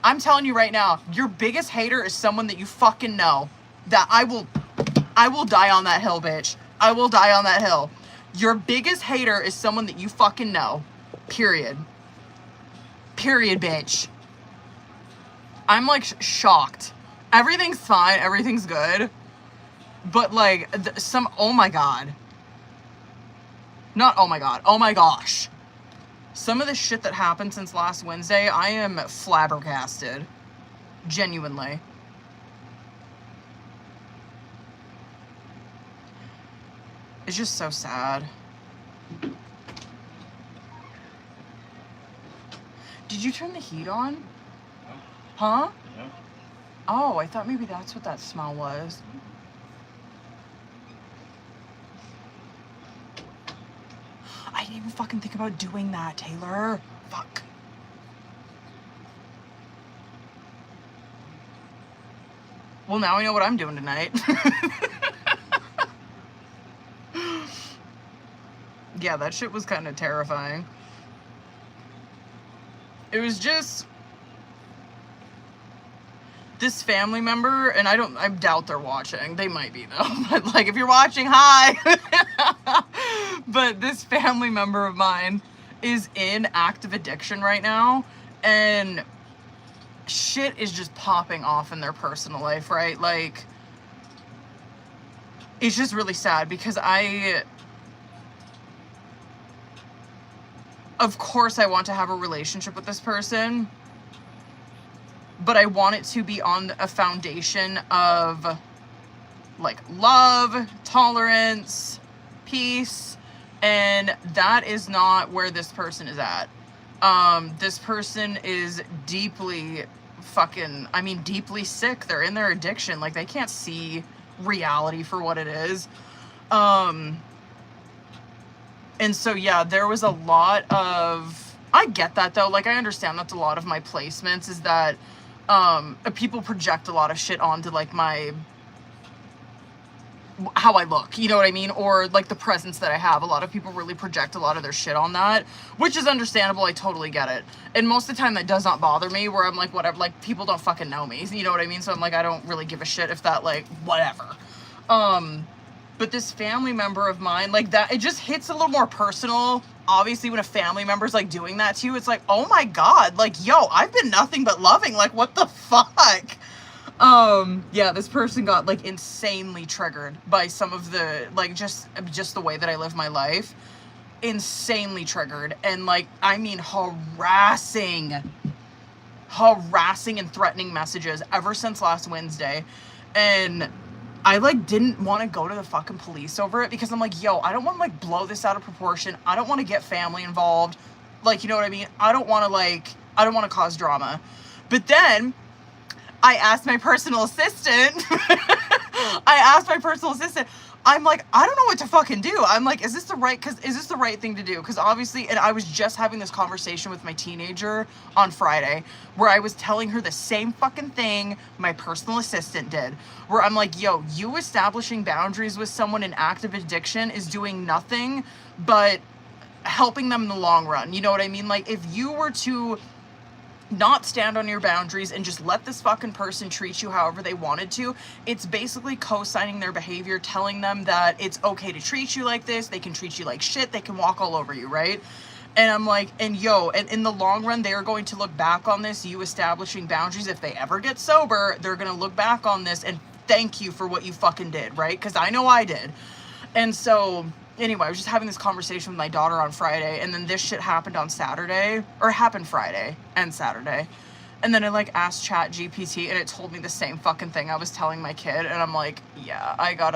I'm telling you right now, your biggest hater is someone that you fucking know. That I will die on that hill, bitch. I will die on that hill. Your biggest hater is someone that you fucking know. Period. Period, bitch. I'm like shocked. Everything's fine. Everything's good. But like, oh my God. Not oh my God. Oh my gosh. Some of the shit that happened since last Wednesday, I am flabbergasted. Genuinely. It's just so sad. Did you turn the heat on? No. Huh? No. Oh, I thought maybe that's what that smell was. I didn't even fucking think about doing that, Taylor. Fuck. Well, now I know what I'm doing tonight. Yeah, that shit was kind of terrifying. It was just this family member, and I doubt they're watching. They might be though. But like, if you're watching, hi. But this family member of mine is in active addiction right now, and shit is just popping off in their personal life, right? Like, it's just really sad because of course I want to have a relationship with this person, but I want it to be on a foundation of like love, tolerance, peace, and that is not where this person is at. This person is deeply deeply sick. They're in their addiction. Like, they can't see reality for what it is. And so, yeah, there was a lot of, I get that though. Like, I understand that's a lot of my placements is that, people project a lot of shit onto like how I look, you know what I mean? Or like the presence that I have. A lot of people really project a lot of their shit on that, which is understandable. I totally get it. And most of the time that does not bother me, where I'm like, whatever, like, people don't fucking know me. You know what I mean? So I'm like, I don't really give a shit if that, like, whatever. But this family member of mine, like that, it just hits a little more personal. Obviously, when a family member's like doing that to you, it's like, oh my God, like, yo, I've been nothing but loving. Like, what the fuck? Yeah, this person got like insanely triggered by some of the, like, just the way that I live my life. Insanely triggered. And like, I mean, harassing and threatening messages ever since last Wednesday. And I like didn't want to go to the fucking police over it because I'm like, yo, I don't want to like blow this out of proportion. I don't want to get family involved. Like, you know what I mean? I don't want to cause drama. But then I asked my personal assistant, I'm like, I don't know what to fucking do. I'm like, is this the right thing to do? Because obviously, and I was just having this conversation with my teenager on Friday where I was telling her the same fucking thing my personal assistant did, where I'm like, yo, you establishing boundaries with someone in active addiction is doing nothing but helping them in the long run. You know what I mean? Like, if you were to not stand on your boundaries and just let this fucking person treat you however they wanted to, it's basically co-signing their behavior, telling them that it's okay to treat you like this, they can treat you like shit, they can walk all over you, right? And I'm like, and in the long run, they are going to look back on this, you establishing boundaries. If they ever get sober, they're going to look back on this and thank you for what you fucking did, right? Because I know I did. And so anyway, I was just having this conversation with my daughter on Friday, and then this shit happened on Saturday, or happened Friday and Saturday. And then I like asked ChatGPT and it told me the same fucking thing I was telling my kid. And I'm like, yeah, I got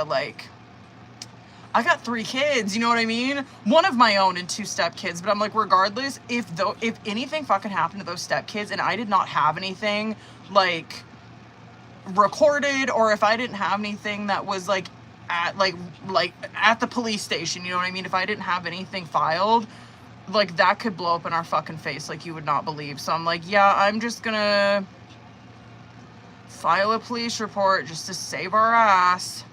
3 kids, you know what I mean? One of my own and 2 stepkids. But I'm like, regardless, if anything fucking happened to those stepkids and I did not have anything like recorded, or if I didn't have anything that was like at the police station, you know what I mean? If I didn't have anything filed, like that could blow up in our fucking face like you would not believe. So I'm like, yeah, I'm just gonna file a police report just to save our ass.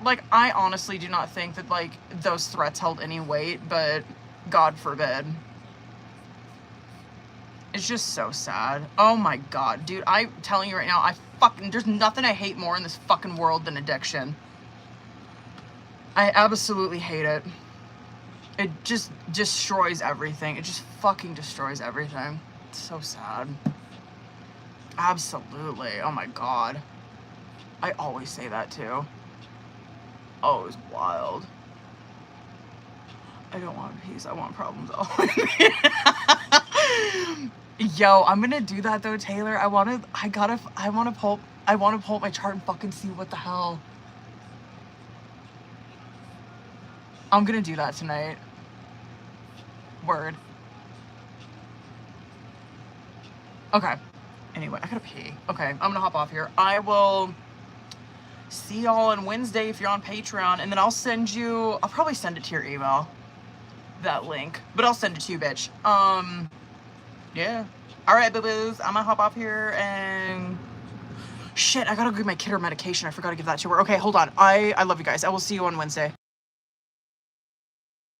Like, I honestly do not think that like those threats held any weight, but God forbid. It's just so sad. Oh my God, dude, I'm telling you right now, there's nothing I hate more in this fucking world than addiction. I absolutely hate it. It just destroys everything. It just fucking destroys everything. It's so sad. Absolutely. Oh my God. I always say that too. Oh, it was wild. I don't want peace. I want problems always. Yo, I'm gonna do that though, Taylor. I wanna pull up my chart and fucking see what the hell. I'm gonna do that tonight. Word. Okay. Anyway, I gotta pee. Okay, I'm gonna hop off here. I will see y'all on Wednesday if you're on Patreon, and then I'll probably send it to your email. That link. But I'll send it to you, bitch. Yeah. Alright, boo-boos. I'm gonna hop off here and... Shit, I gotta give my kid her medication. I forgot to give that to her. Okay, hold on. I love you guys. I will see you on Wednesday.